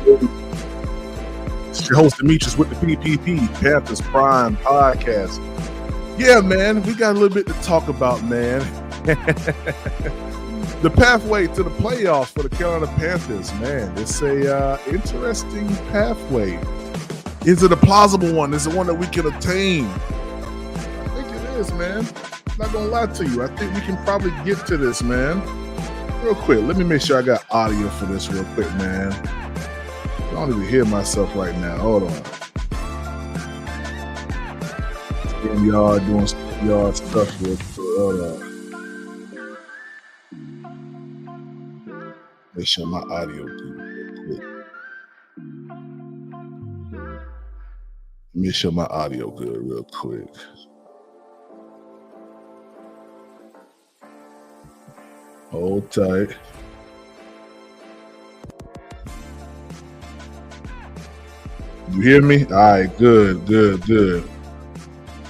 It's your host Demetrius with the PPP Panthers Prime Podcast. Yeah, man, we got a little bit to talk about, man. The pathway to the playoffs for the Carolina Panthers, man. It's a interesting pathway. Is it a plausible one? Is it one that we can attain? I think it is, man. I'm not gonna lie to you. I think we can probably get to this, man. Real quick, let me make sure I got audio for this real quick, man. I don't even hear myself right now. Hold on. And y'all doing y'all stuff real quick. Hold on. Make sure my audio good real quick. Make sure my audio good real quick. Hold tight. You hear me? All right, good.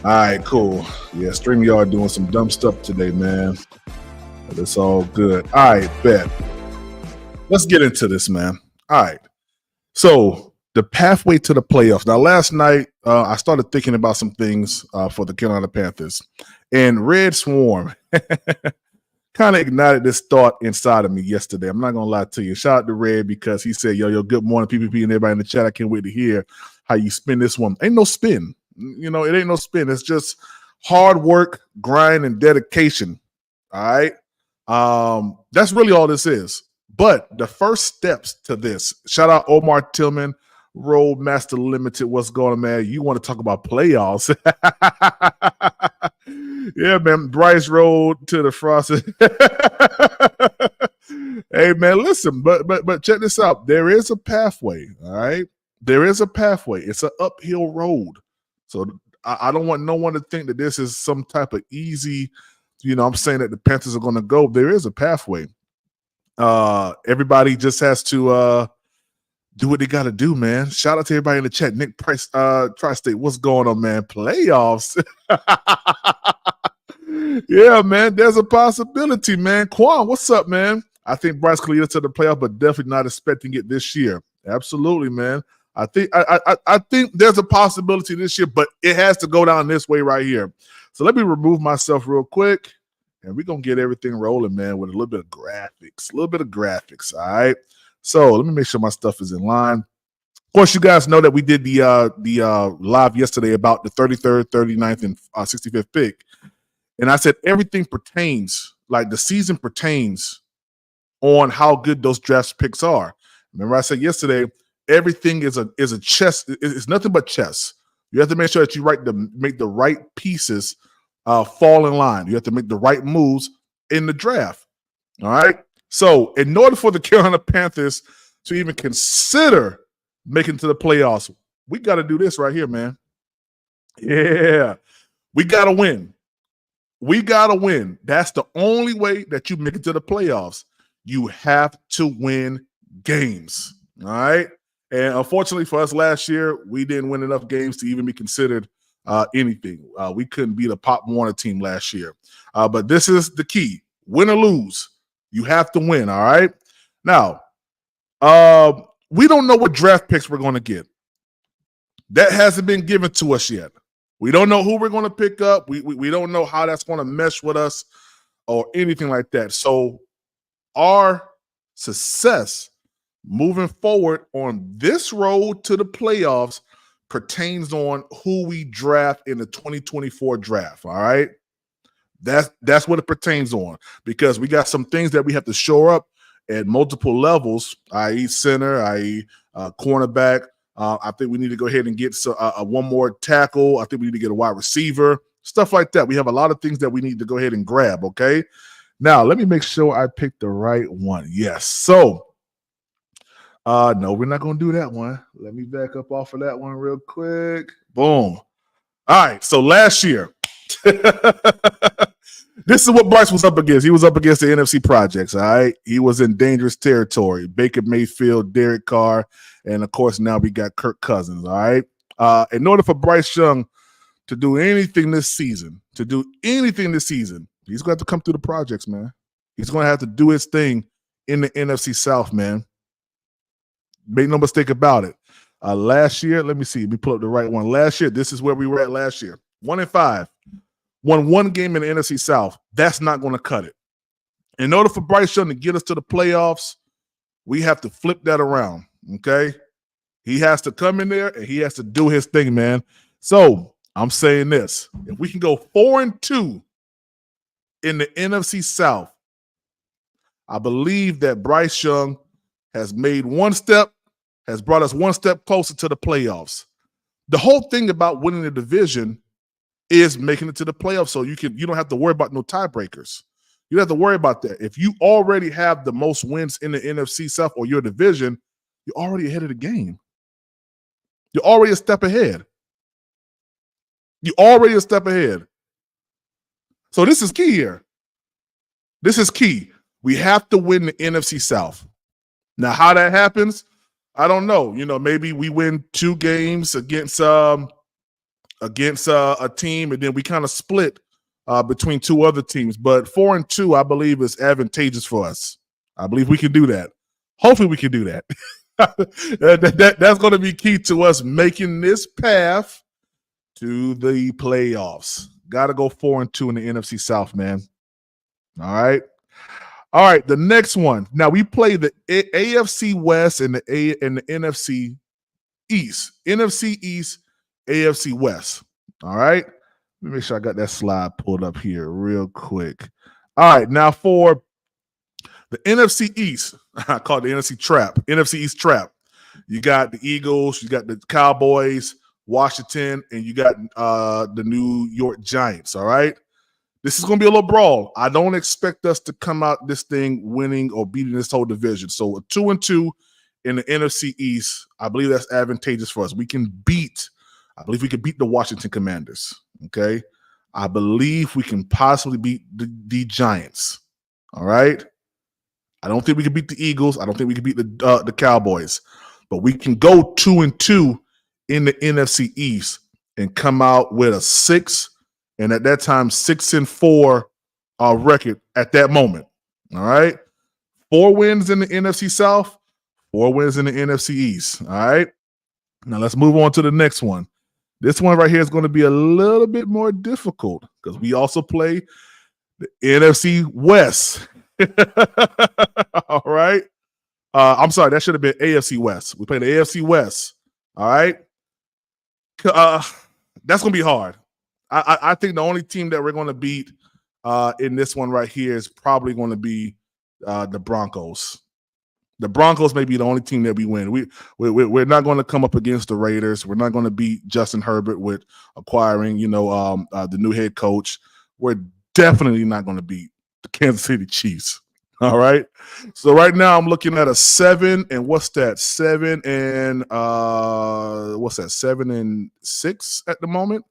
All right, cool. Yeah, StreamYard doing some dumb stuff today, man. But it's all good. All right, bet. Let's get into this, man. All right. So the pathway to the playoffs. Now, last night, I started thinking about some things for the Carolina Panthers. And Red Swarm kind of ignited this thought inside of me yesterday. I'm not going to lie to you. Shout out to Red because he said, yo, good morning, PPP, and everybody in the chat. I can't wait to hear how you spin this one. Ain't no spin. You know, it ain't no spin. It's just hard work, grind, and dedication. All right? That's really all this is. But the first steps to this, shout out Omar Tillman, Roadmaster Limited. What's going on, man? You want to talk about playoffs? Yeah, man. Bryce Road to the Frosted. Hey, man, listen, but check this out. There is a pathway, all right? There is a pathway. It's an uphill road. So I don't want no one to think that this is some type of easy, I'm saying that the Panthers are going to go. There is a pathway. Everybody just has to do what they got to do, man. Shout out to everybody in the chat. Nick Price, Tri-State, what's going on, man? Playoffs. Yeah, man, there's a possibility, man. Quan, what's up, man? I think Bryce could lead us to the playoff, but definitely not expecting it this year. Absolutely, man. I think there's a possibility this year, but it has to go down this way right here. So let me remove myself real quick, and we're going to get everything rolling, man, with a little bit of graphics, all right? So let me make sure my stuff is in line. Of course, you guys know that we did the live yesterday about the 33rd, 39th, and 65th pick. And I said everything pertains, like the season pertains on how good those draft picks are. Remember I said yesterday, everything is a chess. It's nothing but chess. You have to make sure that you make the right pieces fall in line. You have to make the right moves in the draft. All right. So in order for the Carolina Panthers to even consider making to the playoffs, we got to do this right here, man. Yeah, we got to win. We got to win. That's the only way that you make it to the playoffs. You have to win games. All right. And unfortunately for us last year, we didn't win enough games to even be considered anything. We couldn't beat a Pop Warner team last year. But this is the key. Win or lose, you have to win. All right. Now, we don't know what draft picks we're going to get. That hasn't been given to us yet. We don't know who we're going to pick up. We don't know how that's going to mesh with us or anything like that. So our success moving forward on this road to the playoffs pertains on who we draft in the 2024 draft, all right? That's what it pertains on because we got some things that we have to shore up at multiple levels, i.e. center, i.e. Cornerback. I think we need to go ahead and get one more tackle. I think we need to get a wide receiver, stuff like that. We have a lot of things that we need to go ahead and grab, okay? Now, let me make sure I picked the right one. Yes. So, no, we're not going to do that one. Let me back up off of that one real quick. Boom. All right. So, last year, this is what Bryce was up against. He was up against the NFC projects, all right? He was in dangerous territory. Baker Mayfield, Derek Carr, and, of course, now we got Kirk Cousins, all right? In order for Bryce Young to do anything this season, he's going to have to come through the projects, man. He's going to have to do his thing in the NFC South, man. Make no mistake about it. Last year, let me see. Let me pull up the right one. Last year, this is where we were at last year. 1-5. Won one game in the NFC South. That's not going to cut it. In order for Bryce Young to get us to the playoffs, we have to flip that around, okay? He has to come in there and he has to do his thing, man. So I'm saying this. If we can go 4-2 in the NFC South, I believe that Bryce Young has made one step, has brought us one step closer to the playoffs. The whole thing about winning the division is making it to the playoffs, so you don't have to worry about no tiebreakers. You don't have to worry about that. If you already have the most wins in the NFC South or your division, you're already ahead of the game. You're already a step ahead. You're already a step ahead. So this is key here. This is key. We have to win the NFC South. Now, how that happens, I don't know. Maybe we win 2 games against a team, and then we kind of split between 2 other teams. But 4-2, I believe, is advantageous for us. I believe we can do that. Hopefully, we can do that. That's going to be key to us making this path to the playoffs. Got to go 4-2 in the NFC South, man. All right. The next one. Now we play the AFC West and the NFC East. NFC East, AFC West. All right. Let me make sure I got that slide pulled up here real quick. All right. Now for the NFC East, I call it the NFC Trap. NFC East Trap. You got the Eagles, you got the Cowboys, Washington, and you got the New York Giants. All right. This is going to be a little brawl. I don't expect us to come out this thing winning or beating this whole division. So a 2-2 in the NFC East, I believe that's advantageous for us. I believe we can beat the Washington Commanders. Okay. I believe we can possibly beat the Giants. All right. I don't think we can beat the Eagles. I don't think we can beat the Cowboys. But we can go 2-2 in the NFC East and come out with a 6. And at that time, 6-4 record at that moment. All right. 4 wins in the NFC South, 4 wins in the NFC East. All right. Now let's move on to the next one. This one right here is going to be a little bit more difficult because we also play the NFC West. All right. I'm sorry. That should have been AFC West. We play the AFC West. All right. That's going to be hard. I think the only team that we're going to beat in this one right here is probably going to be the Broncos. The Broncos may be the only team that we win. We're not going to come up against the Raiders. We're not going to beat Justin Herbert with acquiring, the new head coach. We're definitely not going to beat the Kansas City Chiefs. All right. So right now I'm looking at a 7 and what's that? 7 and 7-6 at the moment.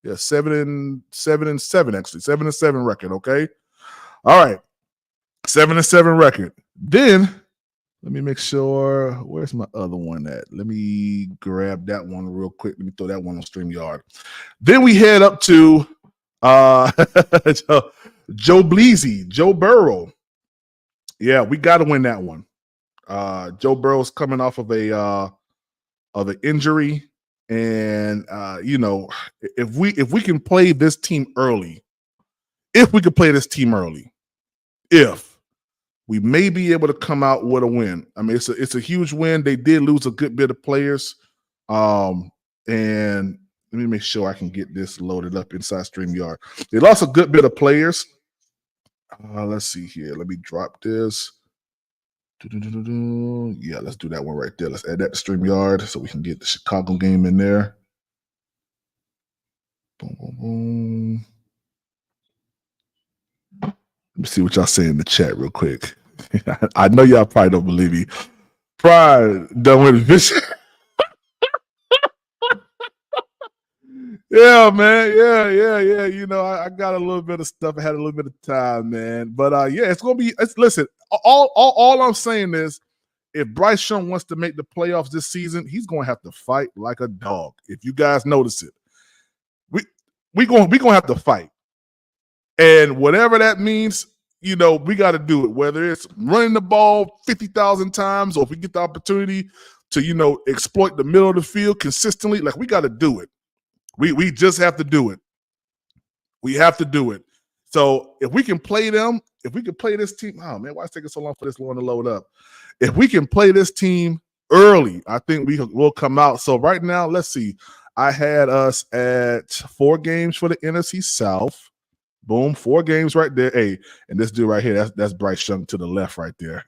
Yeah, 7-7 actually. 7-7 record. Okay. All right. 7-7 record. Then let me make sure. Where's my other one at? Let me grab that one real quick. Let me throw that one on StreamYard. Then we head up to Joe Bleasy, Joe Burrow. Yeah, we got to win that one. Joe Burrow's coming off of an injury, and if we can play this team early, we may be able to come out with a win. I mean, it's a huge win. They did lose a good bit of players, and let me make sure I can get this loaded up inside StreamYard. They lost a good bit of players. Let's see here. Let me drop this. Yeah, let's do that one right there. Let's add that to StreamYard so we can get the Chicago game in there. Boom, boom, boom. Let me see what y'all say in the chat real quick. I know y'all probably don't believe me. Pride done with vision. Yeah, man. Yeah. I got a little bit of stuff. I had a little bit of time, man. But it's gonna be. Listen, all I'm saying is, if Bryce Young wants to make the playoffs this season, he's gonna have to fight like a dog. If you guys notice it, we gonna have to fight, and whatever that means, we got to do it. Whether it's running the ball 50,000 times, or if we get the opportunity to exploit the middle of the field consistently, like we got to do it. We just have to do it. We have to do it. So if we can play them, if we can play this team, oh man, why is it taking so long for this one to load up? If we can play this team early, I think we'll come out. So right now, let's see. I had us at 4 games for the NFC South. Boom, 4 games right there. Hey, and this dude right here, that's Bryce Young to the left right there.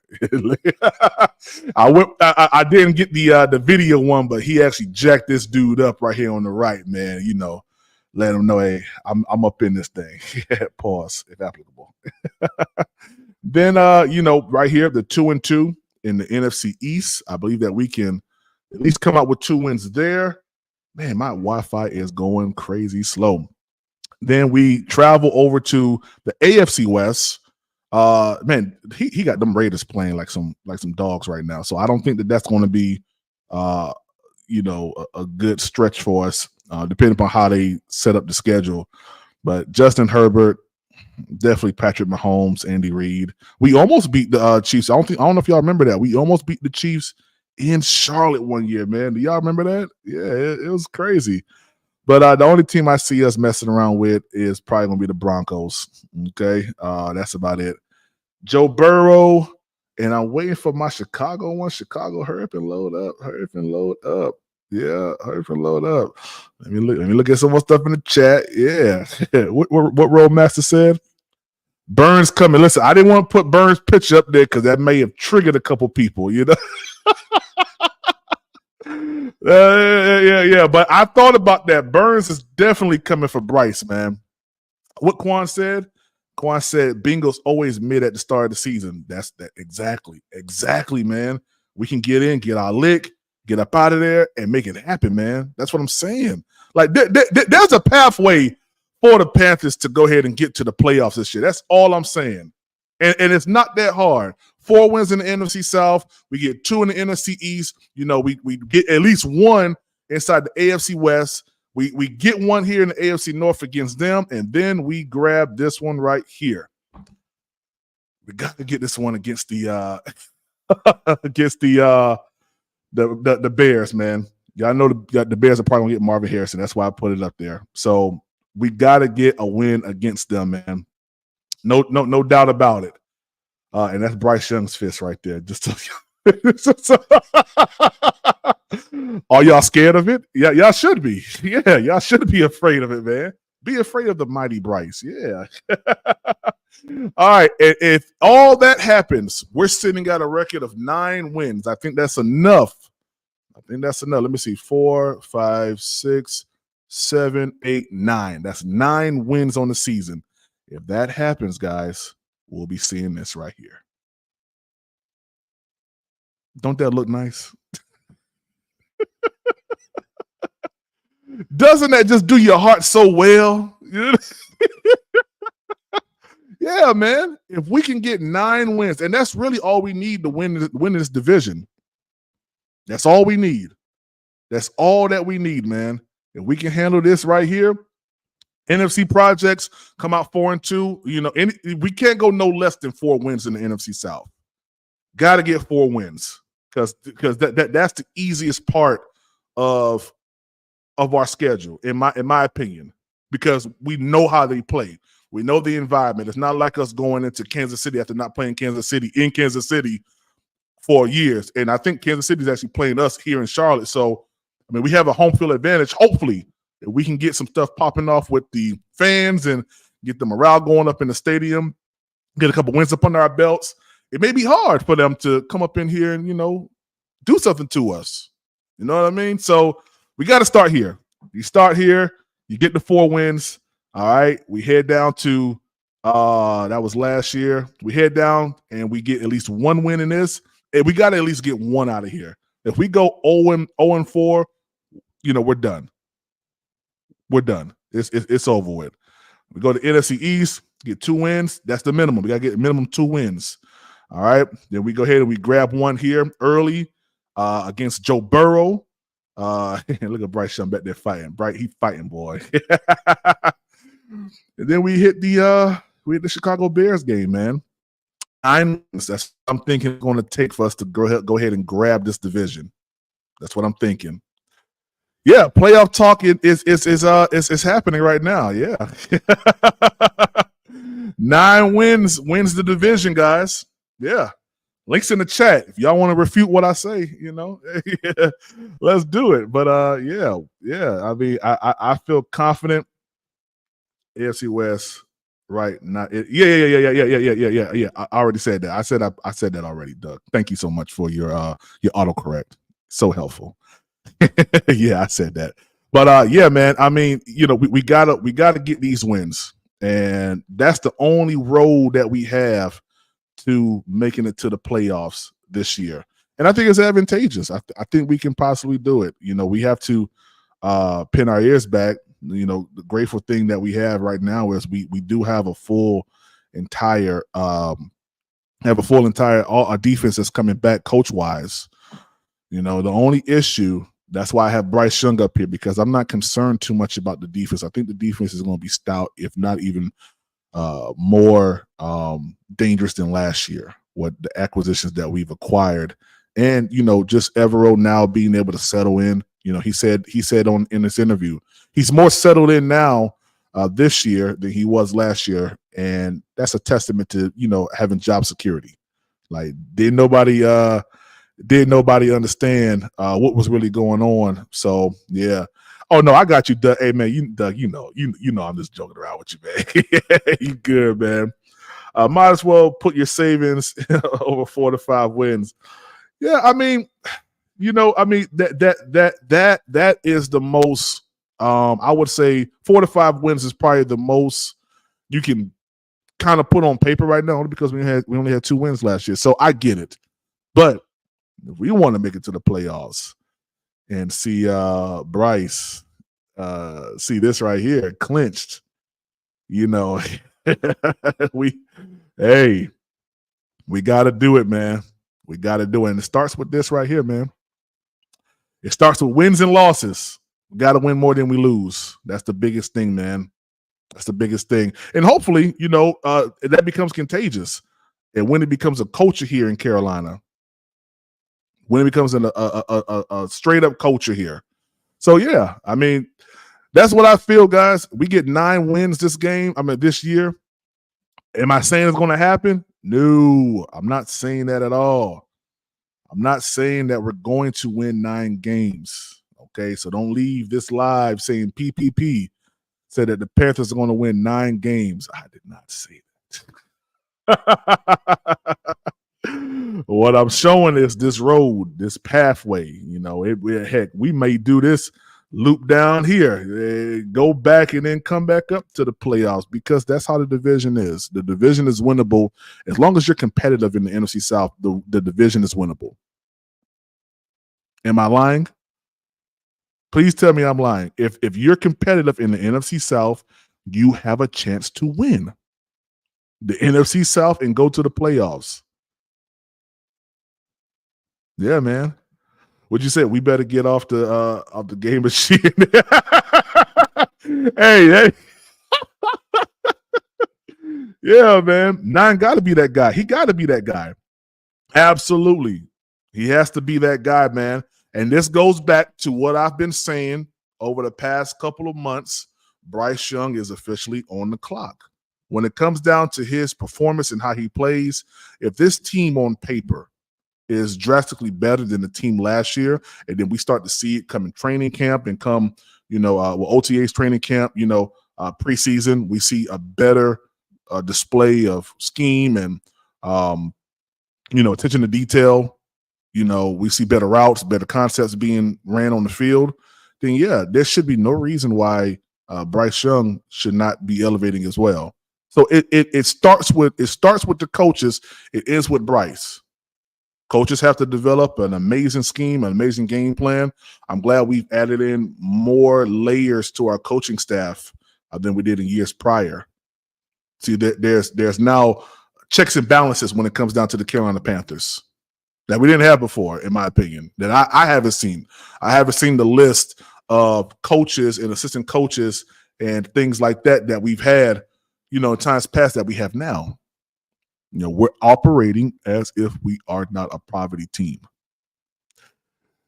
I didn't get the video one, but he actually jacked this dude up right here on the right, man. Let him know, hey, I'm up in this thing. Pause, if applicable. Then right here, the 2-2 in the NFC East. I believe that we can at least come out with 2 wins there. Man, my Wi-Fi is going crazy slow. Then we travel over to the AFC West. Man, he got them Raiders playing like some dogs right now. So I don't think that's going to be a good stretch for us, depending upon how they set up the schedule. But Justin Herbert, definitely Patrick Mahomes, Andy Reid. We almost beat the Chiefs. I don't know if y'all remember that. We almost beat the Chiefs in Charlotte one year, man. Do y'all remember that? Yeah, it was crazy. But the only team I see us messing around with is probably going to be the Broncos. Okay, that's about it. Joe Burrow, and I'm waiting for my Chicago one. Chicago, hurry up and load up. Hurry up and load up. Yeah, hurry up and load up. Let me look at some more stuff in the chat. Yeah. what Roadmaster said? Burns coming. Listen, I didn't want to put Burns' picture up there because that may have triggered a couple people, Yeah. But I thought about that. Burns is definitely coming for Bryce, man. What Quan said? Quan said Bengals always mid at the start of the season. That's that exactly, man. We can get in, get our lick, get up out of there, and make it happen, man. That's what I'm saying. Like there's a pathway for the Panthers to go ahead and get to the playoffs this year. That's all I'm saying. And it's not that hard. 4 wins in the NFC South. We get 2 in the NFC East. We get at least 1 inside the AFC West. We get 1 here in the AFC North against them, and then we grab this one right here. We got to get this one against the the Bears, man. Y'all know the Bears are probably gonna get Marvin Harrison. That's why I put it up there. So we got to get a win against them, man. No doubt about it. And that's Bryce Young's fist right there. Just are y'all scared of it? Yeah, y'all should be. Yeah, y'all should be afraid of it, man. Be afraid of the mighty Bryce. Yeah. All right. If all that happens, we're sitting at a record of 9 wins. I think that's enough. Let me see. 4, 5, 6, 7, 8, 9. That's 9 wins on the season. If that happens, guys, we'll be seeing this right here. Don't that look nice? Doesn't that just do your heart so well? Yeah, man. If we can get 9 wins, and that's really all we need to win this division. That's all we need. That's all that we need, man. If we can handle this right here, NFC projects come out 4-2. We can't go no less than 4 wins in the NFC South. Got to get 4 wins because that's the easiest part of our schedule, in my opinion, because we know how they play. We know the environment. It's not like us going into Kansas City after not playing Kansas City for years. And I think Kansas City is actually playing us here in Charlotte. So, we have a home field advantage. Hopefully, if we can get some stuff popping off with the fans and get the morale going up in the stadium, get a couple wins up under our belts, it may be hard for them to come up in here and, do something to us. You know what I mean? So we got to start here. You start here, you get the 4 wins. All right. We head down to that was last year. We head down and we get at least 1 win in this. And we got to at least get 1 out of here. If we go 0-4, we're done. We're done. It's over with. We go to NFC East, get 2 wins. That's the minimum. We got to get minimum 2 wins. All right. Then we go ahead and we grab 1 here early against Joe Burrow. Look at Bryce Young back there fighting. He fighting, boy. And then we hit the Chicago Bears game, man. That's what I'm thinking it's going to take for us to go ahead and grab this division. That's what I'm thinking. Yeah, playoff talk is happening right now. Yeah. 9 wins the division, guys. Yeah. Links in the chat. If y'all want to refute what I say, yeah, let's do it. But yeah. I mean, I feel confident. AFC West, right? Yeah. I already said that. I said that already, Doug. Thank you so much for your autocorrect. So helpful. Yeah, I said that. But yeah, man. I mean, we gotta get these wins, and that's the only road that we have to making it to the playoffs this year. And I think it's advantageous. I think we can possibly do it. We have to pin our ears back. The grateful thing that we have right now is we do have a full entire all our defense that's coming back coach wise. The only issue, that's why I have Bryce Young up here, because I'm not concerned too much about the defense. I think the defense is going to be stout, if not even more dangerous than last year, what the acquisitions that we've acquired. And, just Evero now being able to settle in. He said in this interview, he's more settled in now this year than he was last year. And that's a testament to, having job security. Like, did nobody understand what was really going on. So yeah. Oh no, I got you, Doug. Hey man, Doug, I'm just joking around with you, man. You good, man. Might as well put your savings over 4 to 5 wins. Yeah, I mean, that is the most. I would say 4 to 5 wins is probably the most you can kind of put on paper right now, only because we only had 2 wins last year. So I get it, but if we want to make it to the playoffs and see Bryce see this right here clinched, we got to do it, man. We got to do it. And it starts with this right here, man. It starts with wins and losses. We got to win more than we lose. That's the biggest thing, man. That's the biggest thing. And hopefully, that becomes contagious. And when it becomes a culture here in Carolina, when it becomes a straight up culture here. So yeah, I mean, that's what I feel, guys. We get 9 wins this year. Am I saying it's going to happen? No, I'm not saying that at all. I'm not saying that we're going to win 9 games. Okay, so don't leave this live saying PPP said that the Panthers are going to win 9 games. I did not say that. What I'm showing is this road, this pathway. Heck, we may do this loop down here, go back and then come back up to the playoffs, because that's how the division is. The division is winnable as long as you're competitive in the NFC South. The division is winnable. Am I lying? Please tell me I'm lying. If you're competitive in the NFC South, you have a chance to win the NFC South and go to the playoffs. Yeah, man. What'd you say? We better get off the game machine. Hey. Yeah, man. 9 got to be that guy. He got to be that guy. Absolutely. He has to be that guy, man. And this goes back to what I've been saying over the past couple of months. Bryce Young is officially on the clock. When it comes down to his performance and how he plays, if this team on paper is drastically better than the team last year, and then we start to see it come in training camp and come, OTA's training camp, preseason, we see a better display of scheme and, attention to detail. We see better routes, better concepts being ran on the field. Then, yeah, there should be no reason why Bryce Young should not be elevating as well. So it starts with the coaches. It ends with Bryce. Coaches have to develop an amazing scheme, an amazing game plan. I'm glad we've added in more layers to our coaching staff than we did in years prior. See, there's now checks and balances when it comes down to the Carolina Panthers that we didn't have before, in my opinion, that I haven't seen. I haven't seen the list of coaches and assistant coaches and things like that we've had, in times past that we have now. We're operating as if we are not a poverty team.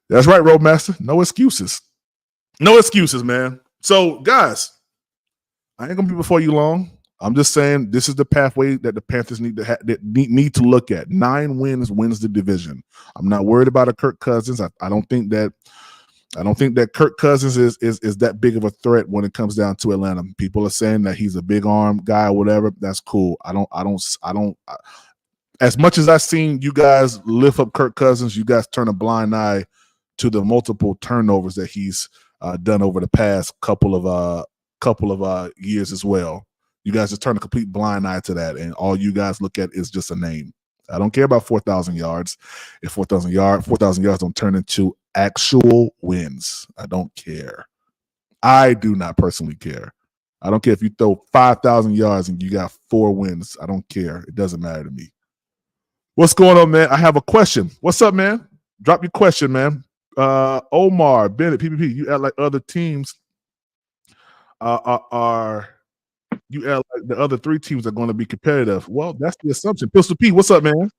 That's right, Roadmaster. No excuses. No excuses, man. So, guys, I ain't gonna be before you long. I'm just saying this is the pathway that the Panthers need to need to look at. 9 wins wins the division. I'm not worried about a Kirk Cousins. I don't think that Kirk Cousins is that big of a threat when it comes down to Atlanta. People are saying that he's a big arm guy or whatever. That's cool. I don't. As much as I've seen you guys lift up Kirk Cousins, you guys turn a blind eye to the multiple turnovers that he's done over the past couple of years as well. You guys just turn a complete blind eye to that, and all you guys look at is just a name. I don't care about 4,000 yards. If 4,000 yards don't turn into actual wins, I don't care. I do not personally care. I don't care if you throw 5,000 yards and you got 4 wins. I don't care. It doesn't matter to me. What's going on, man? I have a question. What's up, man? Drop your question, man. Omar, Bennett, PPP, you act like other teams you act like the other 3 teams are going to be competitive. Well, that's the assumption. Pistol P, what's up, man?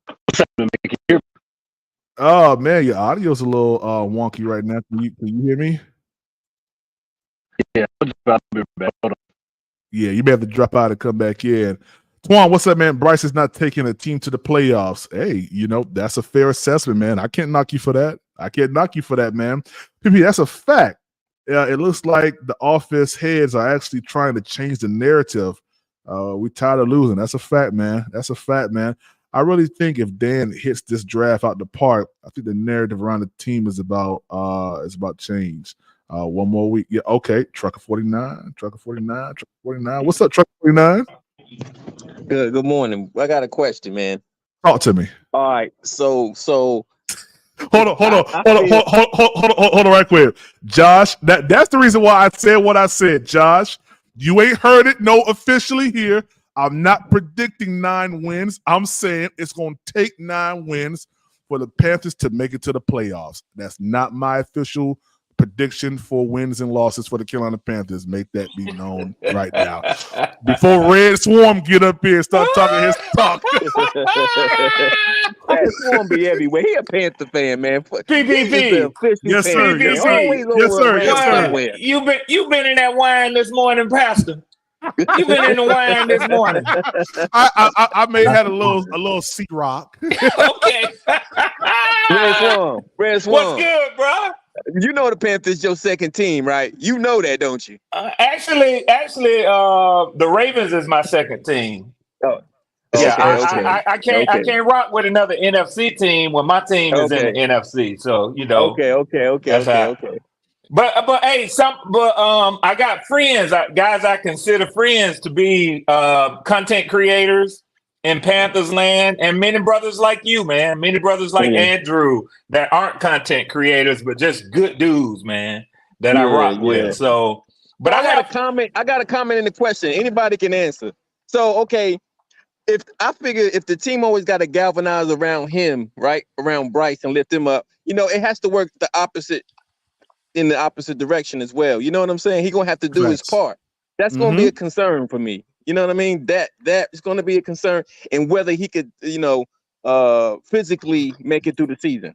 What's up, man? Can you hear me? Oh, man, your audio's a little wonky right now. Can you hear me? Yeah, I'll just about to be back. Hold on. Yeah, you may have to drop out and come back in. Twan, what's up, man? Bryce is not taking a team to the playoffs. Hey, that's a fair assessment, man. I can't knock you for that. Man. PP, that's a fact. It looks like the office heads are actually trying to change the narrative. We tired of losing. That's a fact, man. I really think if Dan hits this draft out the park, I think the narrative around the team is about change. One more week. Yeah, okay. Trucker 49. What's up, Trucker 49? Good morning. I got a question, man. Talk to me. All right. So hold on right quick. Josh, that's the reason why I said what I said. Josh, you ain't heard it officially here. I'm not predicting 9 wins. I'm saying it's going to take 9 wins for the Panthers to make it to the playoffs. That's not my official prediction for wins and losses for the Carolina Panthers. Make that be known right now. Before Red Swarm get up here and start talking his talk. Red Swarm be everywhere. He a Panther fan, man. PPP. Yes, sir. Yes, sir. You've been in that wine this morning, Pastor. You've been in the wine this morning. I may have had a little sea rock. Okay. Red Swarm. What's good, bro? You know the Panthers your second team, right? You know that, don't you? Actually, the Ravens is my second team. Oh, yeah. Okay. I can't rock with another NFC team when my team is in the NFC. So Okay. But hey, I got friends, guys I consider friends to be content creators in Panthers land, and many brothers like you, man. Many brothers like Andrew that aren't content creators, but just good dudes, man, that I rock with. So, but I got a comment in the question. Anybody can answer. So, okay, if the team always got to galvanize around him, right, around Bryce and lift him up, it has to work in the opposite direction as well. You know what I'm saying? He's gonna have to do his part. That's gonna be a concern for me. You know what I mean? That is gonna be a concern in whether he could, physically make it through the season.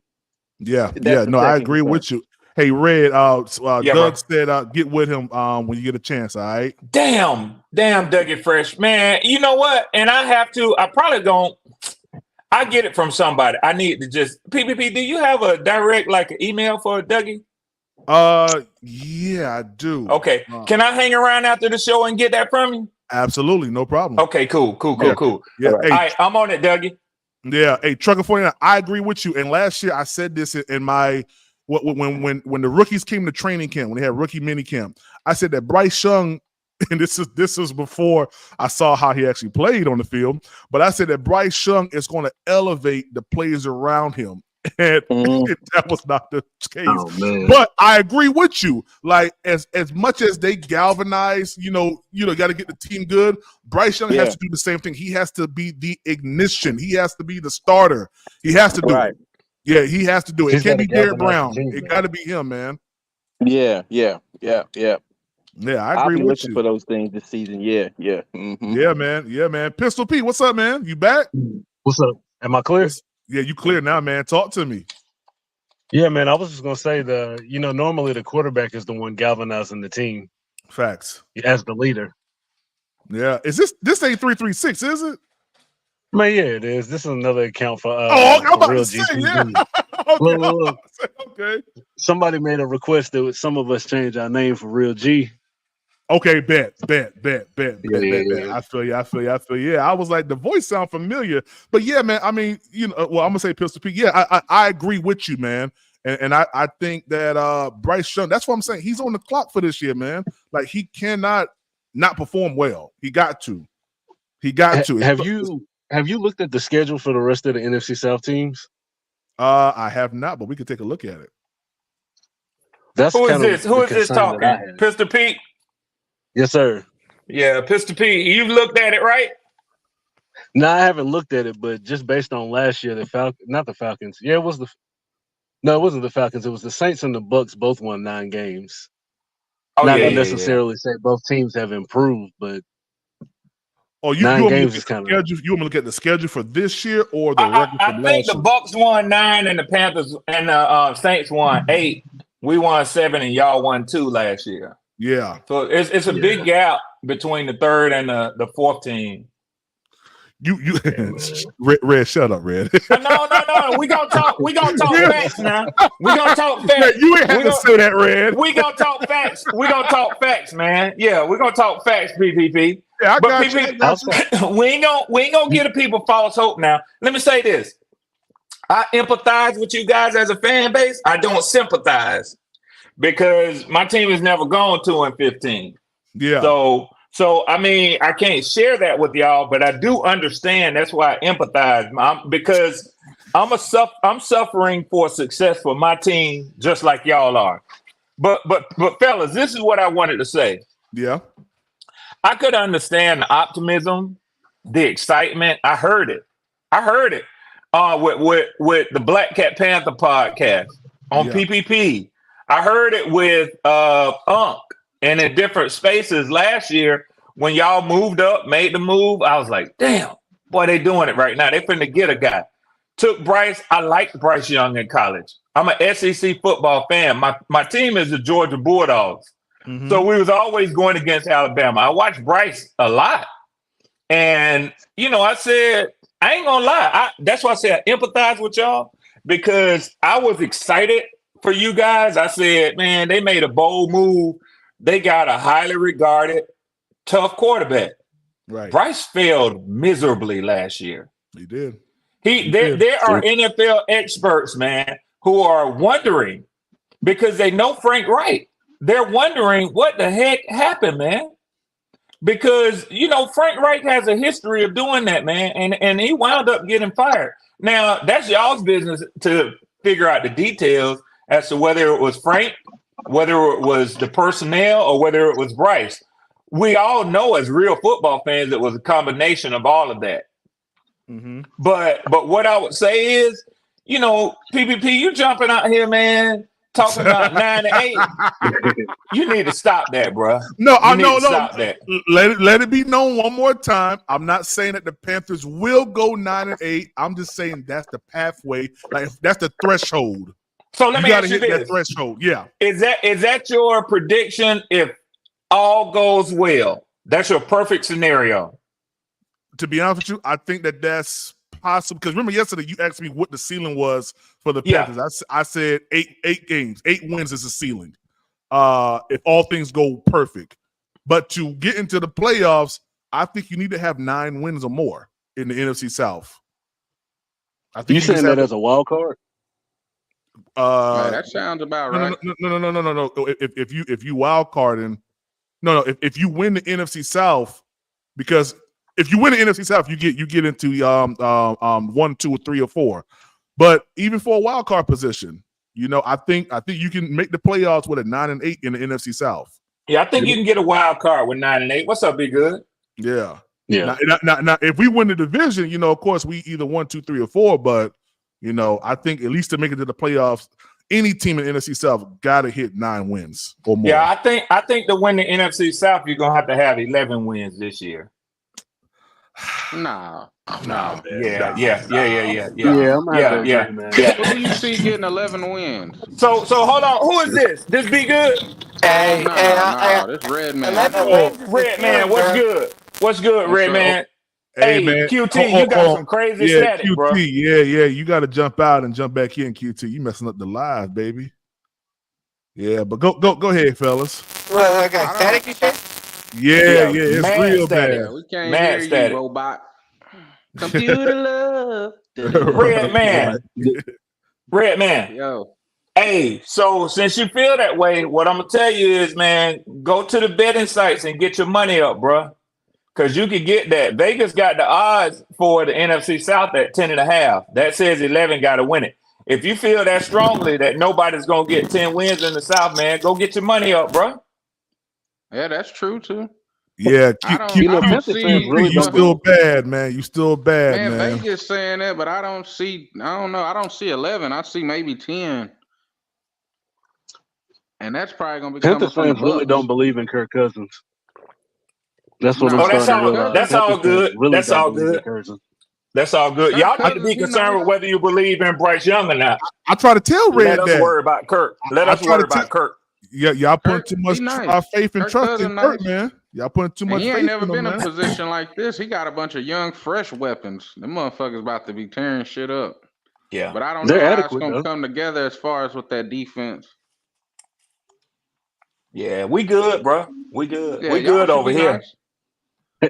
Yeah. No, I agree with you. Hey, Red, Doug said get with him when you get a chance, all right? Damn, Dougie Fresh. Man, you know what? And I get it from somebody. I need to just PPP, do you have a direct email for Dougie? Yeah, I do. Okay. Can I hang around after the show and get that from you? Absolutely, no problem. Okay, cool. Yeah. All right, I'm on it, Dougie. Yeah. Hey, Trucker 49, I agree with you. And last year I said this in my when the rookies came to training camp, when they had rookie mini camp, I said that Bryce Young, and this is before I saw how he actually played on the field, but I said that Bryce Young is going to elevate the players around him. And that was not the case. Oh, but I agree with you. Like as much as they galvanize, got to get the team good. Bryce Young has to do the same thing. He has to be the ignition. He has to be the starter. He has to do it. Yeah, he has to do it. It can't be Derrick Brown. It got to be him, man. Yeah. Yeah, I agree with you for those things this season. Yeah. Mm-hmm. Yeah, man. Pistol P, what's up, man? You back? What's up? Am I clear? Yeah, you clear now, man. Talk to me. Yeah, man. I was just gonna say normally the quarterback is the one galvanizing the team Facts. as the leader. Yeah. Is this ain't 336, is it? Man, yeah, it is. This is another account for I'm about Real to say, GPD. yeah. Okay. Look. Okay. Somebody made a request that some of us change our name for Real G. Okay, bet. Yeah. I feel you. Yeah, I was like, the voice sound familiar, but yeah, man. I mean, I'm gonna say Pistol Pete. Yeah, I agree with you, man. And I think that Bryce Young. That's what I'm saying. He's on the clock for this year, man. Like he cannot not perform well. He got to. Have you looked at the schedule for the rest of the NFC South teams? I have not, but we could take a look at it. That's Who is kind of this? Who is this talking? Pistol Pete? Yes, sir. Yeah, Pistol Pete. You've looked at it, right? No, I haven't looked at it, but just based on last year, not the Falcons. Yeah, it wasn't the Falcons. It was the Saints and the Bucks both won 9 games. Oh, not yeah, to necessarily say both teams have improved, but you 9 want me games to is kind of. You want me to look at the schedule for this year or the record from last year? I think the Bucks won 9 and the Panthers and the Saints won 8. We won 7 and y'all won 2 last year. Yeah. So it's a big gap between the third and the fourth team. You Red, shut up, Red. No. We gonna talk facts now. We gonna talk facts. Man, you ain't have to say that, Red. We gonna talk facts. We gonna talk facts, man. Yeah, we gonna talk facts, PPP. Yeah, but PPP, we ain't gonna give the people false hope now. Let me say this. I empathize with you guys as a fan base. I don't sympathize because my team has never gone 2-15. Yeah. So I mean, I can't share that with y'all, but I do understand. That's why I empathize, because I'm suffering for success for my team, just like y'all are. But fellas, this is what I wanted to say. Yeah, I could understand the optimism, the excitement. I heard it with the Black Cat Panther podcast on PPP. I heard it with Unc. And in different spaces last year, when y'all moved up, made the move, I was like, damn, boy, they doing it right now. They finna get a guy. Took Bryce. I liked Bryce Young in college. I'm an SEC football fan. My team is the Georgia Bulldogs. Mm-hmm. So we was always going against Alabama. I watched Bryce a lot. And, I said, I ain't gonna lie. That's why I said I empathize with y'all, because I was excited for you guys. I said, man, they made a bold move. They got a highly regarded, tough quarterback. Right. Bryce failed miserably last year. He did. There are NFL experts, man, who are wondering, because they know Frank Reich. They're wondering what the heck happened, man. Because, Frank Reich has a history of doing that, man. And he wound up getting fired. Now, that's y'all's business to figure out the details as to whether it was Frank, whether it was the personnel, or whether it was Bryce. We all know as real football fans, it was a combination of all of that. Mm-hmm. But what I would say is, PPP, you jumping out here, man, talking about 9 and 8. You need to stop that, bro. No, I know. Stop that. Let it be known one more time. I'm not saying that the Panthers will go 9 and 8. I'm just saying that's the pathway. Like, that's the threshold. So let me ask you this. That threshold. Yeah. Is that your prediction if all goes well? That's your perfect scenario. To be honest with you, I think that's possible. Because remember yesterday you asked me what the ceiling was for the Panthers. I said 8 games. 8 wins is the ceiling. If all things go perfect. But to get into the playoffs, I think you need to have 9 wins or more in the NFC South. I think you saying that as a wild card? That sounds about right. No. If you wild carding, if you win the NFC South, because if you win the NFC South, you get into 1, 2, or 3, or 4. But even for a wild card position, I think you can make the playoffs with a 9 and 8 in the NFC South. Yeah, I think you can get a wild card with 9 and 8. What's up, Be Good? Yeah. Now, if we win the division, of course we either 1, 2, 3, or 4. But I think at least to make it to the playoffs, any team in the NFC South got to hit 9 wins or more. Yeah, I think to win the NFC South, you're gonna have to have 11 wins this year. Nah. man. Yeah. Yeah, I'm gonna have to agree, man. Who you see getting 11 wins? So hold on. Who is this? This be good? Nah. This Red Man. 11 Oh, wins is Red the Man, ceiling, what's bro. good? What's good, What's Red up? Man? Hey, Hey, man. QT, you got some crazy Yeah, static, QT. bro. Yeah. You got to jump out and jump back in, QT. You messing up the live, baby. Yeah, but go ahead, fellas. What, okay, static you said? Yeah, it's mad real static. bad. Yeah, we can't Mad hear static. you, robot. Computer love. Red Man. Red Man. Yo. Hey, so since you feel that way, what I'm gonna tell you is, man, go to the betting sites and get your money up, bro. Cause you could get that. Vegas got the odds for the NFC South at 10.5. That says 11 got to win it. If you feel that strongly that nobody's gonna get 10 wins in the South, man, go get your money up, bro. Yeah, that's true too. Yeah, I don't Panther see fans really you don't still bad, man. You still bad, man, man. Vegas saying that, but I don't know. I don't see 11. I see maybe 10. And that's probably gonna be Panther coming from the fans really Bucks. don't believe in Kirk Cousins. That's what No, I'm that's starting to all. realize. That's all Panther fans good. really That's don't all believe in good. Cousins. That's all good. Kirk Y'all need to Cousins, be he concerned nice. with whether you believe in Bryce Young or not. I try to tell Let Red us that. worry about Kirk. Let I us try to worry about Kirk. Yeah, y'all putting Kirk, too much he nice. faith and Kirk trust Cousins in Kirk, nice. man. Y'all putting too And much he faith ain't never in him, been in a man. position like this. He got a bunch of young, fresh weapons. Them motherfuckers about to be tearing shit up. Yeah. But I don't They're know how it's adequate, gonna though. come together as far as with that defense. Yeah, we good, bro. We good. Yeah, We y'all good should over be here. nice.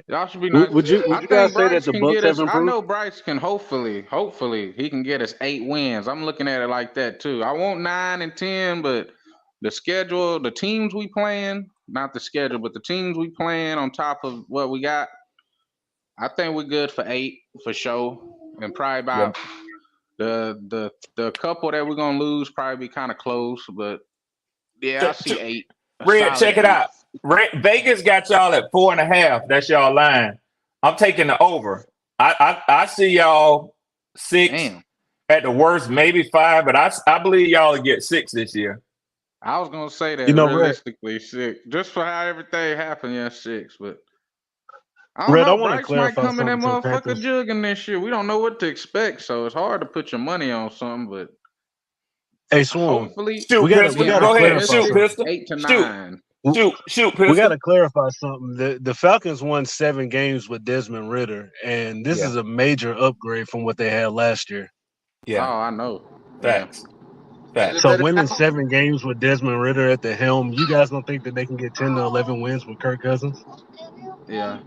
Y'all should be nice. Would you I guys think say that Bryce the can Bucks get have us. I improved? know Bryce can hopefully he can get us 8 wins. I'm looking at it like that too. I want 9 and 10, but the schedule, the teams we playing, not the schedule, but the teams we playing on top of what we got, I think we're good for 8 for sure. And probably about the couple that we're gonna lose probably be kind of close, but yeah, I see 8. Red, check it out. Vegas got y'all at 4.5. That's y'all line. I'm taking the over. I see y'all 6 Damn. at the worst, maybe 5, but I believe y'all will get 6 this year. I was gonna say that You know, Red, realistically 6, just for how everything happened. Yeah, 6, but I don't Red, I know. want to Bryce might clarify come in that something to the motherfucker Panthers. jugging this year. We don't know what to expect, so it's hard to put your money on something. But Hey, Swarm, hopefully, Shoot, we gotta pistol. being Go ahead. clarify Shoot, optimistic, something. pistol. 8 to Shoot. 9. Shoot, We pistol. got to clarify something. The Falcons won 7 games with Desmond Ridder, and this is a major upgrade from what they had last year. Yeah. Oh, I know. Facts. Is it So better winning now? 7 games with Desmond Ridder at the helm, you guys don't think that they can get 10 to 11 wins with Kirk Cousins? Yeah.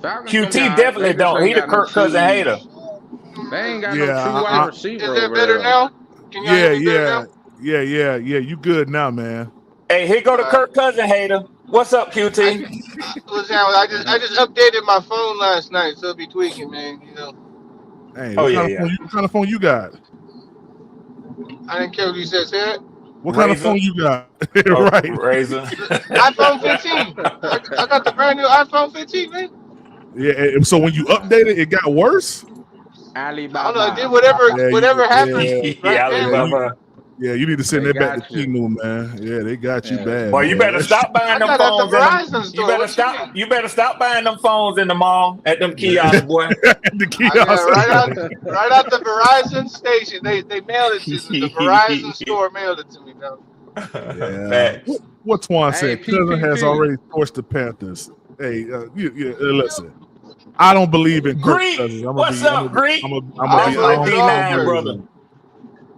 Falcons gonna be QT all right. definitely They just don't. He ain't the got no Kirk Cousin hater. true. They ain't got no Yeah, true wide receiver Is it over better there. now? Can y'all hear me better now? Yeah. You good now, man. Hey, here go the Alright. Kirk Cousin hater. What's up, I QT? I just updated my phone last night, so it'll be tweaking, man. You know, Hey, Oh what yeah. kind of phone you got? I didn't care what you said. Say it. What kind of Razor. phone you got? Oh, Right. Razor. iPhone 15. I got the brand new iPhone 15, man. Yeah. So when you updated, it got worse. I don't know. It did Alibaba. whatever happened right then. Alibaba. You need to send They that back to got you. T-New, man. Yeah, they got you Yeah. bad. Boy, you boy. better stop buying I them got it at the phones in them. Verizon You store. better What you stop. mean? You better stop buying them phones in the mall at them kiosks, boy. The kiosk. Right out the Verizon station. They mailed it to me. The Verizon store mailed it to me, though. Yeah. Facts. What Twan Hey, said, Cousin has PPP. already torched the Panthers. Hey, listen. I don't believe in Kirk Greek, Cousins. what's up, Greek? I That's don't my believe in D all man, Kirk. brother.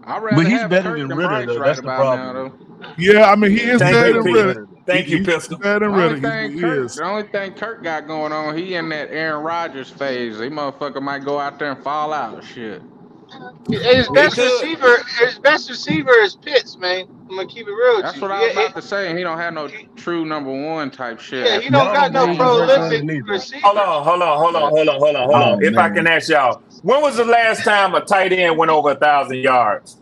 I'd But rather he's have better Kirk than than Ridder, Bryce though. right That's the about now, problem. though. Yeah, I mean, he is Thank better you, than Pete. Ridder. Thank you, He's Pistol. better than The Ridder. only thing Kirk got going on, he in that Aaron Rodgers phase. He motherfucker might go out there and fall out. Shit. His He best could. receiver is Pitts, man. I'm gonna keep it real with That's you. what I was about to say. And he don't have no true number 1 type shit. Yeah, at he don't Y'all got don't no believe in James Drake Brown. prolific London either. receiver. Hold on. Oh, If I man. can ask y'all, when was the last time a tight end went over 1,000 yards?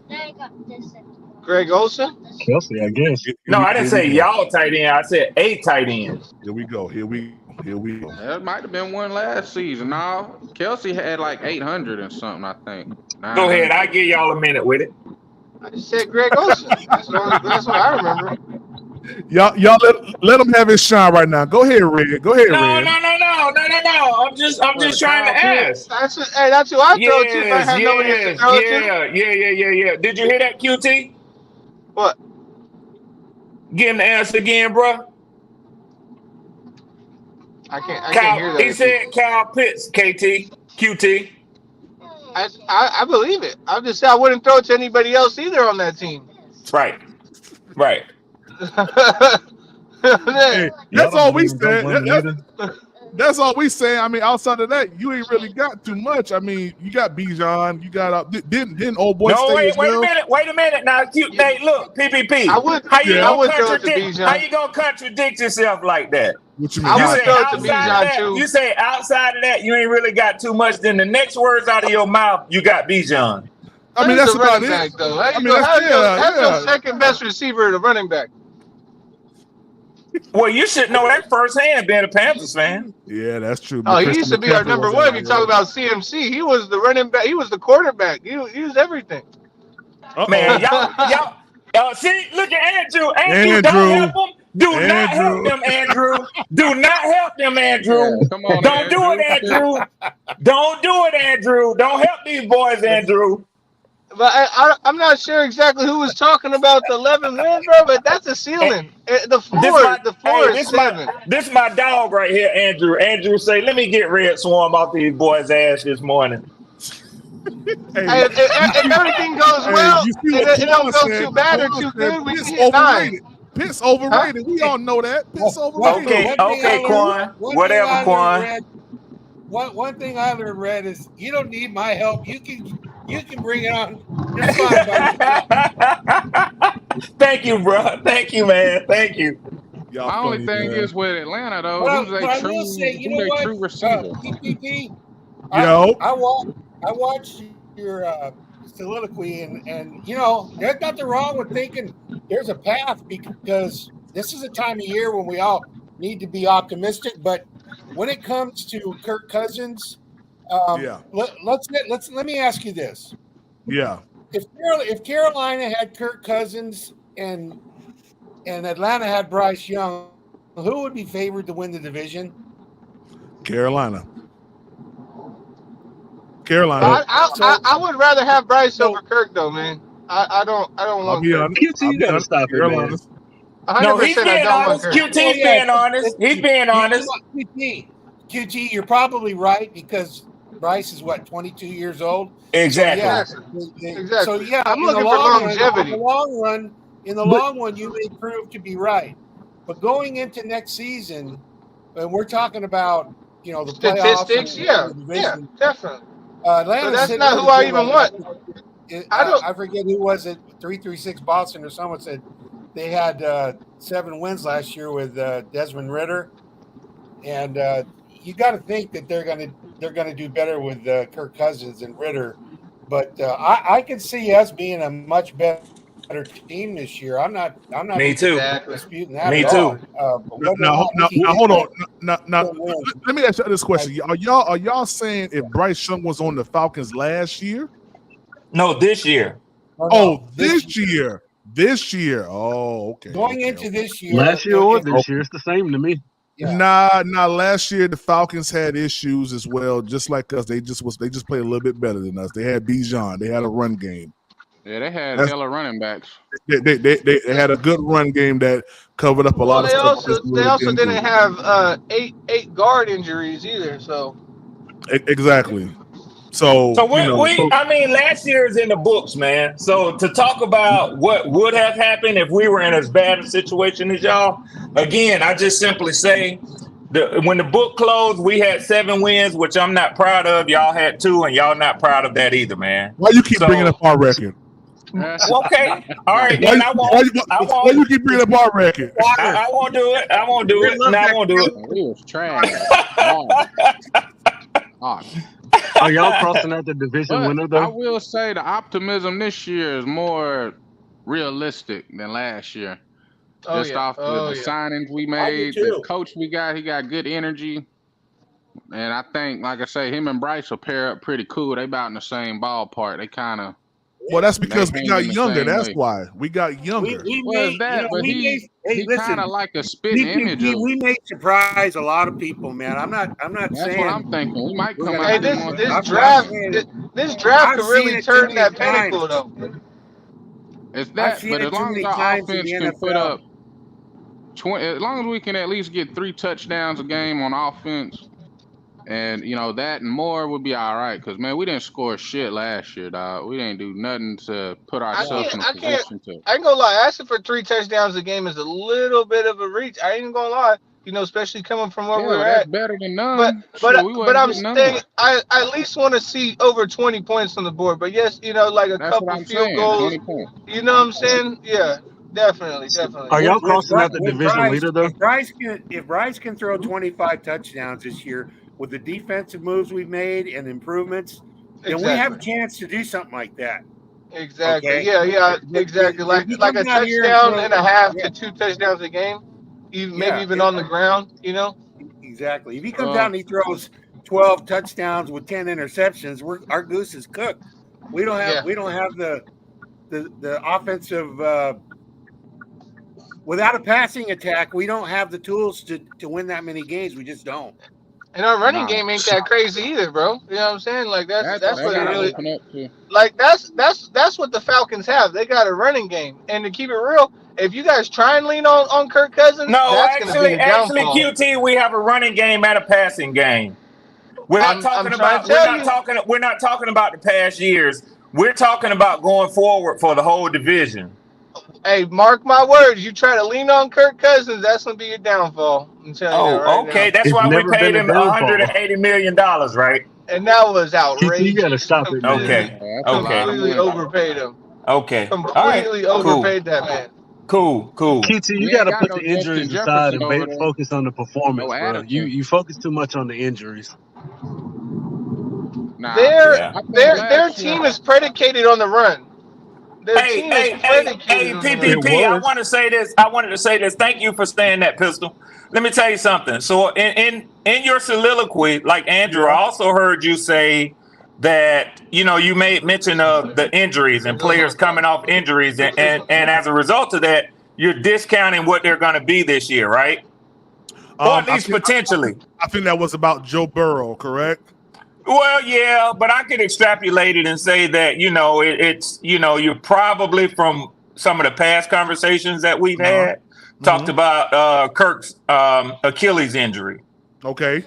Greg Olsen. Kelsey, I guess. No, I didn't Here we say go. y'all tight end. I said a tight end. Here we go. That might have been one last season. No, Kelsey had like 800 and something, I think. Go ahead. 900. I'll give y'all a minute with it. I just said Greg Olsen. That's what I remember. Y'all let him have his shine right now. Go ahead, Red. Go ahead, No. Red. I'm just trying to ask. That's who I throw to if I have nobody else to throw to. Yeah. Did you hear that, QT? What? Give him the answer again, bro. I can't hear that. He said Kyle Pitts, QT. I believe it. I just say I wouldn't throw it to anybody else either on that team. Right. Hey, that's Y'all all don't we believe in Doug said. Bundle either? That's all we say. I mean, outside of that, you ain't really got too much. I mean, you got Bijan, you got didn't old boy No, stay as wait well? a minute. Now, hey, look, PPP. I would How you throw it to Bijan. How you gonna contradict yourself like that? What you mean? I You would say throw it to outside of Bijan that. too. You say outside of that, you ain't really got too much. Then the next words out of your mouth, you got Bijan. I mean, That's that's a about running it. back, though. I mean, that's your second best receiver, the running back. Well, you should know that firsthand, being a Panthers fan. Yeah, that's true. Oh, he used to be our number one. If you talk about CMC, he was the running back. He was the quarterback. He was everything. Man, y'all see, look at Andrew. Andrew, don't help him. Do not help them, Andrew. Do not help them, Andrew. Yeah, come on, Don't do it, Andrew. Don't do it, Andrew. Don't help these boys, Andrew. But I'm not sure exactly who was talking about the 11 wins, bro. But that's a ceiling. The floor is 7. This my dog right here, Andrew. Andrew say, let me get Red Swarm off these boys' ass this morning. Hey, if everything goes well, it don't go too bad or too good, we can hit 9. Pitt's overrated. We all know that. Pitt's overrated. Okay, Quan. Whatever, Quan. One thing I learned, Red, is you don't need my help. You can bring it on. You're fine, buddy. Thank you, bro. Thank you, man. Thank you. My only thing is with Atlanta, though, But I will say, you know what? true receiver? PPP, Yo. I watched your soliloquy, and you know, there's nothing wrong with thinking there's a path, because this is a time of year when we all need to be optimistic. But when it comes to Kirk Cousins, let me ask you this. Yeah. If Carolina had Kirk Cousins and Atlanta had Bryce Young, who would be favored to win the division? Carolina. I would rather have Bryce over Kirk, though, man. I don't want Kirk. QT, you gotta stop it, man. No, he's being honest. QT's being honest. He's being honest. QT, you're probably right, because Bryce is 22 years old. Exactly. So yeah, I'm looking for longevity. In the long run, you may prove to be right. But going into next season, and we're talking about, you know, the statistics, playoffs, definitely. Atlanta, that's not who I even want. I forget who was it. 336 Boston or someone said they had 7 wins last year with Desmond Ridder, and you got to think that they're gonna do better with Kirk Cousins and Ridder. But I can see us being a much better team this year. I'm not. Me too. Disputing that. Me at too. all. Now, hold on. Now, let me ask you this question: Are y'all saying if Bryce Young was on the Falcons last year? No, this year. This year. This year. Oh, okay. Going into this year. Last year or this year, it's the same to me. Yeah. Nah. Last year the Falcons had issues as well, just like us. They just played a little bit better than us. They had Bijan. They had a run game. Yeah, they had hella running backs. They had a good run game that covered up a lot of stuff. They also didn't have eight guard injuries either. So exactly. So I mean, last year is in the books, man. So to talk about what would have happened if we were in as bad a situation as y'all, again, I just simply say when the book closed, we had 7 wins, which I'm not proud of. Y'all had 2, and y'all not proud of that either, man. Why you keep bringing up our record? Okay, all right. Then I won't. Why you keep bringing up our record? I won't do it. I won't do it. No, I won't do it. We was trash. Are y'all crossing out the division winner, though? I will say the optimism this year is more realistic than last year. Off the signings we made, the coach we got, he got good energy. And I think, like I say, him and Bryce will pair up pretty cool. They about in the same ballpark. They kind of Well, that's because They we got hang the younger. same That's way. why we got younger. We Well, it's may, that, but he he listen. kind of like a spitting image PPP, of. we may surprise a lot of people, man. I'm not That's what I'm saying thinking. We might we're come gonna Hey, out do. this this month. this I'm draft saying this draft I've could seen really it too turn many that times. pinnacle though. It's I've that, seen but as it too long as many our times in offense the can put NFL. up 20, as long as we can at least get 3 touchdowns a game on offense, and that and more would be all right. Because man, we didn't score shit last year, dog. We didn't do nothing to put I ourselves can't in a I can't position to. I ain't gonna lie. Asking for 3 touchdowns a game is a little bit of a reach. I ain't gonna lie. Especially coming from where Yeah, we're but that's at. better than But none. Shit, but we but wasn't I'm getting none. saying I at least want to see over 20 points on the board. But yes, like a That's what couple I'm field saying. goals. 20 points. You know what I'm saying? Yeah, definitely. Are y'all With crossing out the division Bryce, leader though? if Bryce can throw 25 touchdowns this year with the defensive moves we've made and improvements, then we have a Exactly. chance to do something like that. Exactly. Okay, Yeah, but exactly. if Like he like comes a out here and touchdown throws, and a half yeah, to 2 touchdowns a game, even maybe yeah, even on the ground. exactly. If he comes out and he throws 12 touchdowns with 10 interceptions, our goose is cooked. We don't have Yeah. the offensive. Without a passing attack, we don't have the tools to win that many games. We just don't. And our running Nah, game ain't that crazy either, bro. You know what I'm saying? Like that's that that's what it gotta really open up to. like that's what the Falcons have. They got a running game. And to keep it real, if you guys try and lean on Kirk Cousins, No, that's gonna be the actually, downfall. QT, we have a running game and a passing game. We're not I'm talking trying about to tell you. we're not talking about the past years. We're talking about going forward for the whole division. Hey, mark my words. You try to lean on Kirk Cousins, that's gonna be your downfall. I'm telling you that right Oh, okay. now. That's It's why we never paid been a him downfall. $180 million, right? And that was QT, you gotta outrageous. stop it, man. Okay. That's a lot of Okay. Completely money. overpaid him. Okay. All right. Completely Cool. overpaid that man. Cool. QT, you We ain't gotta got put no the injuries Justin aside Jefferson and over there. focus on the performance, No bro. Addison. You focus too much on the injuries. Nah, Their Yeah. I think their last year. team is predicated on the run. Their team is predicated on the It run. PPP. I was. want to say this. I wanted to say this. Thank you for saying that, Pistol. Let me tell you something. So in your soliloquy, like Andrew, I also heard you say that you made mention of the injuries and players coming off injuries, and as a result of that, you're discounting what they're going to be this year, right? Or at least potentially. I think that was about Joe Burrow, correct? Well, yeah, but I could extrapolate it and say that it's you're probably from some of the past conversations that we've had talked about Kirk's Achilles injury. Okay.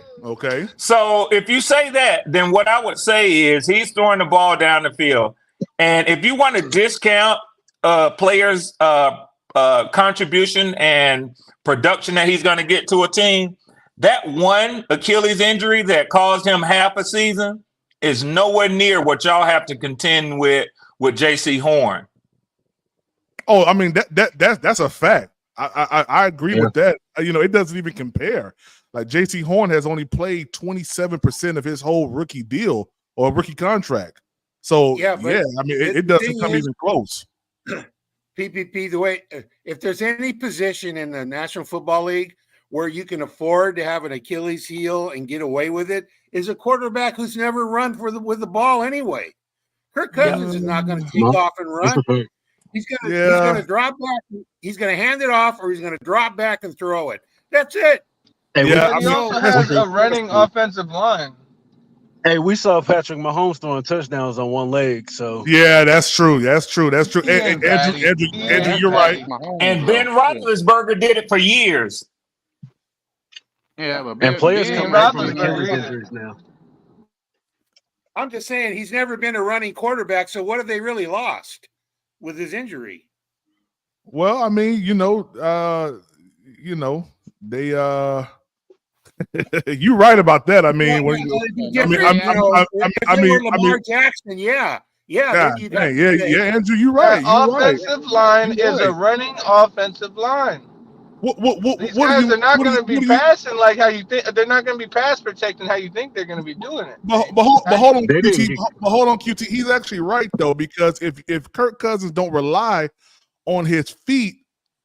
So if you say that, then what I would say is he's throwing the ball down the field, and if you want to discount players' contribution and production that he's going to get to a team, that one Achilles injury that caused him half a season is nowhere near what y'all have to contend with J.C. Horn. Oh, I mean that's a fact. I agree with that. It doesn't even compare. Like J.C. Horn has only played 27% of his whole rookie deal or rookie contract. So I mean it doesn't come even close. PPP, the way if there's any position in the National Football League where you can afford to have an Achilles heel and get away with it, is a quarterback who's never run with the ball anyway. Kirk Cousins is not going to take off and run. He's going to drop back. He's going to hand it off, or he's going to drop back and throw it. That's it. Hey, But he also has a running offensive line. Hey, we saw Patrick Mahomes throwing touchdowns on one leg. So yeah, that's true. Andrew, Andrew, you're right. And Ben Roethlisberger did it for years. Yeah, but and players come back from Roethlisberger Achilles injuries now. I'm just saying he's never been a running quarterback. So what have they really lost with his injury? Well, I mean, they you're right about that. I mean, Lamar Jackson, yeah, Andrew, you're right. That offensive line is a running offensive line. These guys are not going to be passing like how you think. They're not going to be pass protecting how you think they're going to be doing it. But hold on, QT. He's actually right though, because if Kirk Cousins don't rely on his feet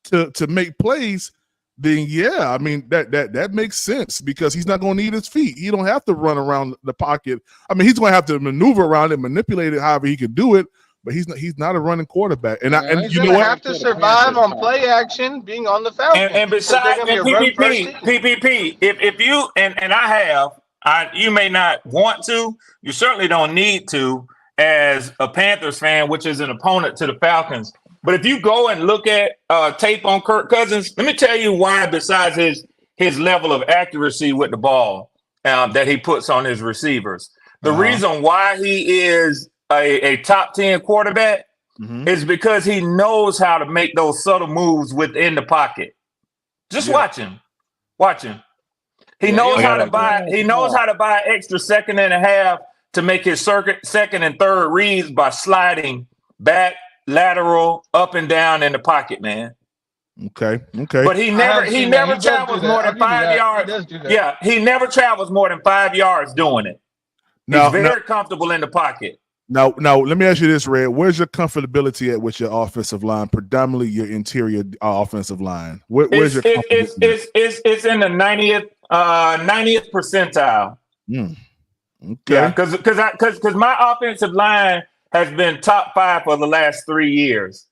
to make plays, then yeah, I mean that makes sense, because he's not going to need his feet. He don't have to run around the pocket. I mean, he's going to have to maneuver around it, manipulate it however he can do it. but he's not a running quarterback. And He's you know gonna what? have to survive on play action, being on the Falcons. And besides, and PPP, if you and you may not want to, you certainly don't need to as a Panthers fan, which is an opponent to the Falcons. But if you go and look at tape on Kirk Cousins, let me tell you why. Besides his level of accuracy with the ball that he puts on his receivers, the reason why he is a top 10 quarterback is because he knows how to make those subtle moves within the pocket. Just watch him. He knows how to buy. He knows how to buy an extra second and a half to make his second and third reads by sliding back, lateral, up and down in the pocket, man. Okay. But he never travels more than 5 yards. Yeah, he never travels more than 5 yards doing it. He's very comfortable in the pocket. Now, let me ask you this, Red. Where's your comfortability at with your offensive line, predominantly your interior offensive line? Where's your comfortability? It's in the 90th percentile. Okay. Yeah, because my offensive line has been top 5 for the last 3 years.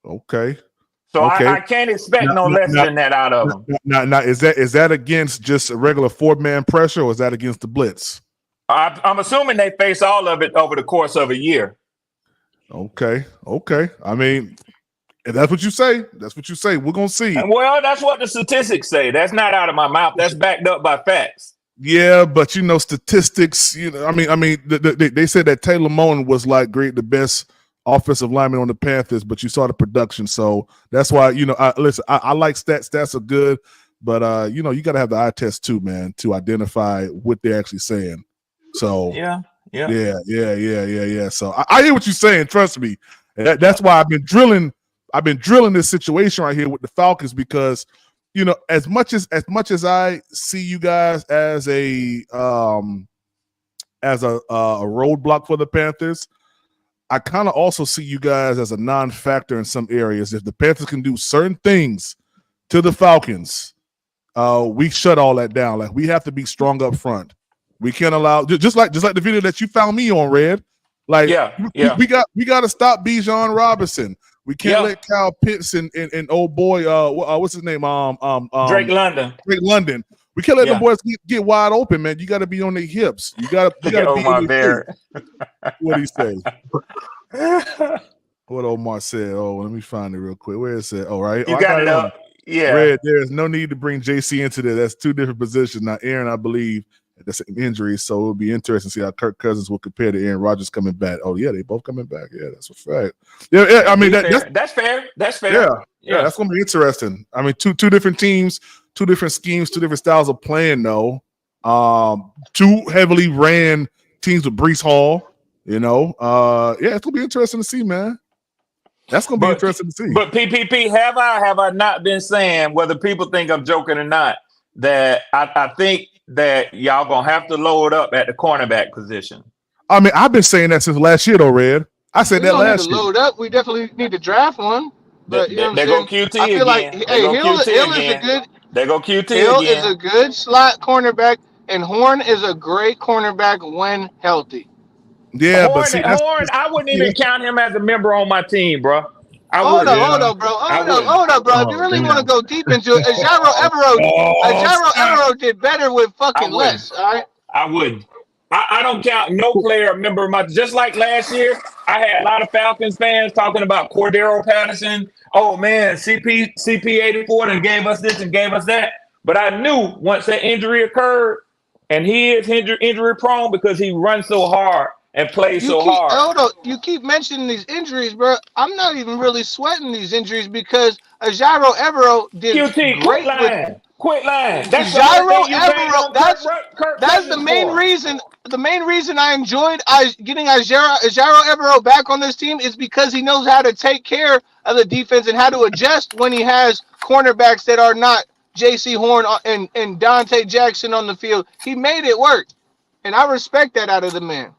Okay. So I can't expect no less than that out of them. Now, is that against just a regular 4-man pressure, or is that against the blitz? I'm assuming they face all of it over the course of a year. Okay. I mean, if that's what you say, we're gonna see. Well, that's what the statistics say. That's not out of my mouth. That's backed up by facts. Yeah, but statistics. I mean, they said that Taylor Moton was like the best offensive lineman on the Panthers, but you saw the production, so that's why I like stats. Stats are good, but you got to have the eye test too, man, to identify what they're actually saying. So yeah. So I hear what you're saying. Trust me. That's why I've been drilling this situation right here with the Falcons, because as much as I see you guys as a roadblock for the Panthers, I kind of also see you guys as a non-factor in some areas. If the Panthers can do certain things to the Falcons, we shut all that down. Like, we have to be strong up front. We can't allow, just like the video that you found me on, Red. Like, we got to stop Bijan Robinson. We can't let Kyle Pitts and old boy, what's his name? Drake London. We can't let the boys get wide open, man. You got to be on their hips. You got to be on their hips. What do you say? What Omar said. Oh, let me find it real quick. Where is it? Oh, right. You got it up. Yeah. Red, there is no need to bring JC into this. That's two different positions. Now, Aaron, I believe, the same injury, so it'll be interesting to see how Kirk Cousins will compare to Aaron Rodgers coming back. Oh yeah, they both coming back. Yeah, that's a fact. Yeah. I mean that's fair. That's fair. Yeah, that's gonna be interesting. I mean, two different teams, two different schemes, two different styles of playing. Though, two heavily ran teams with Breece Hall. It's gonna be interesting to see, man. That's gonna be interesting to see. But PPP, have I not been saying, whether people think I'm joking or not, that I think that y'all gonna have to load up at the cornerback position? I mean, I've been saying that since last year, though, Red. I said that last year. Load up. We definitely need to draft one. But they go QT I feel again. Like, Hill is a good. They go QT Hill again. is a good slot cornerback, and Horn is a great cornerback when healthy. Yeah, Horn, I wouldn't even count him as a member on my team, bro. Hold up, bro. If you really want to go deep into it, Ajaro Evero did better with fucking less. All right, I wouldn't. I don't count no player member of my. Just like last year, I had a lot of Falcons fans talking about Cordero Patterson. Oh man, CP84 and gave us this and gave us that. But I knew once that injury occurred, and he is injury prone because he runs so hard and plays so hard. Hold on, you keep mentioning these injuries, bro. I'm not even really sweating these injuries because Ajaro Evero did QT, great. Quit lying. That's Ajaro Evero. That's the main reason. The main reason I enjoyed getting Ajaro Evero back on this team is because he knows how to take care of the defense and how to adjust when he has cornerbacks that are not J.C. Horn and Dante Jackson on the field. He made it work, and I respect that out of the man.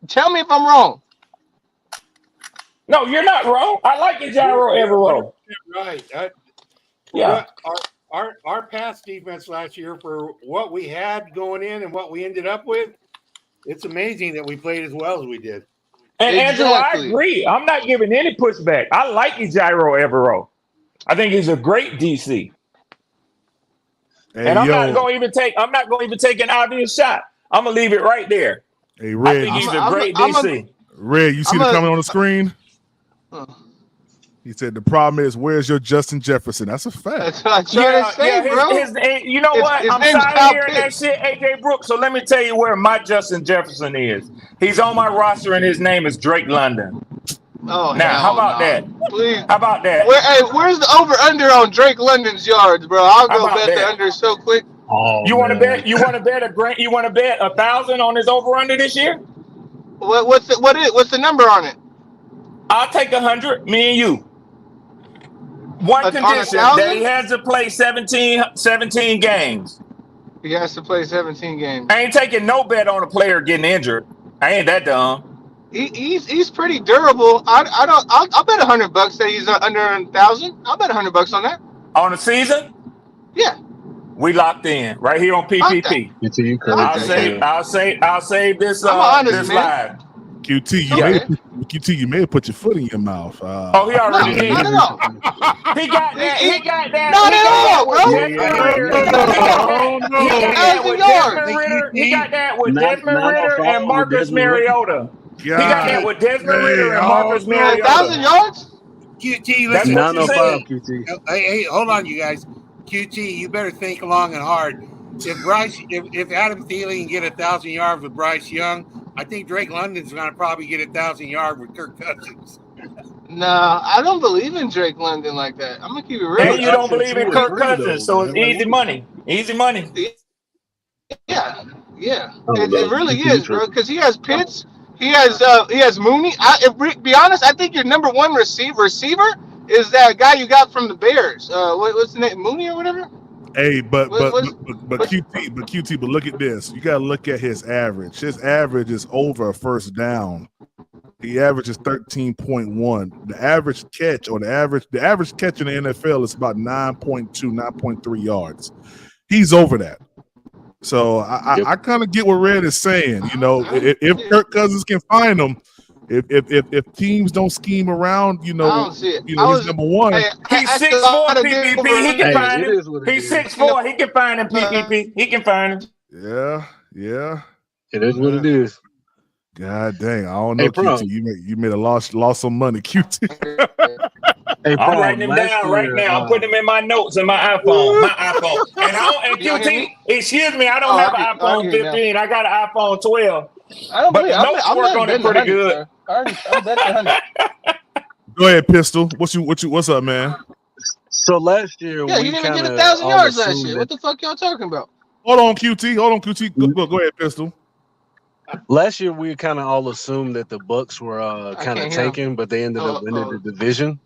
Tell me if I'm wrong. No, you're not wrong. I like Ajaro Evero. Right. Yeah. Our pass defense last year, for what we had going in and what we ended up with, it's amazing that we played as well as we did. And Andrew, I agree. I'm not giving any pushback. I like Ejiro Evero. I think he's a great DC. Hey, and I'm not going to even take an obvious shot. I'm gonna leave it right there. Hey, Red, I think he's a great DC. Red, you see the comment on the screen? He said the problem is, where's your Justin Jefferson? That's a fact. That's what I'm trying to say, bro. You know what? I'm tired of hearing that shit, AJ Brooks. So let me tell you where my Justin Jefferson is. He's on my roster, and his name is Drake London. Oh, now how about that? Please. How about that? Where's the over under on Drake London's yards, bro? I'll go bet the under so quick. Oh, you want to bet? You want to bet You want to bet 1,000 on his over under this year? What's the number on it? I'll take 100. Me and you. One condition that he has to play 17 games. He has to play 17 games. I ain't taking no bet on a player getting injured. I ain't that dumb. He's pretty durable. I'll bet $100 that he's under 1,000. I'll bet $100 on that. On the season? Yeah. We locked in right here on PPP. I'll save this this live. QT, you may have put your foot in your mouth. He already did. Not at all. He got that. Not at all, bro. He got that with Desmond Ritter and Marcus Mariota. He got that with Desmond Ritter and Marcus Mariota. 1,000 yards? QT, that's listen. what you said. QT. Hey, hold on, you guys. QT, you better think long and hard. If Adam Thielen can get 1,000 yards with Bryce Young, I think Drake London's going to probably get 1,000 yards with Kirk Cousins. No, I don't believe in Drake London like that. I'm going to keep it real. And you don't believe in Kirk Cousins, so it's easy money. Easy money. Yeah. It really is, bro, because he has Pitts. He has Mooney. Be honest, I think your number one receiver is that guy you got from the Bears. What's the name? Mooney or whatever? Hey, but QT, but look at this. You gotta look at his average. His average is over a first down. The average is 13.1. The average catch or the average catch in the NFL is about 9.2, 9.3 yards. He's over that. So I kind of get what Red is saying. You know, if Kirk Cousins can find him, if teams don't scheme around, he's number one. He's 6'4" PPP. He can find him. He's 6'4". He can find him PPP. He can find him. Yeah. It is what it is. God dang, I don't know, QT. You made a lost some money, QT. I'm writing them down right now. I'm putting them in my notes in my iPhone. And QT, excuse me, I don't have an iPhone 15. I got an iPhone 12. I don't believe I'm work on it pretty good. I'm betting 100. Go ahead, Pistol. What's up, man? So last year, you didn't even get 1,000 yards last year. What the fuck y'all talking about? Hold on, QT. Go ahead, Pistol. Last year, we kind of all assumed that the Bucks were kind of tanking, but they ended up winning the division.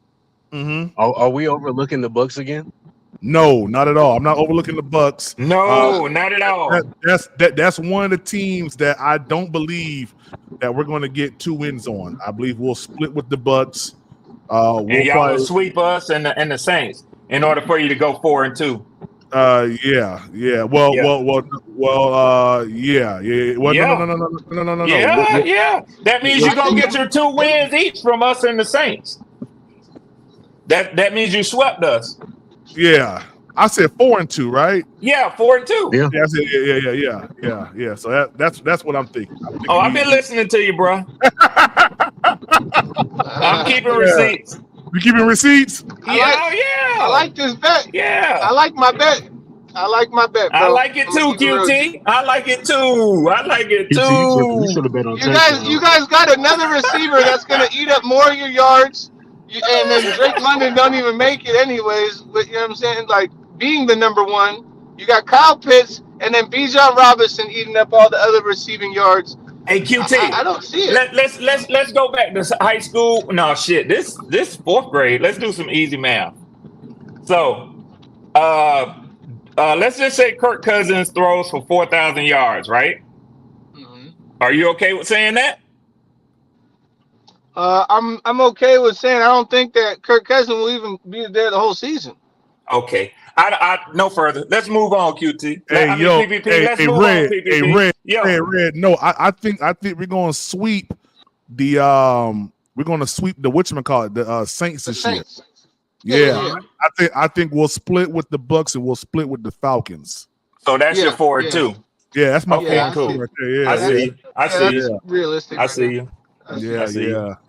Mm-hmm. Are we overlooking the Bucks again? No, not at all. I'm not overlooking the Bucks. No, not at all. That's one of the teams that I don't believe that we're going to get 2 wins on. I believe we'll split with the Bucks. And y'all will sweep us and the Saints in order for you to go 4-2. Yeah. Well, yeah. Well, no. Yeah. That means you're gonna get your 2 wins each from us and the Saints. That means you swept us. Yeah. I said 4-2, right? Yeah, 4-2. Yeah. I said, yeah. So that's what I'm thinking. I've been listening to you, bro. I'm keeping receipts. You keeping receipts? I like this bet. Yeah. I like my bet. Bro. I like it too, QT. I like it too. You should have bet on you guys got another receiver that's gonna eat up more of your yards. And then Drake London don't even make it anyways. But you know what I'm saying? Like being the number one, you got Kyle Pitts and then Bijan Robinson eating up all the other receiving yards. Hey QT, I don't see it. Let's go back to high school. No shit, this 4th grade. Let's do some easy math. So, let's just say Kirk Cousins throws for 4,000 yards, right? Mm-hmm. Are you okay with saying that? I'm okay with saying I don't think that Kirk Cousins will even be there the whole season. Okay. I no further. Let's move on, QT. PPP. Red. No, I think we're gonna sweep we're gonna sweep the whatchamacallit, the Saints The this year. Saints. Yeah. I think we'll split with the Bucks and we'll split with the Falcons. So that's your forward too. Yeah, that's my Okay, forward cool. right there. Yeah, I see you. I see you. Realistic. I see you.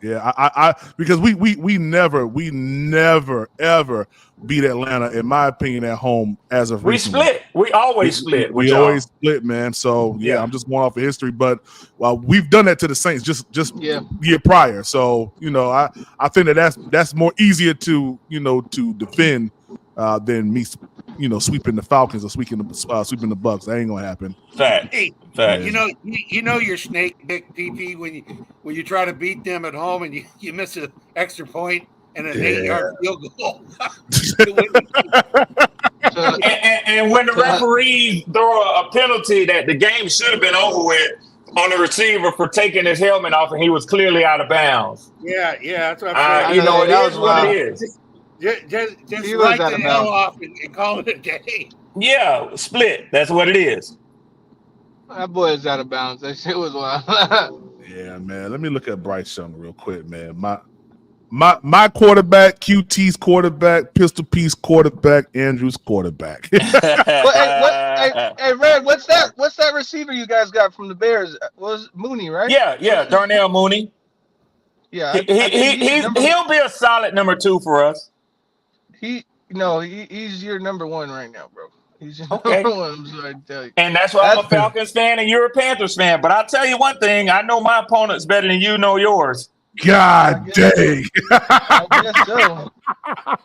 Yeah. I because we never ever beat Atlanta, in my opinion, at home as of We recently. split. We always split. We always split, man. So yeah, I'm just going off of history, but we've done that to the Saints just year prior. So I think that's more easier to to defend than me sweeping the Falcons or sweeping the Bucks. That ain't gonna happen. Fact. Hey, Fact. you know your snake dick, DP, when you try to beat them at home and you miss an extra point and an 8-yard field goal. and when the referees throw a penalty that the game should have been over with on the receiver for taking his helmet off, and he was clearly out of bounds. Yeah, that's what I'm saying. It is what it is. Just write the hell off and call it a day. Yeah, split. That's what it is. That boy is out of bounds. That shit was wild. Yeah, man. Let me look at Bryce Young real quick, man. My quarterback, QT's quarterback, Pistol P's quarterback, Andrew's quarterback. Hey, Red, what's that receiver you guys got from the Bears? Was Mooney, right? Yeah, Darnell Mooney. Yeah, he'll be a solid number 2 for us. He's your number 1 right now, bro. He's your Okay. number 1. I'm sorry to tell you. And that's why I'm a Falcons fan and you're a Panthers fan. But I'll tell you one thing: I know my opponents better than you know yours. God dang. I guess so.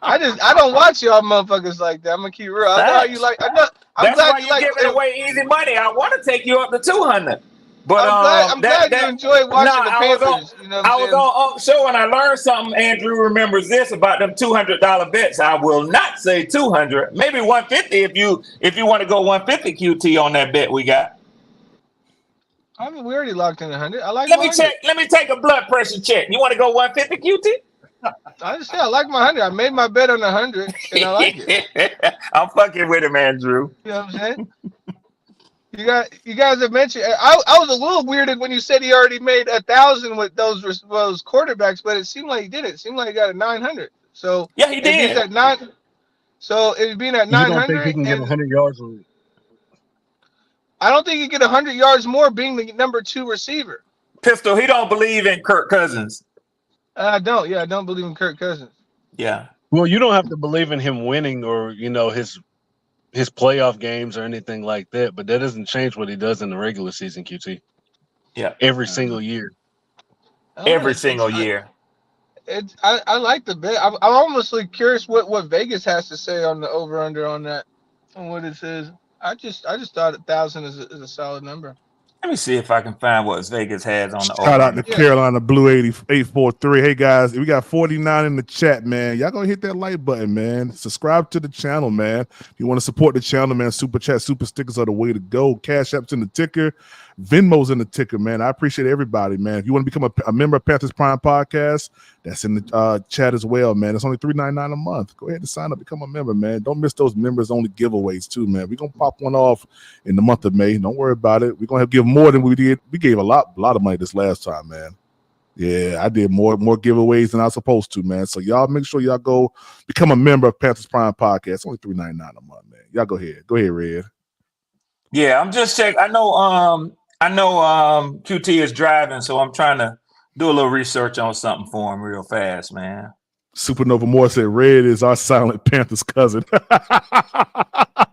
I don't watch y'all motherfuckers like that. I'm gonna keep real. I know how you like. That's why you're giving away easy money. I want to take you up to 200. But I'm glad you enjoy watching the Panthers. I was on show and I learned something. Andrew remembers this about them $200 bets. I will not say 200, maybe 150 if you want to go 150 QT on that bet we got. I mean, we already locked in 100. I like. Let me check. Let me take a blood pressure check. You want to go 150 QT? I just said I like my 100. I made my bet on 100, and I like it. I'm fucking with him, Andrew. You know what I'm saying? You guys have mentioned. I was a little weirded when you said he already made 1,000 with those quarterbacks, but it seemed like he did it. It seemed like he got a 900. So yeah, he did. So it being at 900. You don't think he can get 100 yards? I don't think he get 100 yards more being the number 2 receiver. Pistol, he don't believe in Kirk Cousins. I don't. Yeah, I don't believe in Kirk Cousins. Yeah. Well, you don't have to believe in him winning or his playoff games or anything like that, but that doesn't change what he does in the regular season, QT. Yeah. Every single year. Every single year. I like the bet. I'm almost curious what Vegas has to say on the over under on that, on what it says. I just thought 1,000 is a solid number. Let me see if I can find what Vegas has on the Shout out to Carolina Blue 843. Hey guys, we got 49 in the chat, man. Y'all gonna hit that like button, man. Subscribe to the channel, man. If you want to support the channel, man, super chat, super stickers are the way to go. Cash App's in the ticker, Venmo's in the ticker, man. I appreciate everybody, man. If you want to become a member of Panthers Prime Podcast, that's in the chat as well, man. It's only $3.99 a month. Go ahead and sign up, become a member, man. Don't miss those members only giveaways too, man. We're gonna pop one off in the month of May. Don't worry about it. We're gonna have to give more than we did. We gave a lot of money this last time, man. Yeah, I did more giveaways than I was supposed to, man. So y'all make sure y'all go become a member of Panthers Prime Podcast. It's only $3.99 a month, man. Y'all go ahead, Red. Yeah, I'm just checking. I know QT is driving, so I'm trying to do a little research on something for him real fast, man. Supernova Moore said Red is our silent Panthers cousin.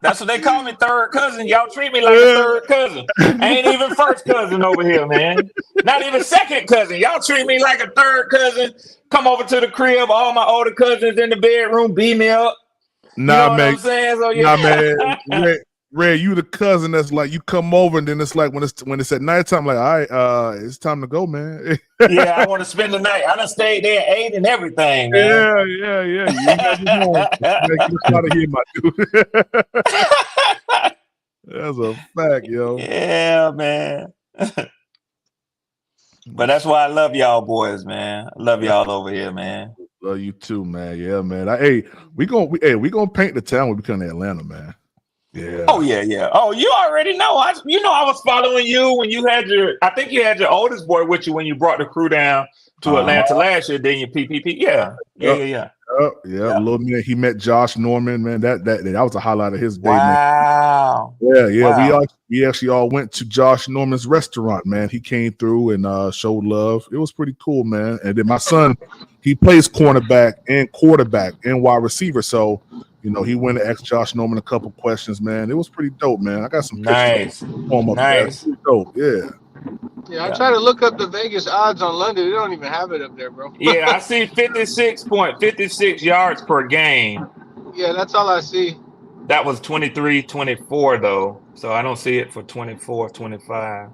That's what they call me, third cousin. Y'all treat me like a third cousin. I ain't even first cousin over here, man. Not even second cousin. Y'all treat me like a third cousin. Come over to the crib, all my older cousins in the bedroom, beat me up. Nah, you know man. What I'm saying? So, yeah. Nah, man. Red, you the cousin that's like you come over and then it's like when it's at nighttime, like, all right, it's time to go, man. Yeah, I want to spend the night. I done stayed there at 8 and everything, man. Yeah. You get out of here, my dude. That's a fact, yo. Yeah, man. But that's why I love y'all boys, man. I love y'all over here, man. Love you too, man. Yeah, man. We gonna paint the town when we come to Atlanta, man. Yeah. Oh yeah. Oh, you already know. I was following you when you had I think you had your oldest boy with you when you brought the crew down to Atlanta last year. Then your PPP. Yeah. Little man, he met Josh Norman, man. That was a highlight of his day, man. Wow. Yeah. Wow. We actually all went to Josh Norman's restaurant, man. He came through and showed love. It was pretty cool, man. And then my son, he plays cornerback and quarterback and wide receiver. So, he went to ask Josh Norman a couple questions, man. It was pretty dope, man. I got some pictures of him up there. Pretty dope, yeah. Yeah, I try to look up the Vegas odds on London. They don't even have it up there, bro. Yeah, I see 56.56 yards per game. Yeah, that's all I see. That was 23-24 though, so I don't see it for 24-25.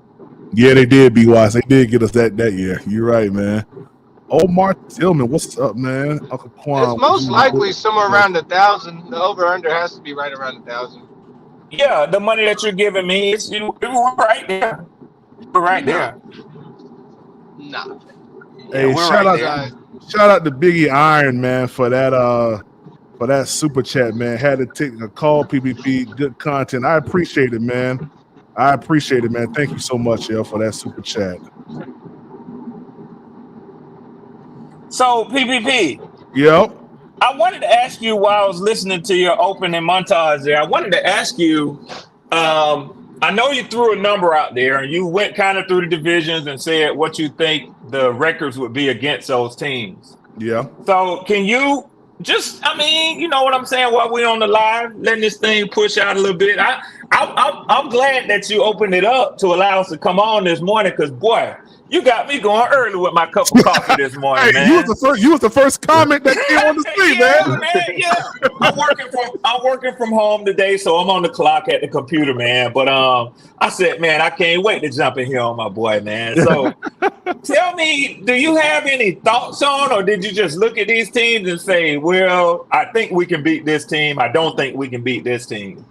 Yeah, they did, B-Wise. They did get us that year. You're right, man. Omar Tillman, what's up, man? Uncle Quan, it's most likely somewhere around 1,000. The over/under has to be right around 1,000. Yeah, the money that you're giving me, we're right there. We're right there. Nah. Hey, shout out to Biggie Iron, man, for that super chat, man. Had to take a call, PPP. Good content. I appreciate it, man. Thank you so much, yo, for that super chat. So, PPP. Yep. I wanted to ask you while I was listening to your opening montage there. I wanted to ask you, I know you threw a number out there and you went kind of through the divisions and said what you think the records would be against those teams. Yeah. So can you you know what I'm saying, while we're on the live, letting this thing push out a little bit. I'm glad that you opened it up to allow us to come on this morning because, boy, you got me going early with my cup of coffee this morning, man. You was the first comment that came on the screen, man. Yeah. I'm working from home today, so I'm on the clock at the computer, man. But I said, man, I can't wait to jump in here on my boy, man. So tell me, do you have any thoughts on, or did you just look at these teams and say, well, I think we can beat this team. I don't think we can beat this team.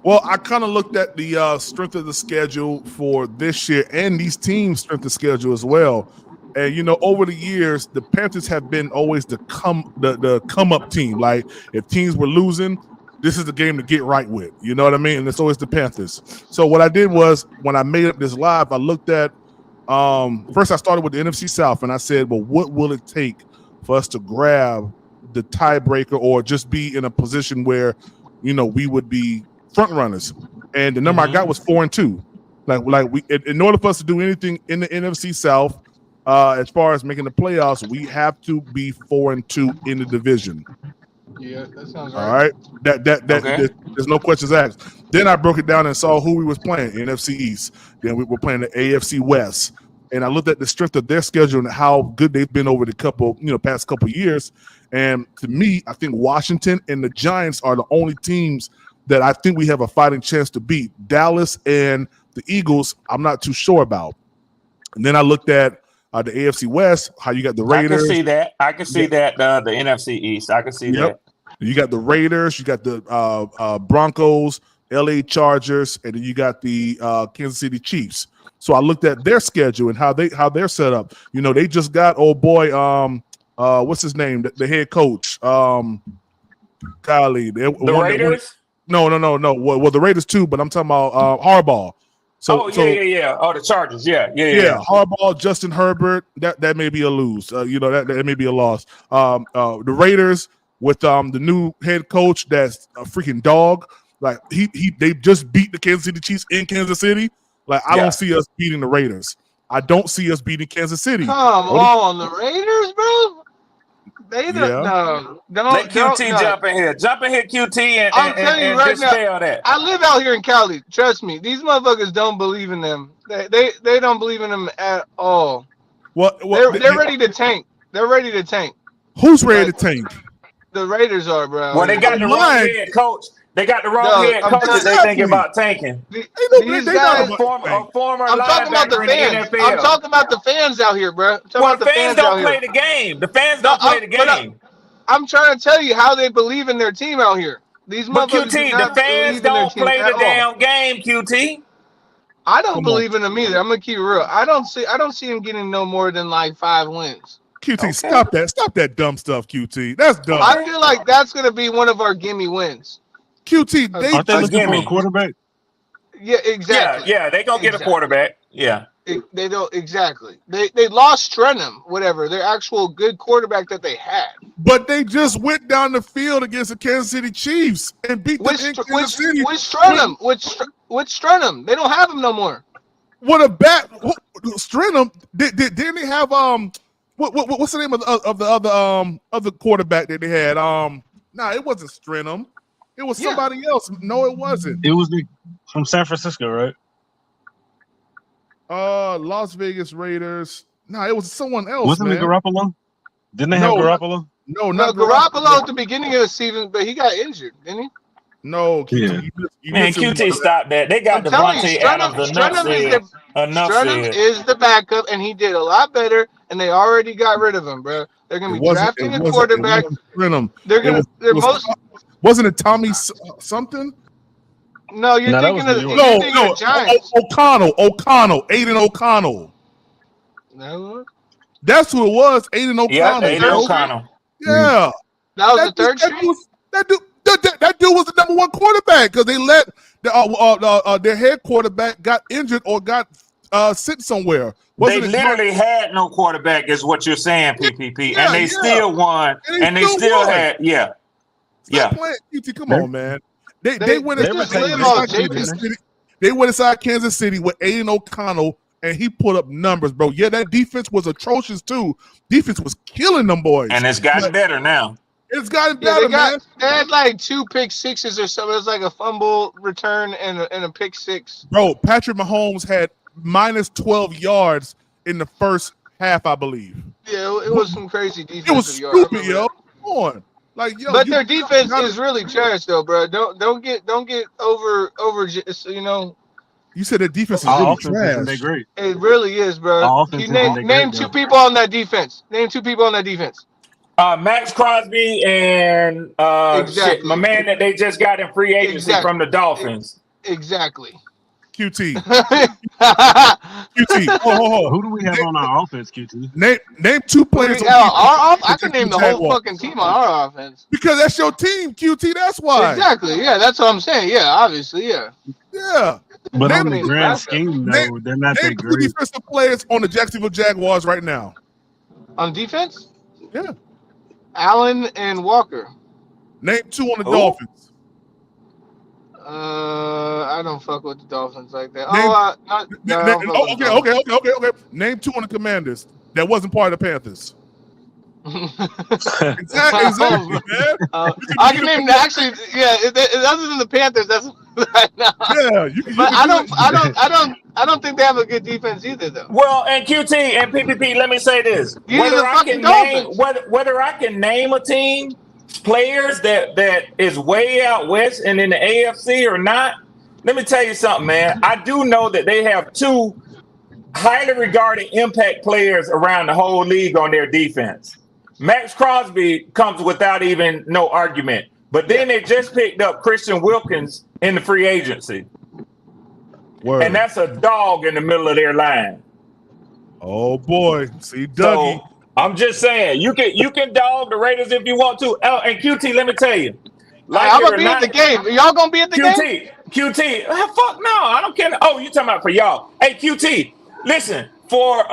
Well, I kind of looked at the strength of the schedule for this year and these teams' strength of schedule as well. And, over the years, the Panthers have been always the come up team. Like, if teams were losing, this is the game to get right with. You know what I mean? And it's always the Panthers. So what I did was, when I made up this live, I looked at first I started with the NFC South, and I said, well, what will it take for us to grab the tiebreaker or just be in a position where, we would be front runners? And the number I got was 4-2. Like we, in order for us to do anything in the NFC South, as far as making the playoffs, we have to be 4-2 in the division. Yeah, that sounds right. All right, that there's no questions asked. Then I broke it down and saw who we was playing: NFC East. Then we were playing the AFC West, and I looked at the strength of their schedule and how good they've been over the past couple years. And to me, I think Washington and the Giants are the only teams that I think we have a fighting chance to beat. Dallas and the Eagles, I'm not too sure about. And then I looked at the AFC West, how you got the Raiders. I can see that. The NFC East, I can see that. You got the Raiders, you got the Broncos, LA Chargers, and then you got the Kansas City Chiefs. So I looked at their schedule and how they're set up. They just got old boy, what's his name? The head coach, Kylie. The Raiders? No. Well, the Raiders too, but I'm talking about Harbaugh. Yeah. Oh, the Chargers. Yeah. Harbaugh, Justin Herbert. That may be a lose. That may be a loss. The Raiders with the new head coach that's a freaking dog. Like they just beat the Kansas City Chiefs in Kansas City. Like I don't see us beating the Raiders. I don't see us beating Kansas City. Come on, the Raiders, bro. They don't. No, let QT jump in here. Jump in here, QT, and I'm telling you right now. That. I live out here in Cali. Trust me, these motherfuckers don't believe in them. They don't believe in them at all. They're ready to tank. They're ready to tank. Who's ready to tank? The Raiders are, bro. Well, they got the wrong head coach. They got the wrong head coach that they thinking about tanking. These guys, I'm talking about the fans. I'm talking about the fans out here, bro. Well, fans don't play the game. The fans don't play the game. I'm trying to tell you how they believe in their team out here. These motherfuckers. QT, the fans don't play the damn game, QT. I don't believe in them either. I'm gonna keep it real. I don't see them getting no more than like 5 wins. QT, stop that dumb stuff, QT. That's dumb. I feel like that's gonna be one of our gimme wins. QT, Aren't they looking for a gimme. quarterback? Yeah, exactly. Yeah, they gonna get a quarterback. Yeah. They don't exactly. They lost Trenum, whatever, their actual good quarterback that they had. But they just went down the field against the Kansas City Chiefs and beat them in Kansas City. Which Trenum? They don't have him no more. What a bat! Strenham didn't they have what's the name of the other quarterback that they had? Nah, it wasn't Strenham. It was somebody else. No, it wasn't. It was from San Francisco, right? Las Vegas Raiders. Nah, it was someone else. Wasn't it Garoppolo? Didn't they have Garoppolo? No, No, not Garoppolo at the beginning of the season, but he got injured, didn't he? No, QT, Man, QT stopped that. They got Devontae Adams. Strenham is the backup, and he did a lot better. And they already got rid of him, bro. They're gonna be drafting a quarterback. Wasn't it Tommy something? No, you're thinking of Giants. O'Connell, Aiden O'Connell. No, that's who it was. Aiden O'Connell. Yeah, Aiden O'Connell. Yeah, that was the third string. That dude was the number one quarterback because they let their head quarterback got injured or got sent somewhere. They literally had no quarterback, is what you're saying, PPP, and they still won, and they still had Come on, man. They went inside Kansas City with Aiden O'Connell, and he put up numbers, bro. Yeah, that defense was atrocious too. Defense was killing them boys, and it's gotten better now. It's gotten better, man. They had like 2 pick sixes or something. It was like a fumble return and a pick six. Bro, Patrick Mahomes had minus 12 yards in the first half, I believe. Yeah, it was some crazy defense. It was stupid, yo. Come on. Like, yo, but their defense is really trash, though, bro. Don't get over. You know. You said their defense is really trash. They're great. It really is, bro. You name 2 people on that defense. Name 2 people on that defense. Max Crosby and my man that they just got in free agency from the Dolphins. Exactly. QT. Who do we have on our offense, QT? Name 2 players. I can name the whole fucking team on our offense. Because that's your team, QT. That's why. Exactly. Yeah, that's what I'm saying. Yeah, obviously. Yeah. Yeah. But on the grand scheme, though, they're not that great. 2 defensive players on the Jacksonville Jaguars right now. On defense? Yeah. Allen and Walker. Name 2 on the Dolphins. I don't fuck with the Dolphins like that. Okay. Name 2 on the Commanders that wasn't part of the Panthers. Exactly, man. I can name actually, other than the Panthers, that's right now. Yeah, but I don't think they have a good defense either, though. Well, and QT and PPP, let me say this: whether I can name a team, players that is way out west and in the AFC or not, let me tell you something, man. I do know that they have 2 highly regarded impact players around the whole league on their defense. Max Crosby comes without even no argument. But then they just picked up Christian Wilkins in the free agency. Word. And that's a dog in the middle of their line. Oh boy. See, Dougie. So, I'm just saying, you can dog the Raiders if you want to. Oh, and QT, let me tell you. I'm gonna be at the game. Y'all gonna be at the game? QT, fuck no, I don't care. Oh, you talking about for y'all. Hey, QT, listen, for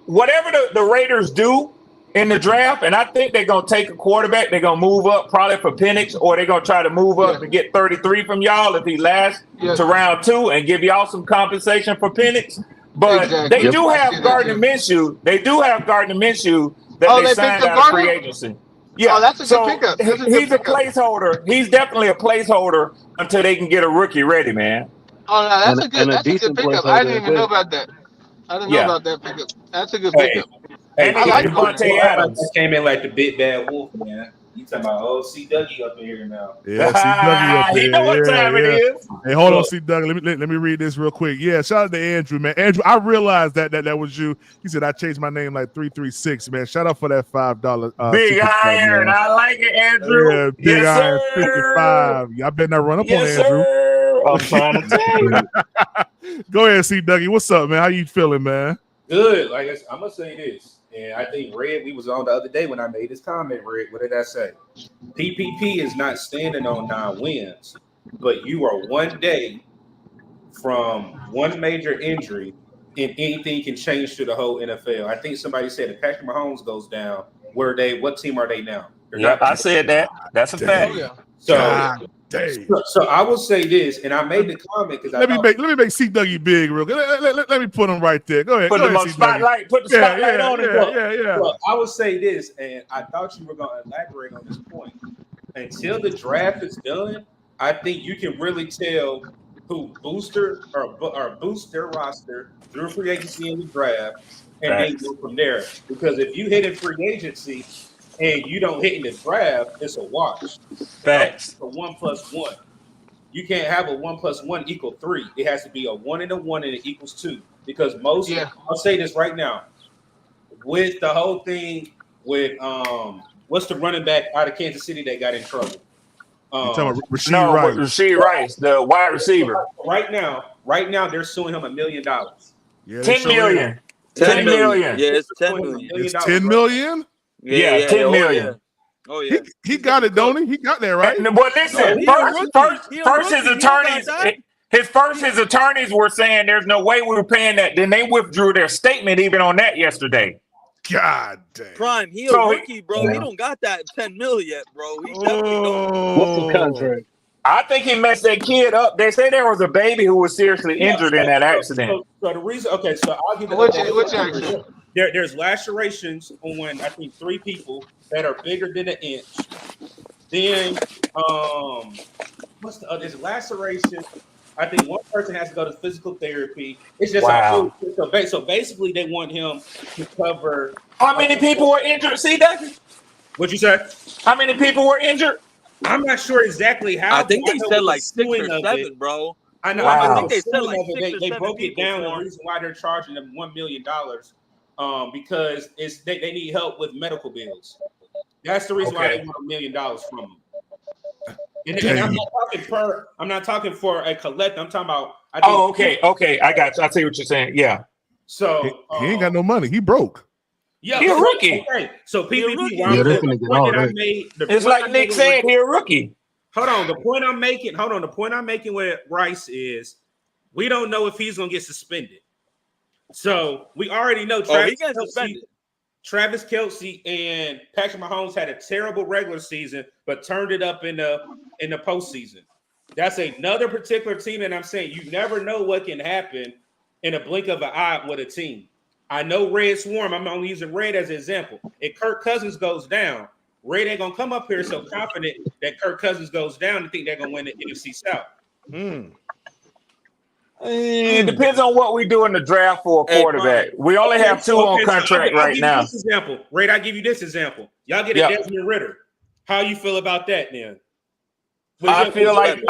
whatever the Raiders do in the draft, and I think they're going to take a quarterback. They're going to move up probably for Penix, or they're going to try to move up to get 33 from y'all if he lasts to round 2 and give y'all some compensation for Penix. But they do have Gardner Minshew. They do have Gardner Minshew that they signed out of free agency. Yeah, that's a good pickup. He's a placeholder. He's definitely a placeholder until they can get a rookie ready, man. Oh, no, that's a good pickup. I didn't even know about that. I didn't know about that pickup. That's a good pickup. And I like Devontae Adams. Just came in like the big bad wolf, man. You talking about C Dougie up in here now? Yeah, C Dougie up there. He know what time it is. Hey, hold on, C Dougie. Let me read this real quick. Yeah, shout out to Andrew, man. Andrew, I realized that was you. He said I changed my name like 336, man. Shout out for that $5. Big Iron, I like it, Andrew. Yeah, Big Iron 55. I better not run up on Andrew. I'm trying to tell you. Go ahead, C Dougie. What's up, man? How you feeling, man? Good. Like I'm gonna say this. And I think Red, we was on the other day when I made this comment, Red. What did I say? PPP is not standing on 9 wins. but you are one day from one major injury, and anything can change to the whole NFL. I think somebody said if Patrick Mahomes goes down, what team are they now? They're Yep, not. I said that. That's a fact. Oh yeah. So I will say this, and I made the comment because let me make C Dougie big real good. Let me put him right there. Go ahead. Put go the ahead, spotlight. Put the spotlight on him. Yeah. Well, I will say this, and I thought you were going to elaborate on this point. Until the draft is done, I think you can really tell who boost their roster through free agency in the draft, and then go from there. Because if you hit in free agency and you don't hit in the draft, it's a wash. Facts. A 1 + 1. You can't have a 1 + 1 = 3. It has to be a 1 and a 1, and it equals 2. Because I'll say this right now, with the whole thing with what's the running back out of Kansas City that got in trouble? You're talking about Rasheed Rice, the wide receiver. Right now, they're suing him $1 million. Yeah, 10 million. 10 million. Yeah, it's 10 million. It's 10 million? Yeah, 10 million. Oh yeah. He got it, don't he? He got that, right? Well, listen, first his attorneys were saying there's no way we were paying that. Then they withdrew their statement even on that yesterday. God damn. Prime, he a rookie, bro. He don't got that 10 million yet, bro. He definitely don't. What's the contract? I think he messed that kid up. They say there was a baby who was seriously injured in that accident. So the reason, so I'll give you Which accident? There's lacerations on I think 3 people that are bigger than an inch. Then what's the there's lacerations. I think one person has to go to physical therapy. It's just so basically they want him to cover. How many people were injured? See that? What you said? How many people were injured? I'm not sure exactly how. I think they said like 6 or 7, bro. I know. Wow. I think they said like 6 or 7 they broke it down. people. The reason why they're charging them $1 million, because they need help with medical bills. That's the reason why they want $1 million from them. And I'm not talking for a collect. I'm talking about. Okay. I got you. I see what you're saying. Yeah. So he ain't got no money. He broke. Yeah, he a rookie. Okay. So PPP. It's like Nick said, he a rookie. Hold on. The point I'm making with Rice is we don't know if he's gonna get suspended. So we already know Travis Kelce and Patrick Mahomes had a terrible regular season, but turned it up in the postseason. That's another particular team, and I'm saying you never know what can happen in a blink of an eye with a team. I know Red Swarm. I'm only using Red as an example. If Kirk Cousins goes down, Red ain't gonna come up here so confident that Kirk Cousins goes down and think they're gonna win the NFC South. It depends on what we do in the draft for a quarterback. We only have 2 on contract right now. This example, Red, I give you this example. Y'all get a Desmond Ritter. How you feel about that, then? I feel like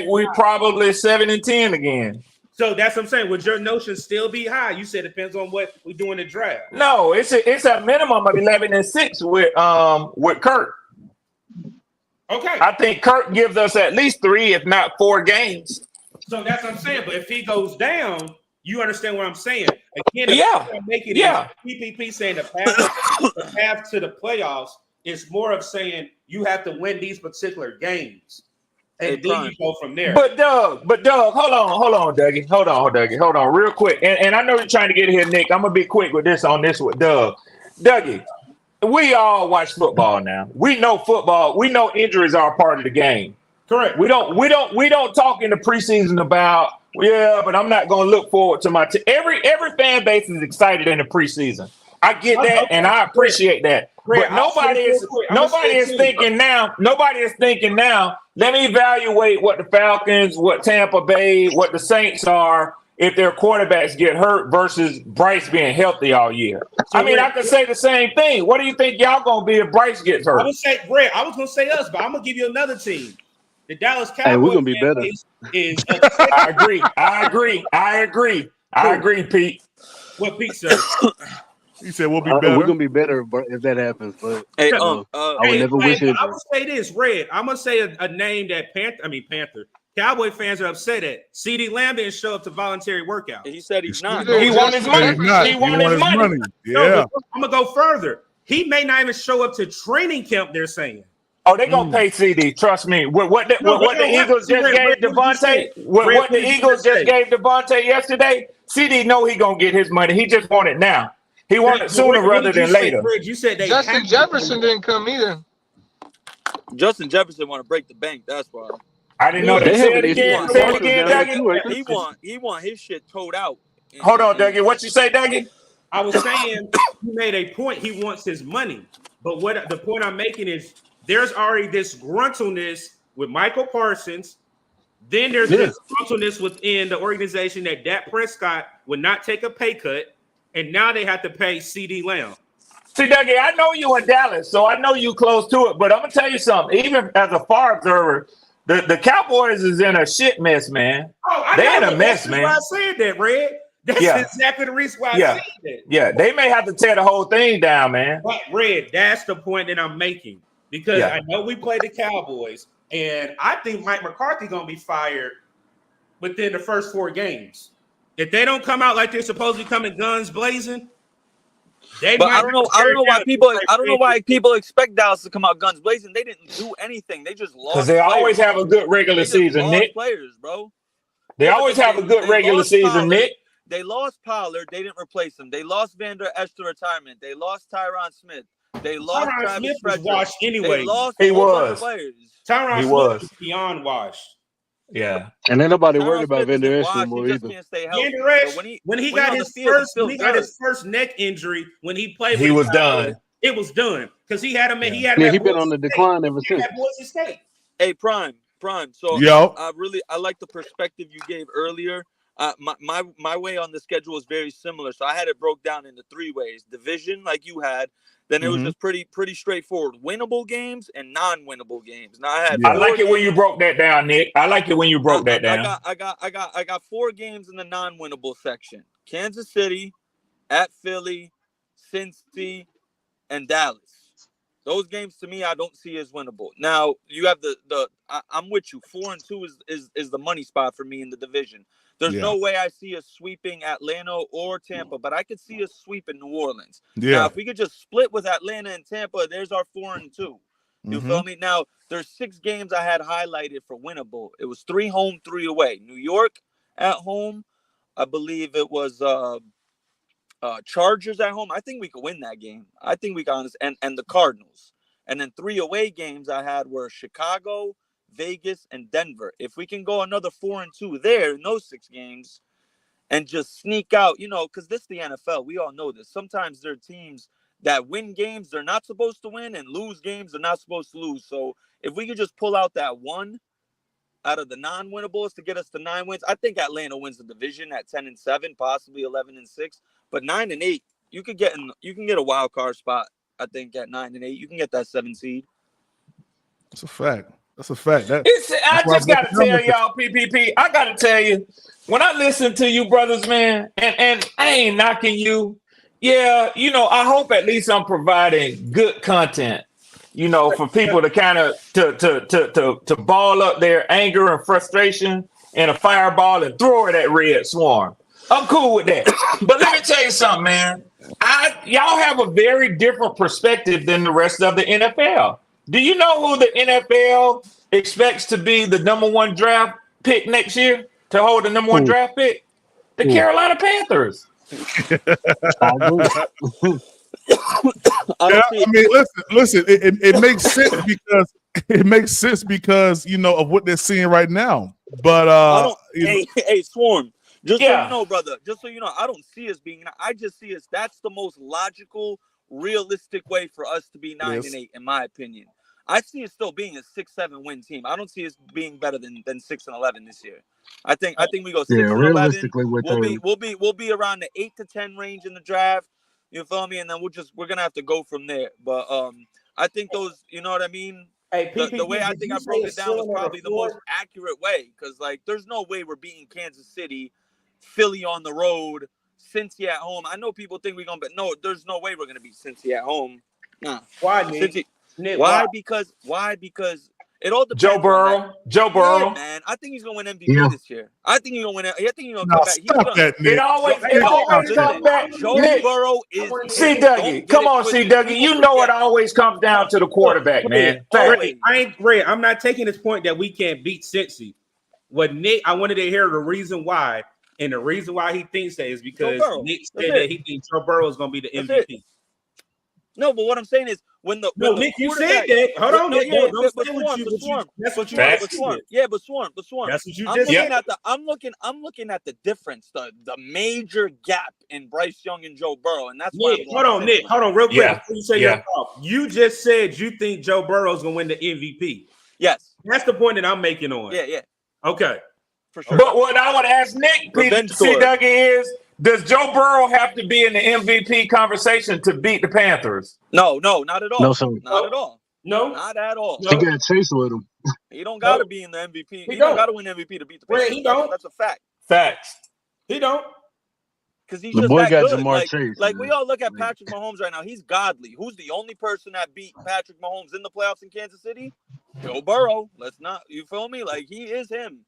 we probably 7-10 again. So that's what I'm saying. Would your notion still be high? You said it depends on what we do in the draft. No, it's a minimum of 11-6 with Kirk. Okay. I think Kirk gives us at least 3, if not 4 games. So that's what I'm saying. But if he goes down, you understand what I'm saying. Again, PPP saying the path to the playoffs is more of saying you have to win these particular games. And then you go from there. But Doug, hold on, Dougie. Hold on, real quick. And I know you're trying to get here, Nick. I'm gonna be quick with this with Doug. Dougie, we all watch football now. We know football. We know injuries are a part of the game. Correct. We don't talk in the preseason about but I'm not gonna look forward to my team. Every fan base is excited in the preseason. I get that, and I appreciate that. But nobody is thinking now. Let me evaluate what the Falcons, what Tampa Bay, what the Saints are if their quarterbacks get hurt versus Bryce being healthy all year. So I could say the same thing. What do you think y'all gonna be if Bryce gets hurt? I was gonna say us, but I'm gonna give you another team. The Dallas Cowboys. Hey, we're gonna be better. I agree, Pete. What Pete said? He said we'll be better. We're gonna be better if that happens. But hey, I would never wish it. I'm gonna say this, Red. I'm gonna say a name that Panther. Cowboy fans are upset at. CeeDee Lamb didn't show up to voluntary workout. He said he's not. He won his money. He won his money. Yeah. No, I'm gonna go further. He may not even show up to training camp. They're saying. Oh, they gonna pay CD. Trust me. What the Eagles just gave Devontae? What the Eagles just gave Devontae yesterday? CD know he gonna get his money. He just want it now. He want it sooner rather than later. You said they Justin Jefferson didn't come either. Justin Jefferson want to break the bank. That's why. I didn't know that. Say it again. Say it again, Dougie. He want his shit towed out. Hold on, Dougie. What you say, Dougie? I was saying he made a point. He wants his money, but what the point I'm making is there's already this gruntleness with Michael Parsons. Then there's this gruntleness within the organization that Dak Prescott would not take a pay cut, and now they have to pay CD Lamb. See, Dougie, I know you in Dallas, so I know you close to it. But I'm gonna tell you something. Even as a far observer, the Cowboys is in a shit mess, man. Oh, they're in a mess, man. Why I said that, Red. That's exactly the reason why I said that. Yeah, they may have to tear the whole thing down, man. But Red, that's the point that I'm making. Because I know we play the Cowboys, and I think Mike McCarthy gonna be fired within the first 4 games. If they don't come out like they're supposed to be coming guns blazing, I don't know why people expect Dallas to come out guns blazing. They didn't do anything. They just lost. Because they always have a good regular season, Nick. Players, bro. They always have a good regular season, Nick. They lost Pollard. They didn't replace him. They lost Van Der Esch to retirement. They lost Tyron Smith. They lost Tyron Smith Travis was washed anyway. They lost he was. Players. Tyron Smith was beyond washed. Yeah, and ain't nobody worried about Van Der Esch anymore either. Van Der Esch, when he got his first neck injury, when he played, he was done. It was done because he had him. He been on the decline ever since. Hey, Prime. So I like the perspective you gave earlier. My way on the schedule is very similar. So I had it broke down into 3 ways: division, like you had. Then it was just pretty straightforward. Winnable games and non-winnable games. Now I like it when you broke that down, Nick. I like it when you broke that down. I got 4 games in the non-winnable section: Kansas City, at Philly, Cincy, and Dallas. Those games to me I don't see as winnable. Now you have I'm with you. 4-2 is the money spot for me in the division. There's no way I see us sweeping Atlanta or Tampa, but I could see us sweeping New Orleans. Now, if we could just split with Atlanta and Tampa, there's our 4-2. You feel me? Now, there's 6 games I had highlighted for winnable. It was 3 home, 3 away. New York at home. I believe it was Chargers at home. I think we could win that game. I think we got and the Cardinals. And then 3 away games I had were Chicago, Vegas, and Denver. If we can go another 4-2 there in those 6 games and just sneak out, because this is the NFL. We all know this. Sometimes there are teams that win games they're not supposed to win and lose games they're not supposed to lose. So if we could just pull out that 1 out of the non-winnables to get us to 9 wins, I think Atlanta wins the division at 10-7, possibly 11-6. But 9-8, you can get a wild card spot. I think at 9-8, you can get that 7 seed. That's a fact. That's a fact. I just got to tell y'all, PPP, I got to tell you, when I listen to you brothers, man, and I ain't knocking you. Yeah, I hope at least I'm providing good content, for people to kind of to ball up their anger and frustration in a fireball and throw it at Red Swarm. I'm cool with that. But let me tell you something, man. Y'all have a very different perspective than the rest of the NFL. Do you know who the NFL expects to be the number 1 draft pick next year to hold the number 1 draft pick? The Carolina Panthers. Listen. It makes sense because of what they're seeing right now. But hey, Swarm. Just so you know, brother. Just so you know, I don't see us being. I just see us. That's the most logical, realistic way for us to be 9-8, in my opinion. I see it still being a 6-7 win team. I don't see us being better than 6-11 this year. I think we go 6-11. We'll be around the 8-10 range in the draft. You feel me? And then we're gonna have to go from there. But I think those, you know what I mean. Hey, the way I think I broke it down was probably the most accurate way, because there's no way we're beating Kansas City, Philly on the road, Cincy at home. I know people think we're gonna, but no, there's no way we're gonna beat Cincy at home. Nah. Why, Nick? Why? Because It all depends. Joe Burrow. Joe Burrow. Yeah, man. I think he's gonna win MVP this year. I think he's gonna win it. I think he's gonna come back. Stop that, Nick. It always comes back. Joe Burrow is. See, Dougie. Come on, see, Dougie. You know it always comes down to the quarterback, man. I'm not taking this point that we can't beat Cincy. What Nick, I wanted to hear the reason why, and the reason why he thinks that is because Nick said that he thinks Joe Burrow is going to be the MVP. No, but what I'm saying is when the Nick, you said that. Hold on, Nick. Swarm. Yeah, but Swarm. That's what you just said. I'm looking at the difference, the major gap in Bryce Young and Joe Burrow, and that's why. Hold on, real quick. Before you say your thought, you just said you think Joe Burrow is going to win the MVP. Yes, that's the point that I'm making on. Yeah. Okay. For sure. But what I would ask Nick, Dougie, is does Joe Burrow have to be in the MVP conversation to beat the Panthers? No, not at all. No, sir. Not at all. No, not at all. He got chase with him. He don't got to be in the MVP. He don't got to win MVP to beat the Panthers. He don't. That's a fact. Facts. He don't. Because he's the just boy that got good. Jamar Like, Chase. like we all look at Patrick Mahomes right now. He's godly. Who's the only person that beat Patrick Mahomes in the playoffs in Kansas City? Joe Burrow. Let's not. You feel me? Like he is him.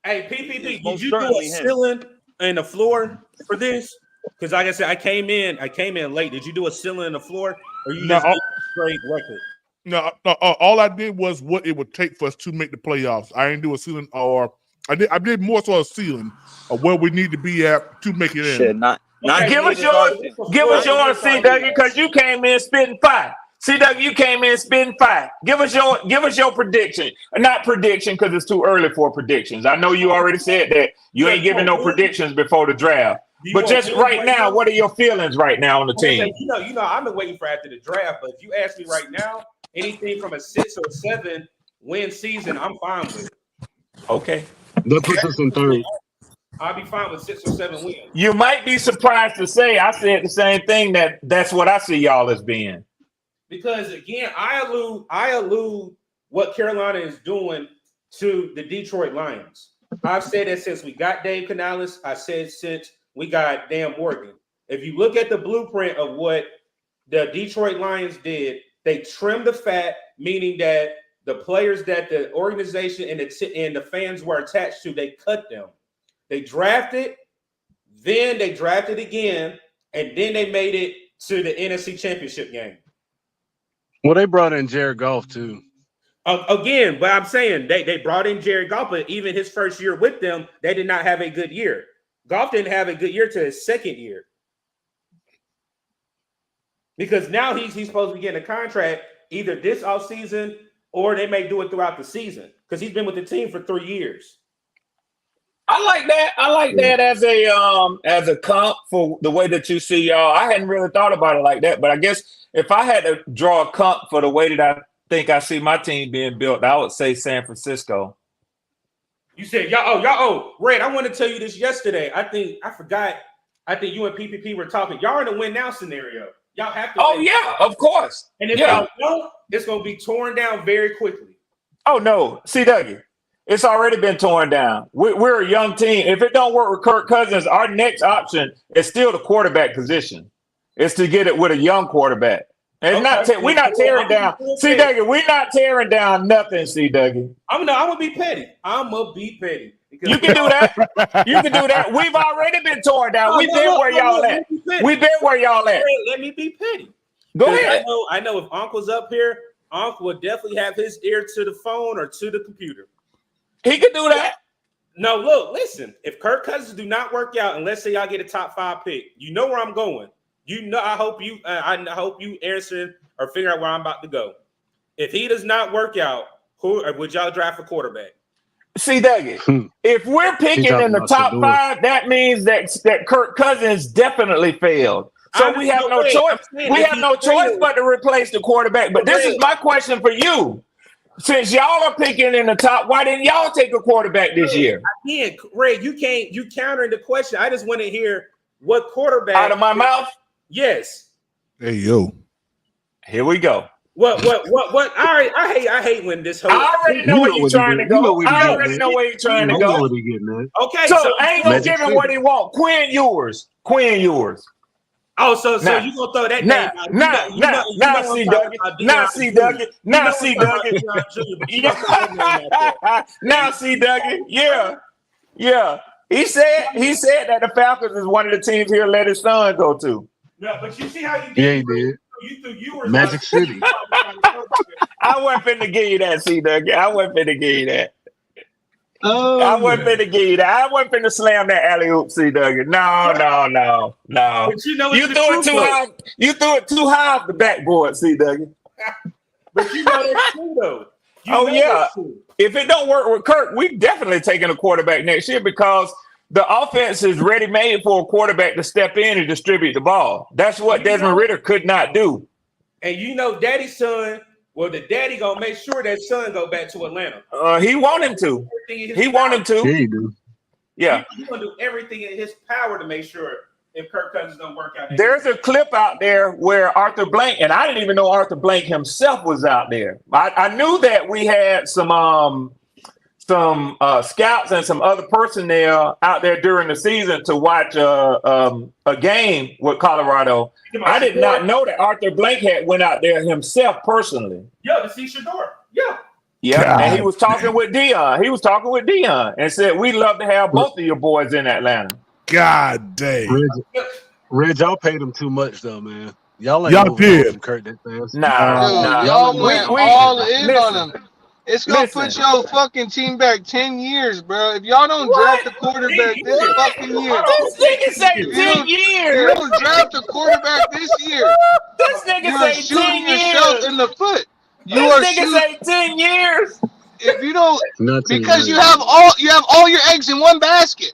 Hey, PPP, did you do a ceiling and the floor for this? Because like I said, I came in late. Did you do a ceiling and the floor, or you just straight record? No, all I did was what it would take for us to make the playoffs. I didn't do a ceiling, or I did more so a ceiling of where we need to be at to make it in. Shit, not give us yours, see, Dougie, because you came in spitting fire. See, Dougie, you came in spitting fire. Give us your prediction. Not prediction because it's too early for predictions. I know you already said that you ain't giving no predictions before the draft. But just right now, what are your feelings right now on the team? You know, I've been waiting for after the draft. But if you ask me right now, anything from a 6 or 7 win season, I'm fine with it. Okay. That puts us in third. I'll be fine with 6 or 7 wins. You might be surprised to say I said the same thing. That's what I see y'all as being. Because again, I allude what Carolina is doing to the Detroit Lions. I've said that since we got Dave Canales. I said since we got Dan Morgan. If you look at the blueprint of what the Detroit Lions did, they trimmed the fat, meaning that the players that the organization and the fans were attached to, they cut them. They drafted, then they drafted again, and then they made it to the NFC Championship game. Well, they brought in Jared Goff too. Again, but I'm saying they brought in Jared Goff, but even his first year with them, they did not have a good year. Goff didn't have a good year to his second year. Because now he's supposed to be getting a contract either this offseason or they may do it throughout the season because he's been with the team for 3 years. I like that. I like that as a comp for the way that you see y'all. I hadn't really thought about it like that, but I guess if I had to draw a comp for the way that I think I see my team being built, I would say San Francisco. You said y'all. Red, I want to tell you this yesterday. I think you and PPP were talking. Y'all are in a win now scenario. Y'all have to. Oh yeah, of course. And if y'all don't, it's gonna be torn down very quickly. Oh no, see Dougie. It's already been torn down. We're a young team. If it don't work with Kirk Cousins, our next option is still the quarterback position. It's to get it with a young quarterback. And we're not tearing down. See, Dougie, we're not tearing down nothing, see, Dougie. I'm gonna be petty. You can do that. You can do that. We've already been torn down. We've been where y'all at. We've been where y'all at. Let me be petty. Go ahead. I know if Uncle's up here, Uncle would definitely have his ear to the phone or to the computer. He could do that. No, look, listen. If Kirk Cousins do not work out, and let's say y'all get a top 5 pick, you know where I'm going. You know, I hope you answer or figure out where I'm about to go. If he does not work out, who would y'all draft a quarterback? See, Dougie, if we're picking in the top 5, that means that Kirk Cousins definitely failed. So we have no choice. We have no choice but to replace the quarterback. But this is my question for you. Since y'all are picking in the top, why didn't y'all take a quarterback this year? Again, Ray, you countering the question. I just want to hear what quarterback out of my mouth. Yes. Hey yo. Here we go. What? I hate when this whole. I already know where you're trying to go. I already know where you're trying to go. Okay, so I ain't gonna give him what he want. Quinn yours. Oh, so you gonna throw that name out? Now see Dougie. Now see Dougie. Yeah. He said that the Falcons is one of the teams he'll let his son go to. No, but you see how you did. Yeah, he did. You were Magic City. I wasn't finna give you that, see Dougie. I wasn't finna give you that. Oh, I wasn't finna give you that. I wasn't finna slam that alley oop, see Dougie. No. But you know You threw it too high. You threw it too high off the backboard, see Dougie. But you know that's true though. If it don't work with Kirk, we definitely taking a quarterback next year because the offense is ready made for a quarterback to step in and distribute the ball. That's what Desmond Ridder could not do. And you know, daddy's son. Well, the daddy gonna make sure that son go back to Atlanta. He want him to. He want him to. Yeah, he do. Yeah. He's gonna do everything in his power to make sure if Kirk Cousins don't work out. There's a clip out there where Arthur Blank, and I didn't even know Arthur Blank himself was out there. I knew that we had some scouts and some other personnel out there during the season to watch a game with Colorado. I did not know that Arthur Blank had went out there himself personally. Yeah, to see Shador. Yeah. Yeah, God. and he was talking with Dion. And said, "We'd love to have both of your boys in Atlanta." God dang. Reg, y'all paid him too much though, man. Y'all did. From Kirk that fast. Nah. Y'all went all in listen, on him. It's gonna put your fucking team back 10 years, bro. If y'all don't draft a quarterback this fucking year, this nigga say 10 years. You don't draft a quarterback this year. This nigga You are say shooting 10 yourself years. in the foot. This nigga say 10 years. If you don't, Nothing because you really. have all your eggs in one basket.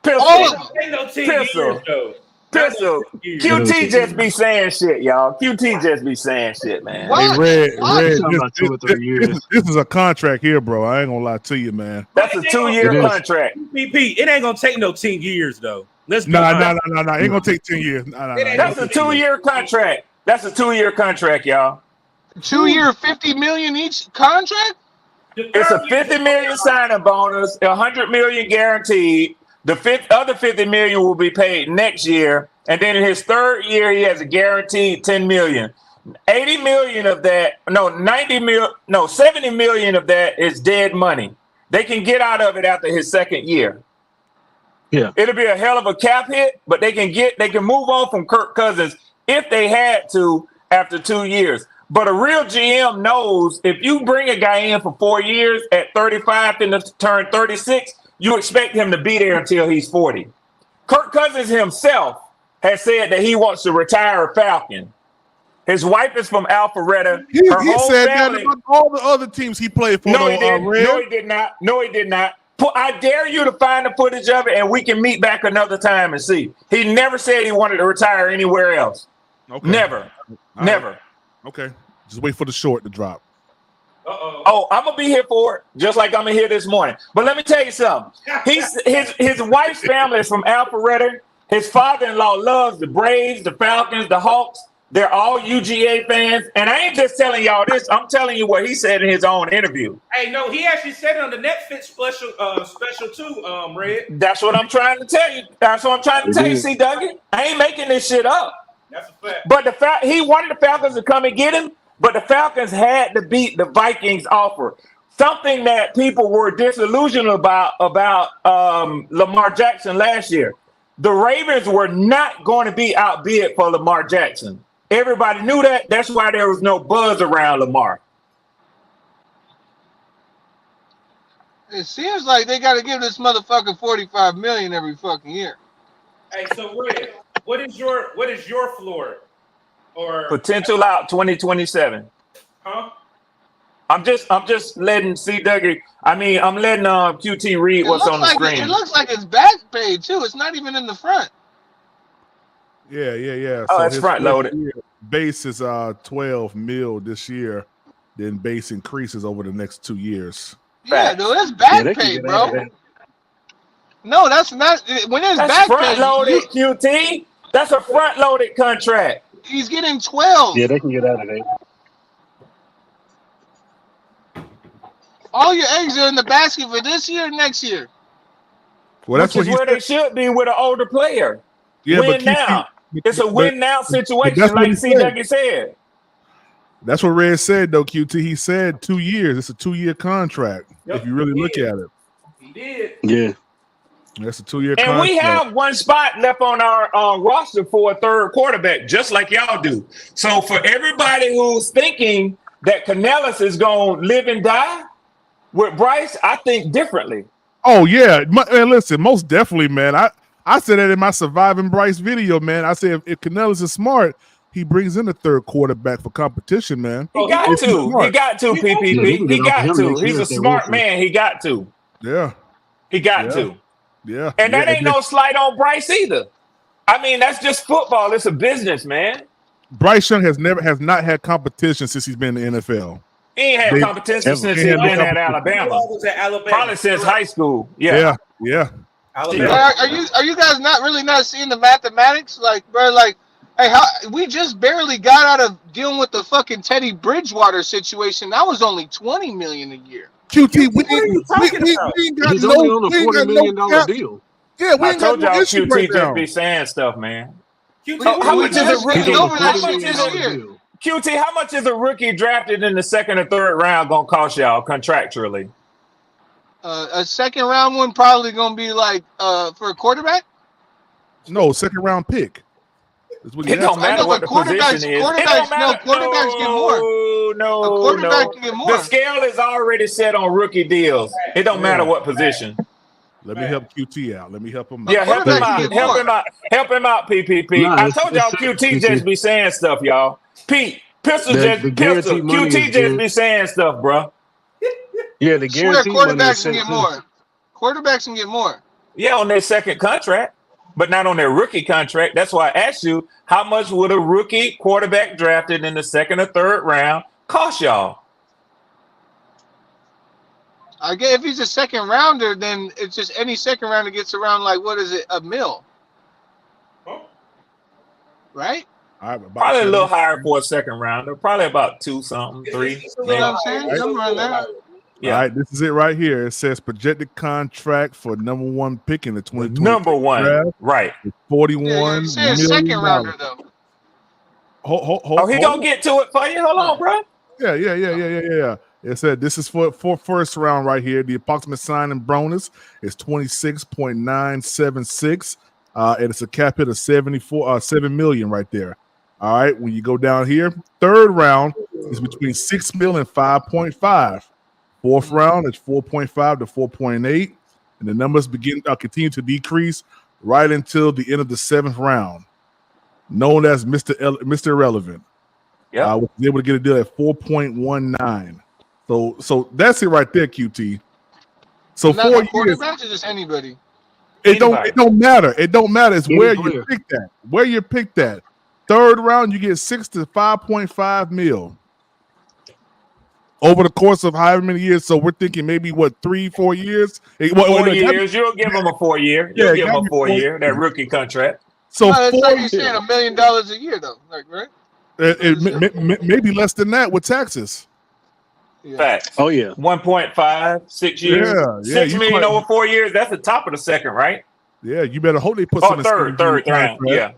All of them. Ain't no 10 Pistol. years though. Pistol. QT just be saying shit, y'all. QT just be saying shit, man. What? Hey, Red, talking about 2 or 3 years. this is a contract here, bro. I ain't gonna lie to you, man. That's a 2-year contract. PP, it ain't gonna take no 10 years though. Let's be Nah. honest. Ain't gonna take 10 years. Nah. That's a 2-year contract. That's a 2-year contract, y'all. 2 year, 50 million each contract. It's a 50 million signing bonus, 100 million guaranteed. The other 50 million will be paid next year, and then in his third year, he has a guaranteed 10 million. 80 million of that, 70 million of that is dead money. They can get out of it after his second year. Yeah, it'll be a hell of a cap hit, but they can move on from Kirk Cousins if they had to after 2 years. But a real GM knows if you bring a guy in for 4 years at 35 and turn 36, you expect him to be there until he's 40. Kirk Cousins himself has said that he wants to retire a Falcon. His wife is from Alpharetta. He said that about all the other teams he played for. No, he didn't. No, he did not. I dare you to find the footage of it, and we can meet back another time and see. He never said he wanted to retire anywhere else. Okay. Never. Never. Okay. Just wait for the short to drop. Oh, I'm gonna be here for it, just like I'm here this morning. But let me tell you something. His wife's family is from Alpharetta. His father-in-law loves the Braves, the Falcons, the Hawks. They're all UGA fans. And I ain't just telling y'all this. I'm telling you what he said in his own interview. Hey, no, he actually said it on the Netflix special too, Red. That's what I'm trying to tell you. That's what I'm trying to tell you, see, Dougie. I ain't making this shit up. That's a fact. But he wanted the Falcons to come and get him, but the Falcons had to beat the Vikings offer. Something that people were disillusioned about Lamar Jackson last year. The Ravens were not going to be outbid for Lamar Jackson. Everybody knew that. That's why there was no buzz around Lamar. It seems like they got to give this motherfucker $45 million every fucking year. Hey, so Red, what is your floor? Or potential out 2027. Huh? I'm just letting Dougie. I mean, I'm letting QT read what's on the screen. It looks like it's back paid too. It's not even in the front. Yeah. Oh, it's front loaded. Base is 12 mil this year. Then base increases over the next 2 years. Yeah, dude, it's back paid, bro. No, that's not. When it's back front loaded, QT. That's a front loaded contract. He's getting 12. Yeah, they can get out of it. All your eggs are in the basket for this year and next year. Well, that's where they should be with an older player. Yeah, Win now. It's a win now situation, that's what like he C. said. Dougie said. That's what Red said, though, QT. He said 2 years. It's a 2-year contract. Yep, if you really he look did. at it. He did. Yeah. That's a 2-year And contract. we have one spot left on our roster for a third quarterback, just like y'all do. So for everybody who's thinking that Canellis is going to live and die with Bryce, I think differently. Oh, yeah. Man, listen, most definitely, man. I said that in my Surviving Bryce video, man. I said if Canellis is smart, he brings in a third quarterback for competition, man. He got to, PPP. He got to. He's a smart man. He got to. Yeah. He got to. Yeah. And that ain't no slight on Bryce either. I mean, that's just football. It's a business, man. Bryce Young has not had competition since he's been in the NFL. He ain't had competition since he's been at Alabama. Was at Alabama. Probably since high school. Yeah. Alabama. Are you guys not seeing the mathematics? Like, bro, like, hey, we just barely got out of dealing with the fucking Teddy Bridgewater situation. That was only $20 million a year. QT, What are you talking about? we ain't got He's no, only on a we ain't got $40 million no deal. Yeah, we I ain't got told no y'all issue QT right just now. be saying stuff, man. QT, How much is a rookie? Getting over that How much shit is this a year. QT? How much is a rookie drafted in the second or third round gonna cost y'all contractually? A second round one probably gonna be like for a quarterback. No, second round pick. That's what he It don't asked. matter what the position is. It don't matter. Quarterbacks get more. No, A quarterback can get more. The scale is already set on rookie deals. It don't matter what position. Let me help QT out. Let me help him out. Yeah, help him Quarterback out. can get Help more. him out. Help him out, PPP. Nah, I it's- told y'all it's QT set, just be saying stuff, y'all. Pete, Pistol The just guaranteed money QT is just good. be saying stuff, bro. Yeah, the Swear guaranteed money is quarterbacks can set get too. more. Quarterbacks can get more. Yeah, on their second contract, but not on their rookie contract. That's why I asked you, how much would a rookie quarterback drafted in the second or third round cost y'all? I guess if he's a second rounder, then it's just any second rounder gets around like what is it, $1 million, right? All right, about Probably a 7. little higher for a second rounder. Probably about 2 something, 3. You know what I'm saying? Something around there. Yeah. All right, this is it right here. It says projected contract for number 1 pick in the 2020 Number one, draft right? is $41 Yeah, you saying million. second rounder though. Oh, he gonna get to it for you. Hold on, bro. Yeah. It said this is for first round right here. The approximate signing bonus is 26.976. And it's a cap hit of 7 million right there. All right. When you go down here, third round is between 6 million and 5.5. Fourth round is 4.5 to 4.8. And the numbers continue to decrease right until the end of the 7th round, known as Mr. Irrelevant. Yeah. Was able to get a deal at 4.19. So that's it right there, QT. So Not 4 the years. quarterbacks or just anybody. It don't matter. It don't matter. It's where you picked that. Where you picked that. Third round, you get 6 to 5.5 mil over the course of however many years. So we're thinking maybe 3-4 years. 4 years. You'll give him a 4 year. You'll give him a 4 year. That rookie contract. So no, it's 4 like you're years. saying $1 million a year though, like right? Maybe less than that with taxes. Yeah. Facts. Oh yeah. 1.5, 6 years. Yeah, 6 million over 4 years. That's the top of the second, right? Yeah, you better hope they put some third round. Yeah.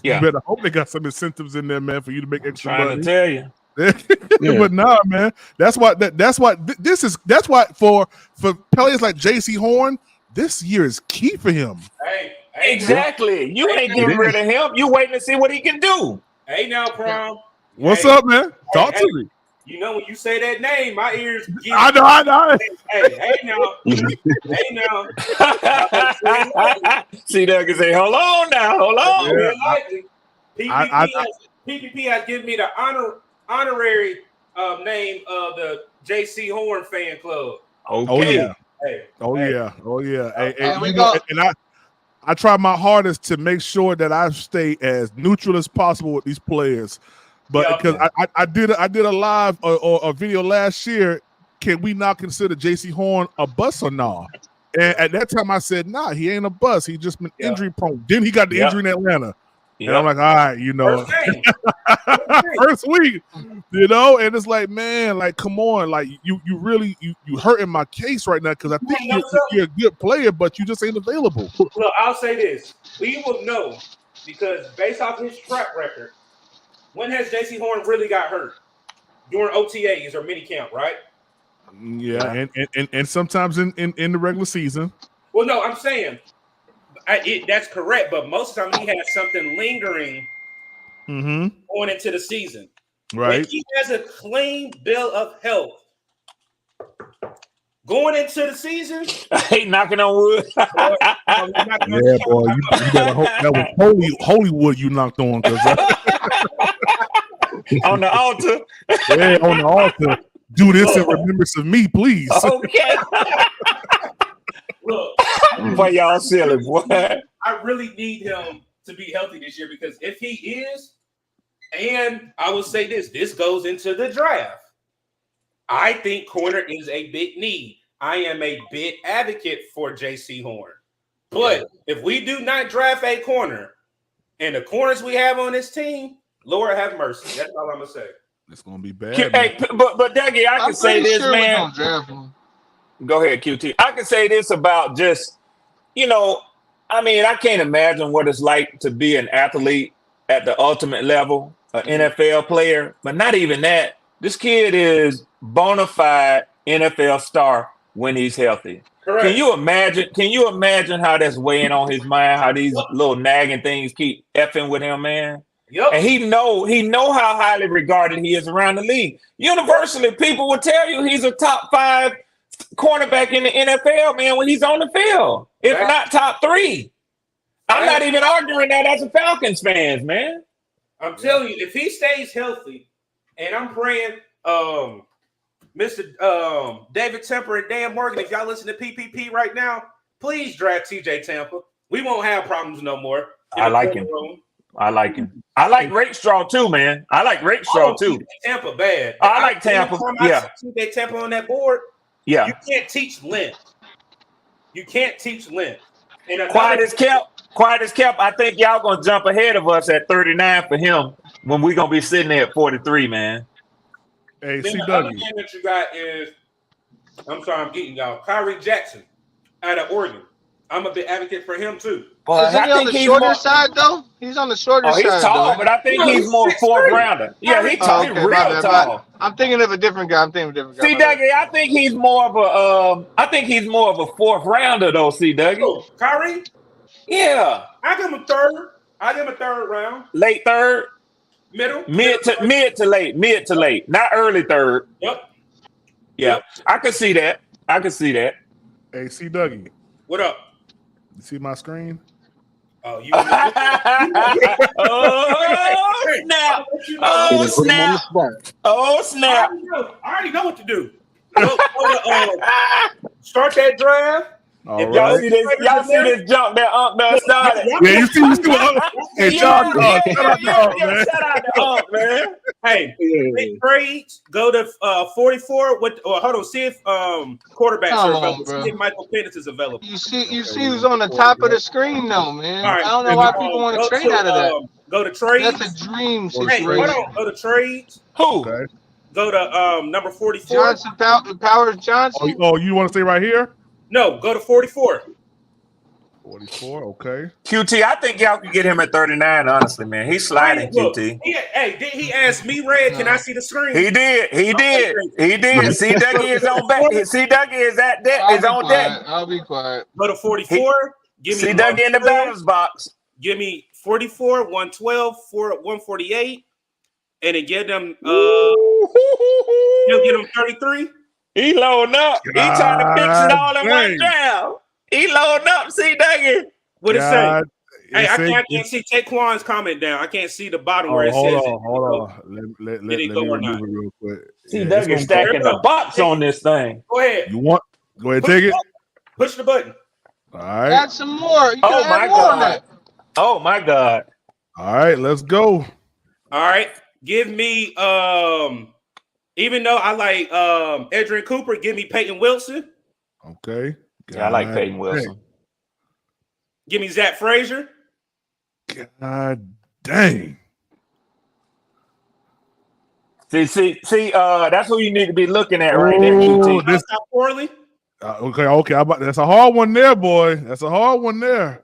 You better hope they got some incentives in there, man, for you to make extra Trying money. to tell you. But nah, man. That's why for players like JC Horn, this year is key for him. Hey, Exactly. You ain't getting rid of him. You waiting to see what he can do. Hey now, Prom. What's up, man? Talk to me. You know when you say that name, my ears get I know. Hey now. See, Doug can say, hold on now, hold on. Yeah. PPP has given me the honorary name of the JC Horn fan club. Okay. Oh yeah. Hey, we you go. know, and I try my hardest to make sure that I stay as neutral as possible with these players. But because I did a live or a video last year, can we not consider JC Horn a bust or not? And at that time I said, nah, he ain't a bust. He just been injury prone. Then he got the injury in Atlanta. And I'm like, all right, you know, first week, you know, and it's like, man, like, come on, like you really hurting my case right now because I think you're a good player, but you just ain't available. Look, I'll say this: we will know because based off his track record, when has J.C. Horn really got hurt? During OTAs or minicamp, right? Yeah, and sometimes in the regular season. Well, no, I'm saying that's correct, but most of the time he has something lingering going into the season. Right. When he has a clean bill of health going into the season, I hate knocking on wood. Yeah, boy, you better hope that was holy wood you knocked on, because on the altar. Yeah, on the altar. Do this in remembrance of me, please. Okay. look, Boy, y'all silly, boy. I really need him to be healthy this year, because if he is, and I will say this goes into the draft. I think corner is a big need. I am a big advocate for J.C. Horn. But if we do not draft a corner, and the corners we have on this team, Lord have mercy. That's all I'm going to say. It's going to be bad. Hey, but Dougie, I can say this, sure man. Go ahead, QT. I can say this about just, I mean, I can't imagine what it's like to be an athlete at the ultimate level, an NFL player, but not even that. This kid is bona fide NFL star when he's healthy. Correct. Can you imagine how that's weighing on his mind, how these little nagging things keep effing with him, man? Yep. And he know how highly regarded he is around the league. Universally, people will tell you he's a top 5 cornerback in the NFL, man, when he's on the field. If not top 3. I'm not even arguing that as a Falcons fan, man. I'm telling you, if he stays healthy, and I'm praying, Mr. David Temper and Dan Morgan, if y'all listen to PPP right now, please draft TJ Tampa. We won't have problems no more. I like him. I like Rakestraw too, man. I like Rakestraw too. Tampa bad. I like Tampa. Yeah. TJ Tampa on that board. Yeah. You can't teach length. And Quiet as kept. I think y'all gonna jump ahead of us at 39 for him when we're gonna be sitting there at 43, man. Hey, then see, the other Dougie. game that you got is, I'm sorry, I'm getting y'all. Kyrie Jackson out of Oregon. I'm a big advocate for him too. Is he on the shorter side though? He's on the shorter side. He's tall, though. but I think he's more 4th rounder. Yeah, he's tall. He's real tall. I'm thinking of a different guy. See, Dougie, I think he's more of a 4th rounder though. See, Dougie. Oh, Kyrie? Yeah. I give him a third round. Late 3rd. Middle. Mid to late. Not early 3rd. Yep. Yeah. I can see that. Hey, see, Dougie. What up? You see my screen? Oh, you. Oh, snap. I already know what to do. Start that draft. Y'all see this jump that Unc done started. Yeah, you see what Hey, shout out to Unc, man. Hey, make trades. Go to 44. Hold on. See if quarterbacks are available. See if Michael Penix is available. You see who's on the top of the screen, though, man. All right. I don't know why people want to trade out of that. Go to trades. That's a dream Hey, situation. hold on. Go to trades. Who? Okay. Go to number 44. Powers Johnson. Oh, you want to stay right here? No, go to 44. 44, okay. QT, I think y'all can get him at 39, honestly, man. He's sliding, QT. Did he ask me, Red, can I see the screen? He did. See, Dougie is on back. See, Dougie is at that. Is on deck. I'll be quiet. Go to 44. See Dougie in the batter's box. Give me 44, 112, 148, and then get them. You'll get them 33. He loading up. He trying to fix it all in one draft. He loading up. See, Dougie. What it say? Hey, I can't see Taquan's comment down. I can't see the bottom where it says it. Hold on. Let me remove it real quick. See, Dougie stacking the box on this thing. Go ahead. Go ahead, take it. Push the button. All right. Add some more. You Oh my God. Oh my God. All right, let's go. All right. Give me even though I like Edrin Cooper, give me Peyton Wilson. Okay. Yeah, I like Peyton Wilson. Give me Zach Frazier. God dang. See, that's who you need to be looking at right there, QT. This poorly. Okay. That's a hard one there, boy. That's a hard one there.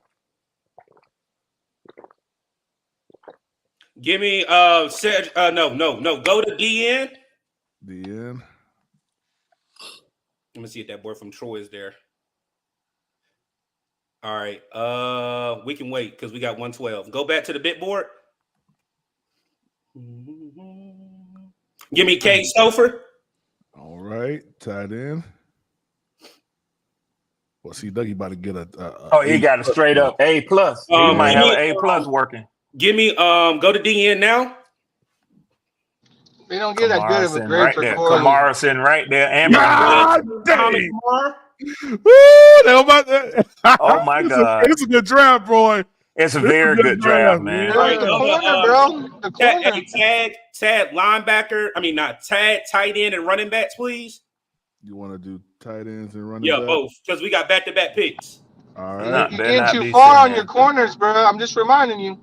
Give me no. Go to DN. DN. Let me see if that boy from Troy is there. All right. We can wait because we got 112. Go back to the bit board. Give me Kate Stouffer. All right, tight end. Well, see, Dougie about to get a he got a straight up A plus. He might have an A plus working. Give me go to DN now. They don't get that good of a grade right for there. Corey. Kamarison right there. And oh my God. It's a good draft, boy. It's a very good draft, man. Right, the corner, bro. The corner. Tag linebacker. I mean, not tag tight end and running backs, please. You want to do tight ends and running Yeah, back? both, because we got back-to-back picks. All right. You're getting too far on your corners, bro. I'm just reminding you.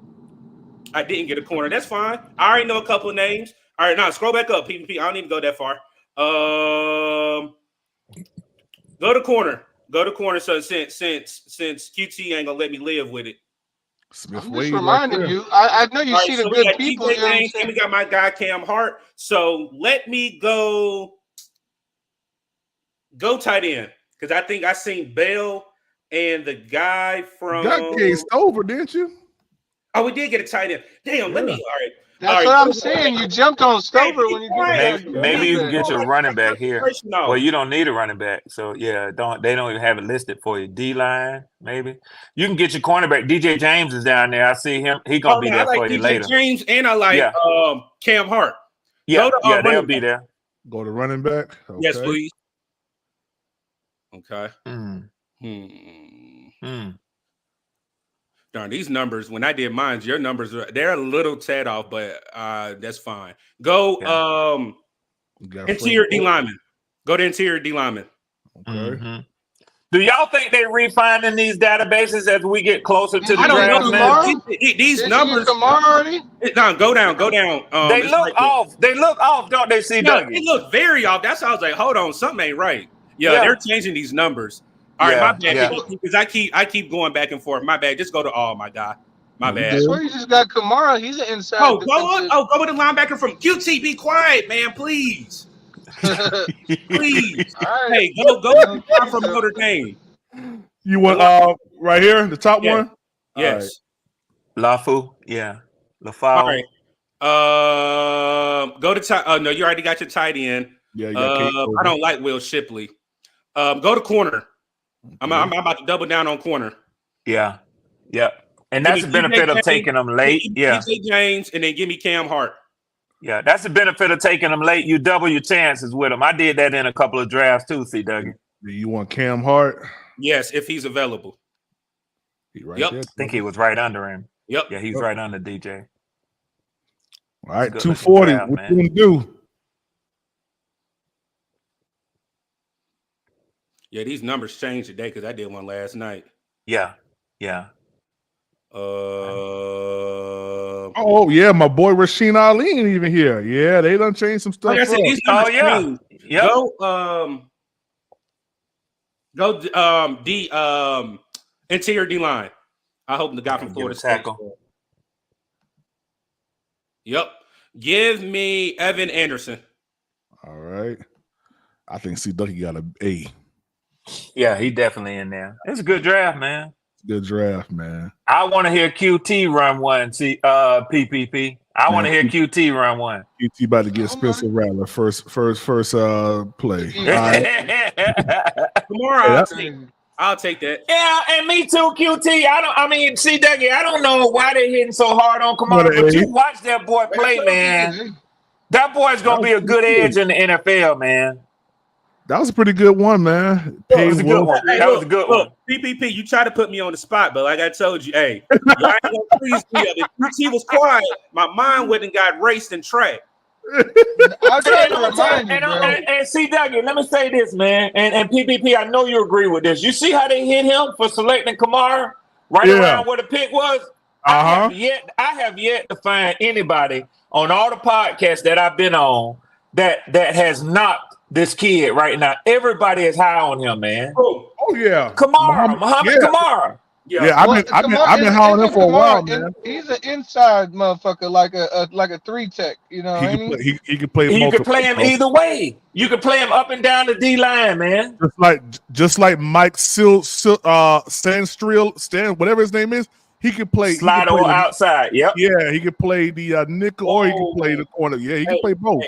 I didn't get a corner. That's fine. I already know a couple of names. All right, now scroll back up, PPP. I don't need to go that far. Go to corner. Go to corner. So since QT ain't gonna let me live with it. Smith I'm Wade just reminding you. I know you see the good people. DJ James, and we got my guy Cam Hart. So let me go tight end because I think I seen Bell and the guy from. You got Case over, didn't you? Oh, we did get a tight end. Damn, let me. All right. That's what I'm saying. You jumped on Stover when you did maybe you can get your running back here. Well, you don't need a running back, so yeah, they don't even have it listed for you. D line, maybe you can get your cornerback. DJ James is down there. I see him. He gonna be there for you later. James and I like Cam Hart. Yeah, they'll be there. Go to running back. Okay. Yes, please. Okay. Darn, these numbers, when I did mine, your numbers, they're a little tad off, but that's fine. Go interior D lineman. Go to interior D lineman. Okay. Do y'all think they're refining these databases as we get closer to the draft? These numbers. No, go down. They look off. They look off, don't they, see, Dougie? They look very off. That's how I was like, hold on, something ain't right. Yeah, they're changing these numbers. All right, my bad. Because I keep going back and forth. My bad. Just go to all, my guy. My bad. I swear you just got Kamara. He's an inside. Go with the linebacker from QT. Be quiet, man, please. Please. Right. Hey, go from Notre Dame. You want right here, the top one? Yes. Right. Lafu, yeah. Lafau. All right. Go to tight. No, you already got your tight end. Yeah. I don't like Will Shipley. Go to corner. I'm about to double down on corner. Yeah. And that's the benefit of taking them late. Yeah. DJ James, and then give me Cam Hart. Yeah, that's the benefit of taking them late. You double your chances with them. I did that in a couple of drafts too, C. Dougie. You want Cam Hart? Yes, if he's available. There, I think he was right under him. Yep. Yeah, he's right under DJ. All right, 240. Draft, what you gonna do? Yeah, these numbers changed today because I did one last night. Yeah. Oh yeah, my boy Rasheen Ali ain't even here. Yeah, they done changed some stuff. Like I said, these numbers changed. Yep. Go interior D line. I hope the guy from Florida State. Yep. Give me Evan Anderson. All right. I think C Ducky got an A. Yeah, he definitely in there. It's a good draft, man. Good draft, man. I want to hear QT run one. See, PPP. I want to hear QT run one. QT about to get Spencer Rattler first play. Tomorrow, I'll take that. Yeah, and me too, QT. See, Dougie, I don't know why they're hitting so hard on Kamara, but you watch that boy play, man. That boy's gonna be a good edge in the NFL, man. That was a pretty good one, man. That was a good one. That was a good one. PPP, you tried to put me on the spot, but like I told you, hey, y'all ain't gonna please me. If QT was quiet, my mind wouldn't got raced and tracked. I'll try to remind you, bro. And see, Dougie, let me say this, man. And PPP, I know you agree with this. You see how they hit him for selecting Kamara around where the pick was? I have yet to find anybody on all the podcasts that I've been on that has knocked this kid right now. Everybody is high on him, man. Oh yeah. Muhammad Kamara. Yeah, I've been hollering him for a while, man. He's an inside motherfucker, like a 3-tech. You know, He can play. You multiple, could play him either way. You could play him up and down the D line, man. Just like Mike Stan, whatever his name is. He could play slide or outside. Yep. Yeah, he could play the nickel or he can play the corner. Yeah, he can play both.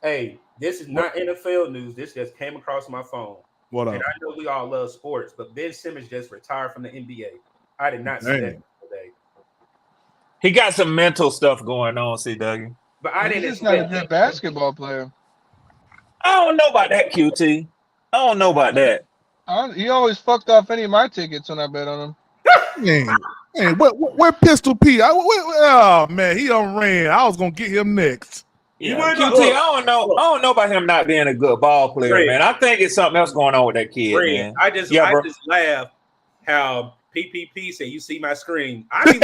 Hey, this is not NFL news. This just came across my phone. What up? And I know we all love sports, but Ben Simmons just retired from the NBA. I did not see that today. He got some mental stuff going on, CW. But I didn't. He's not a good basketball player. I don't know about that, QT. I don't know about that. He always fucked off any of my tickets when I bet on him. Hey, where Pistol P? Oh man, he done ran. I was gonna get him next. Yeah, QT, I don't know about him not being a good ball player, man. I think it's something else going on with that kid, man. I just laugh how PPP said, "You see my screen." I mean,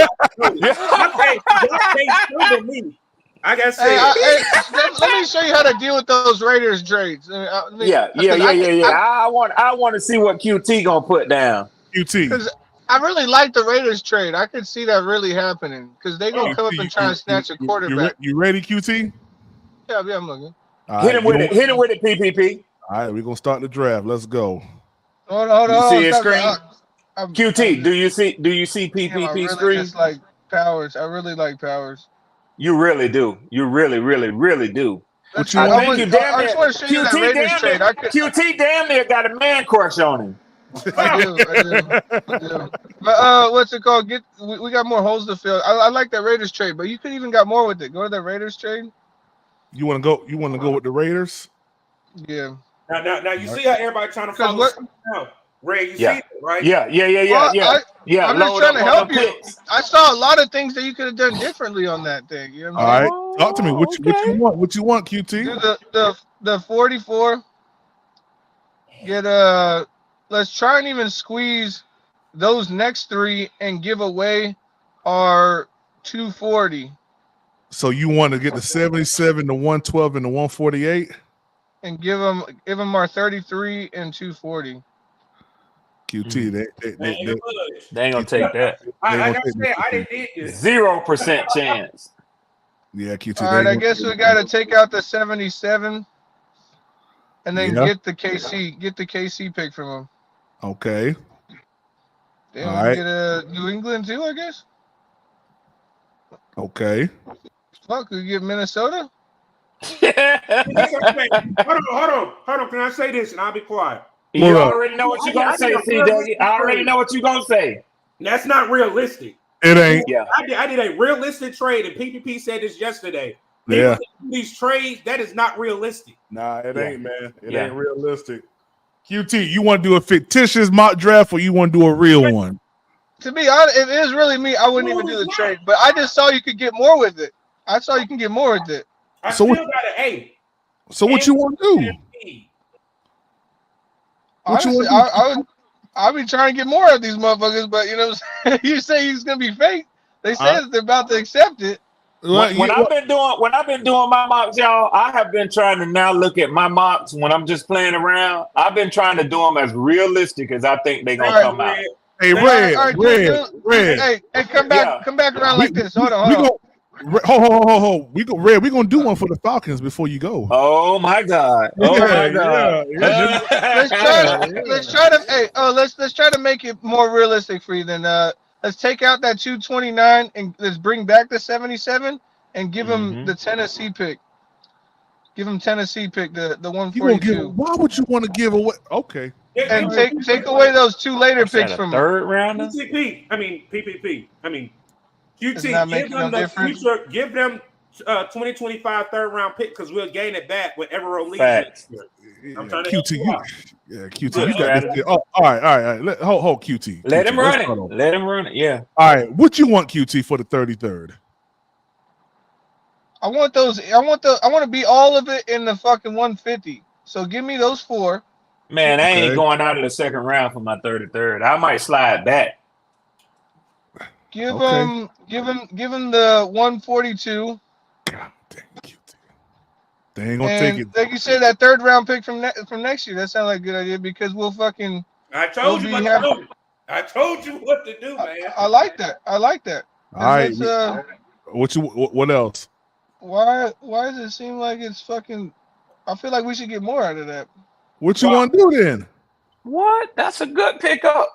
me. I gotta say, let me show you how to deal with those Raiders trades. Yeah. I want to see what QT gonna put down. QT. I really like the Raiders trade. I could see that really happening because they're gonna come up and try to snatch a quarterback. You ready, QT? Yeah, I'm looking. Hit him with it, PPP. All right, we're gonna start the draft. Let's go. Hold on. See his screen? QT, do you see PPP screen? Just like Powers. I really like Powers. You really do. You really, really, really do. I just want to show you that Raiders trade. QT damn near got a man crush on him. I do. But what's it called? We got more holes to fill. I like that Raiders trade, but you could even got more with it. Go to that Raiders trade. You want to go with the Raiders? Yeah. Now you see how everybody trying to follow now. Ray, you see it, right? Yeah. I'm just trying to help you. I saw a lot of things that you could have done differently on that thing. You know what I'm saying? All right, talk to me. What you want? What you want, QT? Do the 44. Let's try and even squeeze those next three and give away our 240. So you want to get the 77, the 112, and the 148, and give them our 33 and 240. QT, they ain't gonna take that. I didn't 0% chance. Yeah, QT. All right, I guess we got to take out the 77, and then get the KC pick from them. Okay. Then we get a New England too, I guess. Okay. Fuck, we get Minnesota. Hold on. Can I say this and I'll be quiet? You already know what you're gonna say, CW. I already know what you're gonna say. That's not realistic. It ain't. Yeah. I did a realistic trade, and PPP said this yesterday. Yeah. These trades, that is not realistic. Nah, it ain't, man. It ain't realistic. QT, you want to do a fictitious mock draft or you want to do a real one? To be honest, if it is really me, I wouldn't even do the trade. But I just saw you could get more with it. I saw you can get more with it. I still got an A. So what you want to do? Honestly, I'll be trying to get more of these motherfuckers, but you know, you say he's gonna be fake. They say they're about to accept it. When I've been doing my mocks, y'all, I have been trying to now look at my mocks when I'm just playing around. I've been trying to do them as realistic as I think they're gonna come out. Hey, Red. Hey, come back around like this. Hold on. Ho. We gonna do one for the Falcons before you go. Oh my God. Let's try to make it more realistic for you then. Let's take out that 229 and let's bring back the 77 and give him the Tennessee pick. Give him Tennessee pick, the 142. Why would you want to give away? Okay. And take away those two later picks from third round. PPP. QT. Give them 2025 third round pick because we'll gain it back with Evero league. I'm trying to QT. QT. You got this. Oh, all right. Hold QT. Let him run it. Let him run it. Yeah. All right. What you want, QT, for the 33rd? I want those. I want to be all of it in the fucking 150. So give me those four. Man, I ain't going out of the second round for my 33rd. I might slide back. Give him the 142. God dang, QT. They ain't gonna take it. Like you said, that third round pick from next year. That sounds like a good idea because we'll fucking. I told you what to do. I told you what to do, man. I like that. I like that. All right. What else? Why does it seem like it's fucking? I feel like we should get more out of that. What you want to do then? What? That's a good pickup.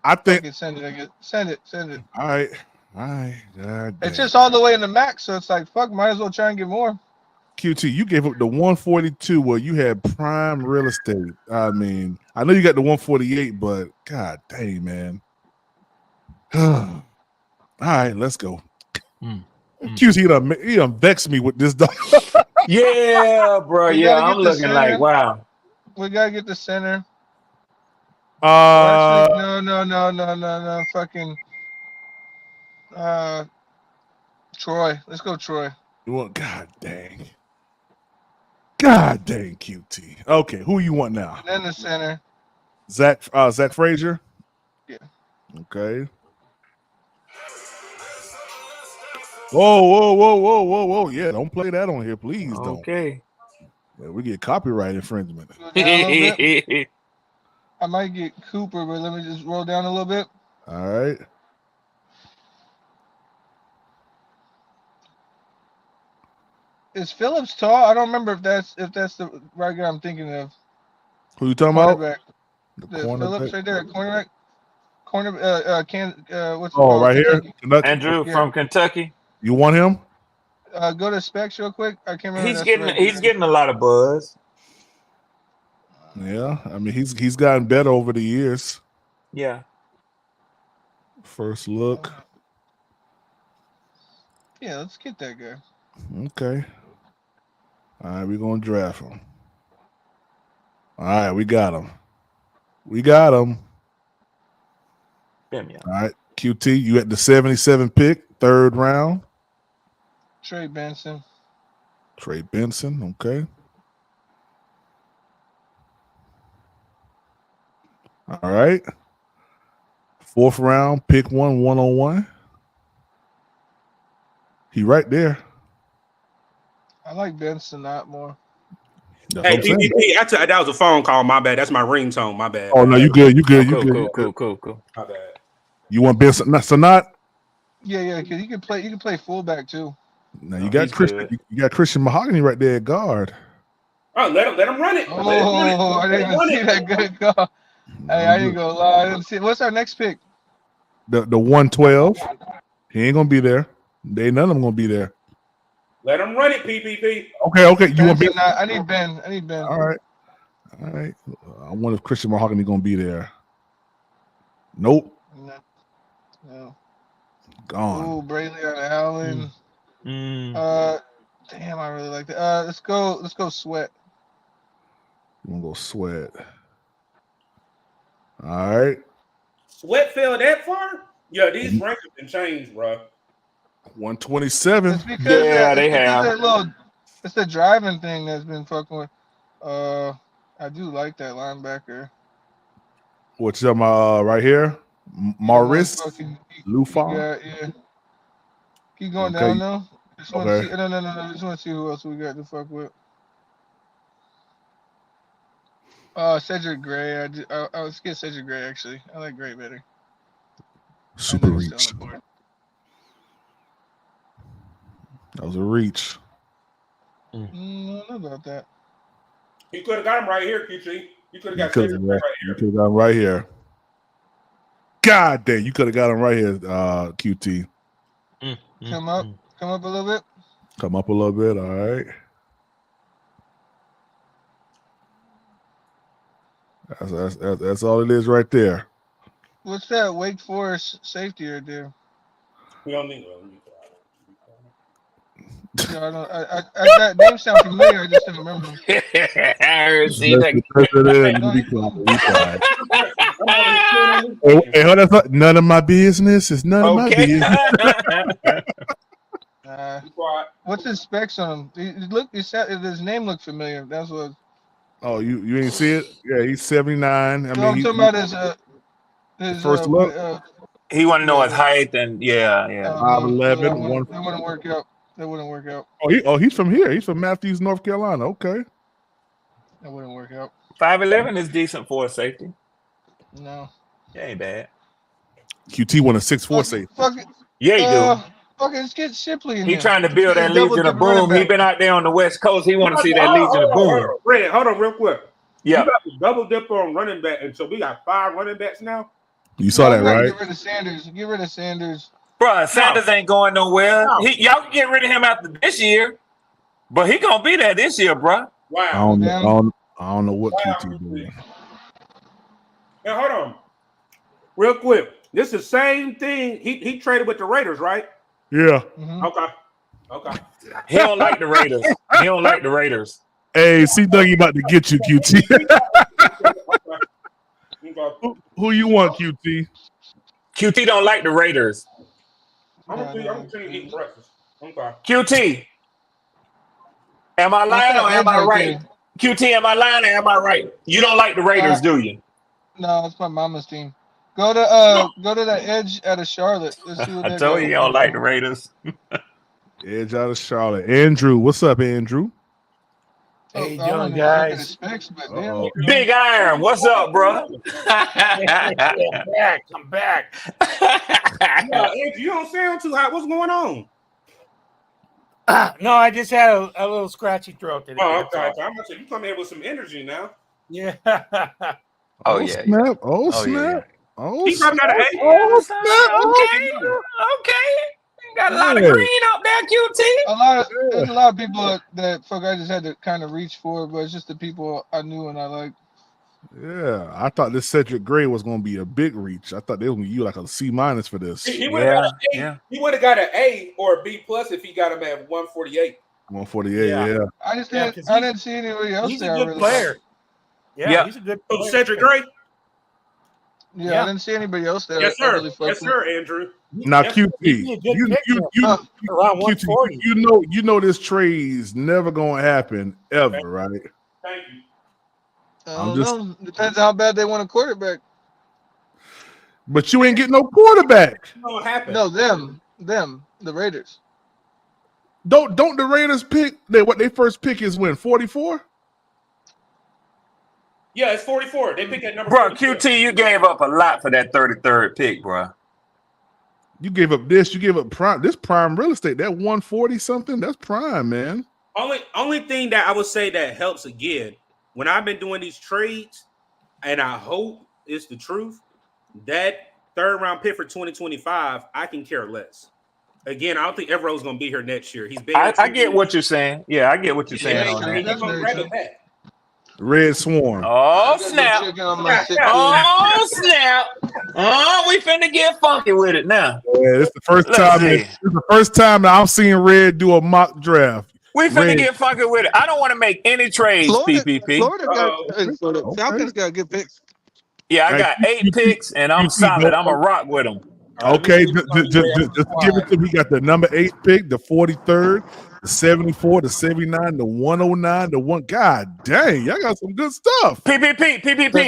I think. Send it. Send it. All right. God it's just all the way in the max, so it's like fuck. Might as well try and get more. QT, you gave up the 142 where you had prime real estate. I mean, I know you got the 148, but god dang, man. All right, let's go. QT, he done vexed me with this dog. Yeah, bro. Yeah, I'm looking like, wow. We gotta get the center. Actually, no. Fucking Troy. Let's go, Troy. You want God dang, QT. Okay, who you want now? And then the center. Zach Frazier. Yeah. Okay. Whoa. Yeah, don't play that on here, please. Okay. Yeah, we get copyright infringement. I might get Cooper, but let me just roll down a little bit. All right. Is Phillips tall? I don't remember if that's the right guy I'm thinking of. Who you talking about? The Phillips right there, cornerback. What's right here? Andrew from Kentucky. You want him? Go to specs real quick. I can't remember. He's getting a lot of buzz. Yeah, I mean he's gotten better over the years. Yeah. First look. Yeah, let's get that guy. Okay. All right, we're gonna draft him. All right, we got him. Damn, yeah. All right, QT, you at the 77 pick, 3rd round. Trey Benson, okay. All right. 4th round, pick 1-1-on-1. He right there. I like Benson a lot more. Hey, PPP, that was a phone call. My bad. That's my ringtone. My bad. Oh no, you good. Cool. My bad. You want Benson? Sanat? Yeah, because you can play fullback too. Now you got Christian. You got Christian Mahogany right there at guard. Oh, let him run it. I didn't even see that good call. Hey, I ain't gonna lie. I didn't see. What's our next pick? The 112. He ain't gonna be there. None of them gonna be there. Let him run it, PPP. Okay. You want Ben? I need Ben. All right. I wonder if Christian Mahogany gonna be there. Nope. No. Gone. Ooh, Braylon Allen. Damn, I really like that. Let's go Sweat. You wanna go Sweat? All right. Sweat fell that far? Yeah, these rankings been changed, bro. 127. It's because they have. It's the driving thing that's been fucking with. I do like that linebacker. What's up, right here? Maurice Lufar. Yeah. Keep going down now. Just want to see. No. Just want to see who else we got to fuck with. Cedric Gray. Let's get Cedric Gray. Actually, I like Gray better. Super reach. That was a reach. I don't know about that. You could have got him right here, QT. You could have got Cedric Gray right here. You could have got him right here. God damn, you could have got him right here, QT. Come up a little bit. Come up a little bit, all right. That's all it is right there. What's that Wake Forest safety right there? We don't need one. That name sounds familiar. I just didn't remember. Hey, hold on. None of my business. It's none of my business. What's his specs on him? His name looked familiar. That's what. Oh, you ain't see it? Yeah, he's 79. I'm talking about his first look. He want to know his height and 5'11". That wouldn't work out. Oh, he's from here. He's from Matthews, North Carolina. Okay. That wouldn't work out. 5'11" is decent for a safety. No. Yeah, ain't bad. QT won a 6'4" safety. Yeah, he do. Fucking get Shipley in He here. trying to build that Double Legion of dip running Boom. He back. been out there on the West Coast. He want to see that Legion of Boom. Red, hold on real quick. Yeah. You got the double dip on running back, and so we got 5 running backs now. You saw that, right? Get rid of Sanders. Get rid of Sanders. Bro, Sanders ain't going nowhere. Y'all can get rid of him after this year, but he gonna be there this year, bro. Wow. I don't know what QT doing. Now hold on, real quick. This is the same thing. He traded with the Raiders, right? Yeah. Mm-hmm. Okay. He don't like the Raiders. He don't like the Raiders. Hey, see Dougie about to get you, QT. Who you want, QT? QT don't like the Raiders. I'm gonna eat breakfast. Okay. QT. Am I lying or am I right? QT, am I lying or am I right? You don't like the Raiders, do you? No, it's my mama's team. Go to that edge out of Charlotte. Let's see what I told you don't like the Raiders. Edge out of Charlotte. Andrew, what's up, Andrew? How you doing, guys? Big Iron, what's up, bro? I'm back. You don't sound too hot. What's going on? No, I just had a little scratchy throat today. Oh, okay. So I'm gonna say you come here with some energy now. Yeah. Oh yeah. Snap. Oh snap. Oh, he's coming out of eight. Oh snap. Okay. Got a lot of green up there, QT. There's a lot of people that fuck I just had to kind of reach for, but it's just the people I knew and I liked. Yeah, I thought this Cedric Gray was going to be a big reach. I thought they were going to give you like a C- for this. He would have got an A or a B plus if he got him at 148. 148, yeah. I didn't see anybody else he's there. He's a good player. Yeah, he's a good player. Oh, Cedric Gray? Yeah, I didn't see anybody else there. Yes, sir. Yes, sir, Andrew. Now, QT, you know this trade's never going to happen ever, right? Thank you. I don't know. Depends on how bad they want a quarterback. But you ain't getting no quarterback. What happened? No, them, the Raiders. Don't the Raiders pick? What they first pick is when 44. Yeah, it's 44. They picked that number. Bro, 44. QT, you gave up a lot for that 33rd pick, bro. You gave up this. You gave up prime. This prime real estate. That 140 something. That's prime, man. Only thing that I would say that helps again when I've been doing these trades, and I hope it's the truth. That 3rd round pick for 2025, I can care less. Again, I don't think Evero's going to be here next year. He's been. I get what you're saying. Yeah, I get what you're saying on that. Red Swarm. Oh snap! Oh snap! Oh, we finna get funky with it now. Yeah, this is the first time. This is the first time that I'm seeing Red do a mock draft. We finna get funky with it. I don't want to make any trades. PPP. Florida Falcons got good picks. Yeah, I got 8 picks, and I'm solid. I'm a rock with them. Okay, just give it to me. We got the number 8 pick, the 43rd, the 74, the 79, the 109, the one. God dang, y'all got some good stuff. PPP.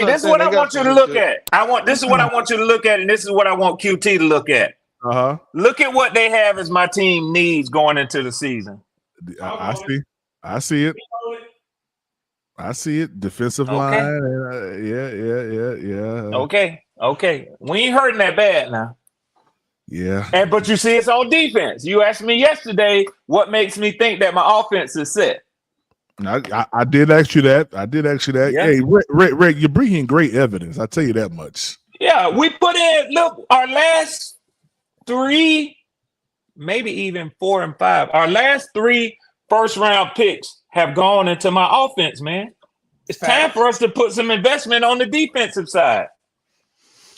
This is what I want you to look at. This is what I want you to look at, and this is what I want QT to look at. Look at what they have as my team needs going into the season. I see it. I see it. Defensive line. Yeah. Okay. We ain't hurting that bad now. Yeah. But you see, it's on defense. You asked me yesterday what makes me think that my offense is set. I did ask you that. Yeah. Hey, Rick, you're bringing great evidence. I tell you that much. Yeah, we put in. Look, our last 3, maybe even 4 and 5. Our last 3 first-round picks have gone into my offense, man. It's time for us to put some investment on the defensive side.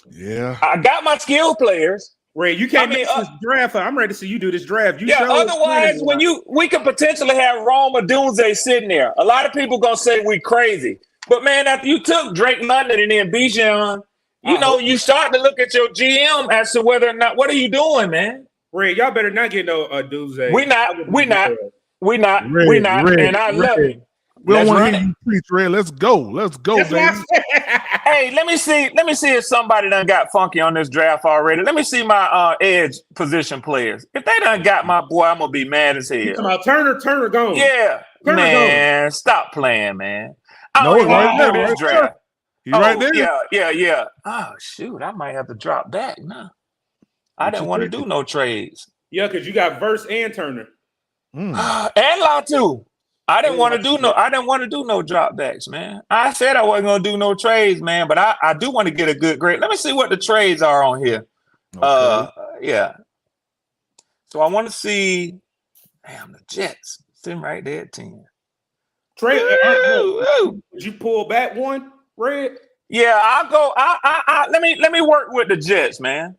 Yeah. I got my skill players. Ray, you can't make this draft. I'm ready to see you do this draft. Otherwise, we could potentially have Rome Odunze sitting there. A lot of people gonna say we crazy, but man, after you took Drake London and then Bijan, you start to look at your GM as to whether or not what are you doing, man. Ray, y'all better not get no Odunze. We not, and I love it. We don't want to hear you preach, Ray. Let's go, baby. Hey, let me see if somebody done got funky on this draft already. Let me see my edge position players. If they done got my boy, I'm gonna be mad as hell. Turner gone. Yeah, Turner man, gone. Stop playing, man. I don't right do this draft. He right there. Yeah. Oh shoot, I might have to drop back now. I didn't want to do no trades. Yeah, because you got Verse and Turner. And Latu. I didn't want to do no drop backs, man. I said I wasn't gonna do no trades, man, but I do want to get a good grade. Let me see what the trades are on here. Okay. Yeah. So I want to see the Jets sitting right there at 10. Trade did you pull back one, Red? Yeah, I'll go. Let me work with the Jets, man.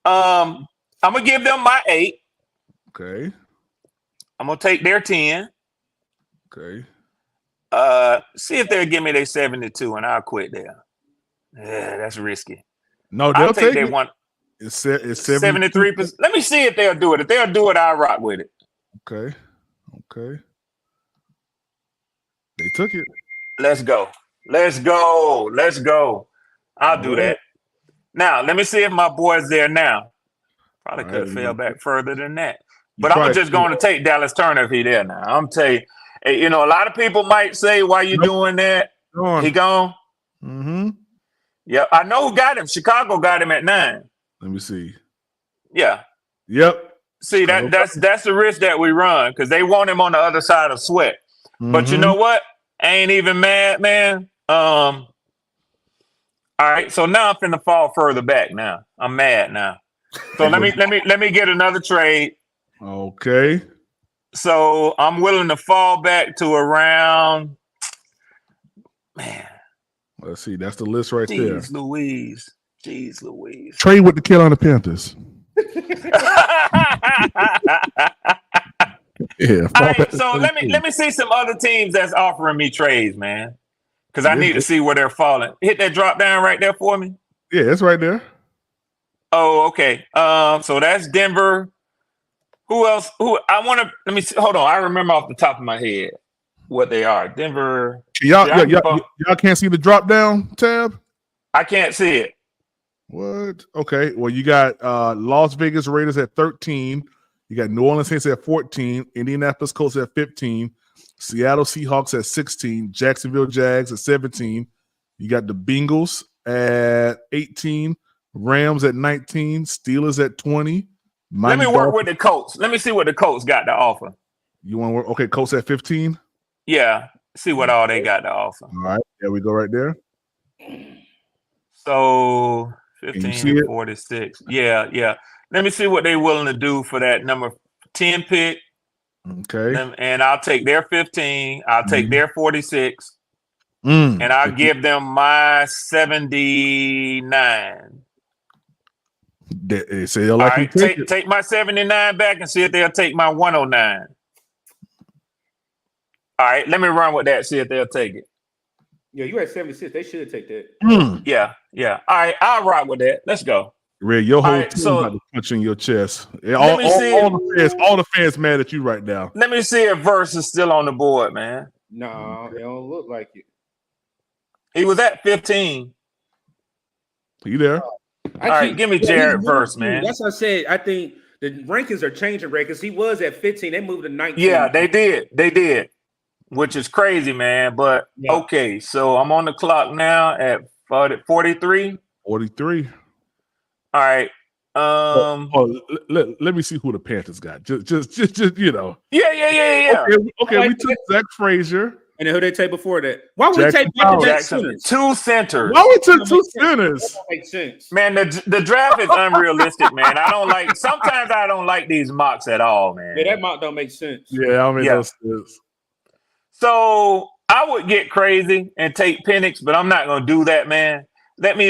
I'm gonna give them my 8. Okay. I'm gonna take their 10. Okay. See if they'll give me their 72, and I'll quit there. Yeah, that's risky. No, they'll I'll take take their it. one. It's 73%. Let me see if they'll do it. If they'll do it, I'll rock with it. Okay. They took it. Let's go. I'll do that. Now, let me see if my boy's there now. Probably could have fell back further than that. But I'm just going to take Dallas Turner if he there now. I'm telling you, a lot of people might say, why you doing that? He gone? Mm-hmm. Yeah, I know who got him. Chicago got him at 9. Let me see. Yeah. Yep. See, that's the risk that we run because they want him on the other side of Sweat. But you know what? I ain't even mad, man. All right, so now I'm finna fall further back now. I'm mad now. So let me get another trade. Okay. So I'm willing to fall back to around, man. Let's see. That's the list right there. Jeez Louise. Trade with the Carolina Panthers. Yeah. All right, so let me see some other teams that's offering me trades, man. Because I need to see where they're falling. Hit that drop down right there for me. Yeah, it's right there. Oh, okay. So that's Denver. Who else? Let me see. Hold on. I remember off the top of my head what they are. Denver. Y'all can't see the drop down tab? I can't see it. What? Okay. Well, you got Las Vegas Raiders at 13. You got New Orleans Saints at 14. Indianapolis Colts at 15. Seattle Seahawks at 16. Jacksonville Jags at 17. You got the Bengals at 18. Rams at 19. Steelers at 20. Let me work with the Colts. Let me see what the Colts got to offer. You want to work? Okay, Colts at 15. Yeah. See what all they got to offer. All right. There we go right there. So 15 and 46. Yeah. Let me see what they're willing to do for that number 10 pick. Okay. And I'll take their 15. I'll take their 46. And I'll give them my 79. They say they'll likely take my 79 back and see if they'll take my 109. All right, let me run with that, see if they'll take it. Yeah, you at 76. They should take that. Yeah. All right, I'll rock with that. Let's go. Red, your whole team about to punch in your chest. All the fans mad at you right now. Let me see if Verse is still on the board, man. No, it don't look like it. He was at 15. You there? All right, give me Jared Verse, man. That's what I said. I think the rankings are changing, Ray, because he was at 15. They moved to 19. Yeah, they did. Which is crazy, man. But okay, so I'm on the clock now at 43. 43. All right. Let me see who the Panthers got. Just you know. Yeah. Okay, we took Zach Frazier. And then who they take before that? Why would we take centers? 2 centers? Why we took 2 centers? That makes sense. Man, the draft is unrealistic, man. Sometimes I don't like these mocks at all, man. Yeah, that mock don't make sense. Yeah, I mean no sense. So I would get crazy and take Penix, but I'm not gonna do that, man. Let me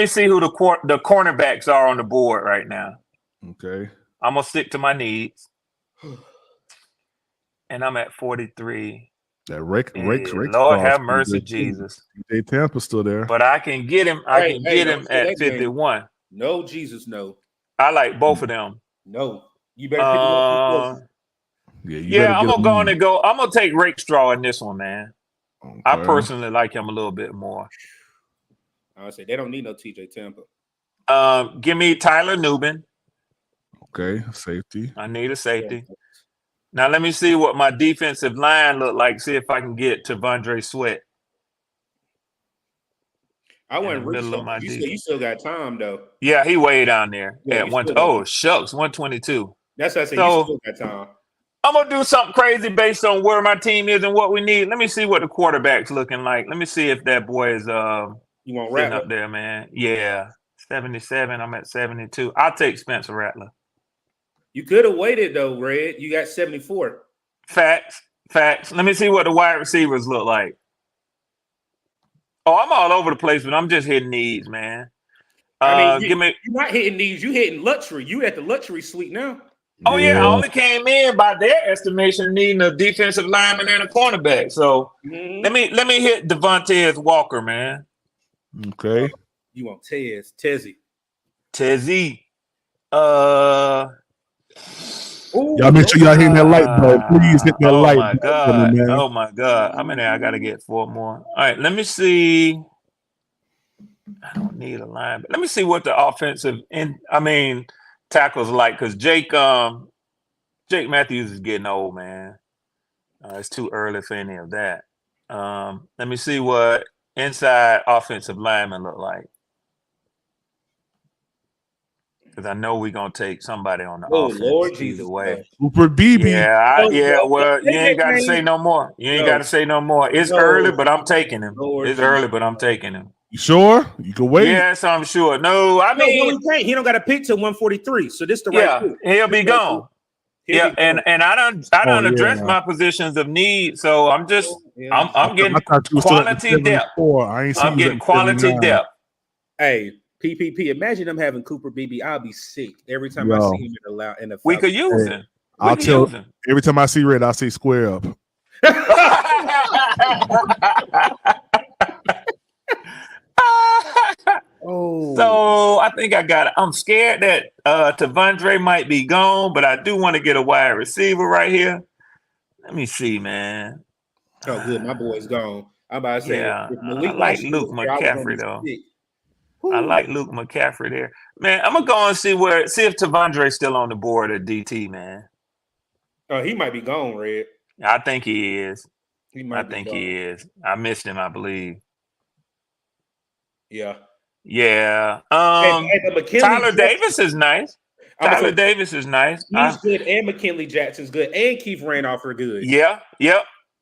see who the cornerbacks are on the board right now. Okay. I'm gonna stick to my needs. And I'm at 43. That Rick Lord have mercy, Jesus. DJ Tampa's still there. But I can get him. I can get him at 51. No, Jesus, no. I like both of them. No. You better pick them up. Yeah, I'm gonna go on and go. I'm gonna take Rakestraw in this one, man. Okay. I personally like him a little bit more. I would say they don't need no TJ Tampa. Give me Tyler Nubin. Okay, safety. I need a safety. Now let me see what my defensive line look like. See if I can get to Tavondre Sweat. I in the wasn't rich middle of though. my You defense. said you still got time though. Yeah, he way down there Yeah, at you one. still got Oh time. shucks, 122. That's what I said. So You still got time. I'm gonna do something crazy based on where my team is and what we need. Let me see what the quarterback's looking like. Let me see if that boy is You want sitting Rattler? up there, man. Yeah, 77. I'm at 72. I'll take Spencer Rattler. You could have waited though, Red. You got 74. Facts. Let me see what the wide receivers look like. Oh, I'm all over the place, but I'm just hitting needs, man. I mean, Give me. you're not hitting these. You hitting luxury. You at the luxury suite now. Oh yeah, I only came in by their estimation needing a defensive lineman and a cornerback. So let me hit Devontae Walker, man. Okay. You want Tezzy. Y'all make sure y'all hitting that light bulb. Please hit that light bulb. Oh my God. I'm in there. I gotta get 4 more. All right, let me see. I don't need a line, but let me see what the offensive tackles like, because Jake Matthews is getting old, man. It's too early for any of that. Let me see what inside offensive linemen look like, because I know we're gonna take somebody on the offense Lord either Jesus, way. man. Cooper Beebe. Well, you ain't got to say no more. It's early, but I'm taking him. You sure? You can wait. Yes, I'm sure. No, I mean, he can't. He don't got a pick till 143. So this the right pick. He'll be gone. And I done addressed my positions of need. So I'm just I'm getting quality depth. I'm getting quality depth. Hey, PPP. Imagine them having Cooper Beebe. I'll be sick every time I see him in the we could use him. Every time I see red, I say square up. So I think I got it. I'm scared that Tavondre might be gone, but I do want to get a wide receiver right here. Let me see, man. Oh, good. My boy's gone. I'm about to say, I like Luke McCaffrey though. I like Luke McCaffrey there, man. I'm gonna go and see if Tavondre's still on the board at DT, man. Oh, he might be gone, Red. I think he is. He is. I missed him, I believe. Yeah. Tyler Davis is nice. Davis is nice. He's good, and McKinley Jackson's good, and Keith Randolph are good. Yeah.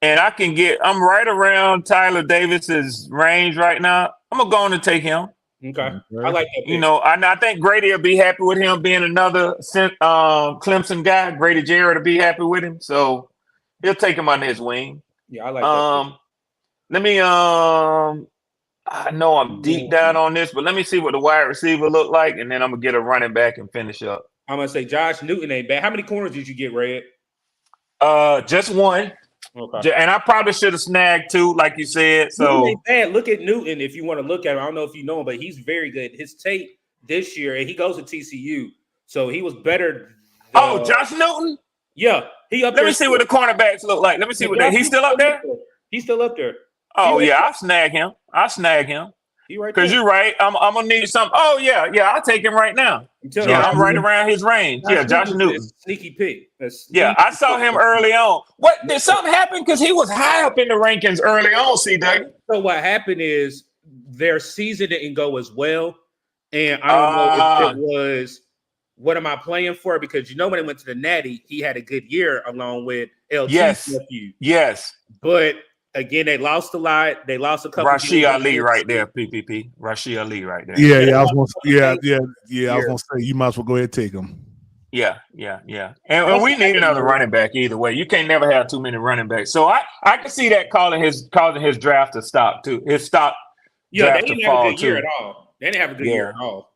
And I'm right around Tyler Davis's range right now. I'm gonna go on and take him. Okay. I like that pick. I think Grady will be happy with him being another Clemson guy. Grady Jarrett will be happy with him, so he'll take him under his wing. Yeah, I like that. Let me I know I'm deep down on this, but let me see what the wide receiver look like, and then I'm gonna get a running back and finish up. I'm gonna say Josh Newton ain't bad. How many corners did you get, Red? Just one. Okay. And I probably should have snagged 2, like you said. So ain't bad. Look at Newton if you want to look at him. I don't know if you know him, but he's very good. His tape this year, and he goes to TCU, so he was better. Josh Newton? Yeah, he up there. Let me see what the cornerbacks look like. Let me see what he's still up there. He's still up there. Oh yeah, I'll snag him. He right because you're right. I'm gonna need something. Oh yeah, I'll take him right now. I'm right around his range. Josh Newton. Sneaky pick. I saw him early on. What did something happen? Because he was high up in the rankings early on, C-Doug. So what happened is their season didn't go as well. And I don't know if it was what am I playing for? Because when he went to the Natty, he had a good year along with LT's nephew. Yes. But again, they lost a lot. They lost a couple. Rashid Ali right there, PPP. Rashid Ali right there. I was gonna say you might as well go ahead and take him. Yeah. And we need another running back either way. You can't never have too many running backs. So I can see that causing his draft to stop too. His stock draft to fall too. They didn't have a good year at all.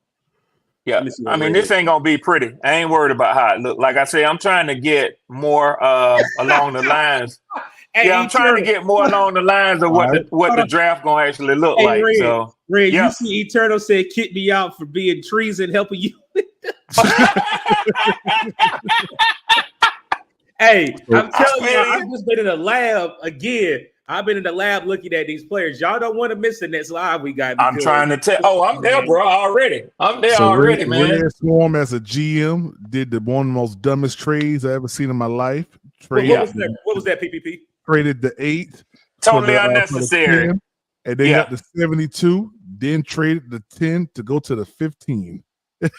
Yeah, I mean, this ain't gonna be pretty. I ain't worried about how it look. Like I say, I'm trying to get more along the lines. I'm trying to get more along the lines of what the draft gonna actually look like. Red, so, Red, you see, Eternal said, "Kick me out for being treason, helping you." Hey, I'm telling you, I've just been in the lab again. I've been in the lab looking at these players. Y'all don't want to miss the next live we got. I'm trying to tell. Oh, I'm there, bro. Already. I'm there already, man. Red Swarm as a GM did one of the most dumbest trades I ever seen in my life. What was that, PPP? Traded the 8th. Totally unnecessary. And they got the 72. then traded the 10 to go to the 15.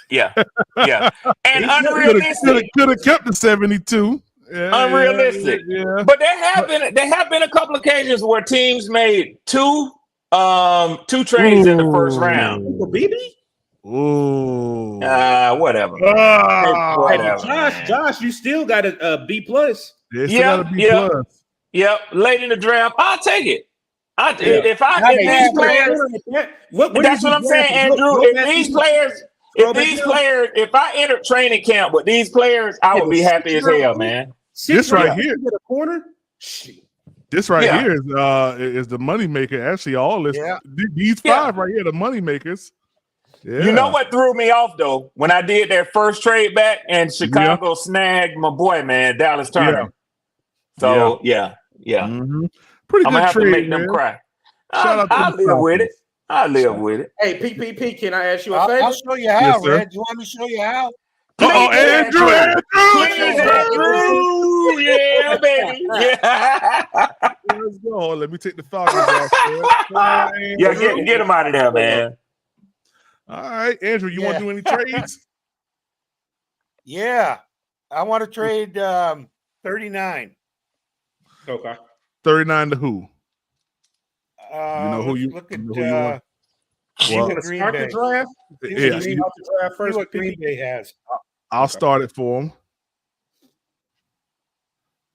Yeah. And unrealistic. Could have kept the 72. Yeah, unrealistic. Yeah. But there have been a couple occasions where teams made two trades in the first round. BB? Ooh. Whatever. Hey, Josh, you still got a B plus. Yeah, B plus. Yep. Late in the draft, I'll take it. If these players, that's what I'm saying, Andrew. If I entered training camp with these players, I would be happy as hell, man. This right here, the corner. this right here is the money maker. Actually, all this, these five right here, the money makers. Yeah. You know what threw me off though? When I did that first trade back and Chicago snagged my boy, man, Dallas Turner. So yeah. Mm-hmm. Pretty I'm good gonna have trade, to make man. them cry. Shout out to I the live with it. I live with it. Hey, PPP, can I ask you a favor? I'll show you how, Red. You want me to show you how? Andrew. Please, Andrew. Yeah, baby. Yeah. Let's go. Let me take the Falcons off. Get him out of there, man. All right, Andrew, you want to do any trades? Yeah. I want to trade 39. Okay. 39 to who? You know who you look at who you want? You want to start the draft? Yeah, See what Green Bay has. I'll start it for him.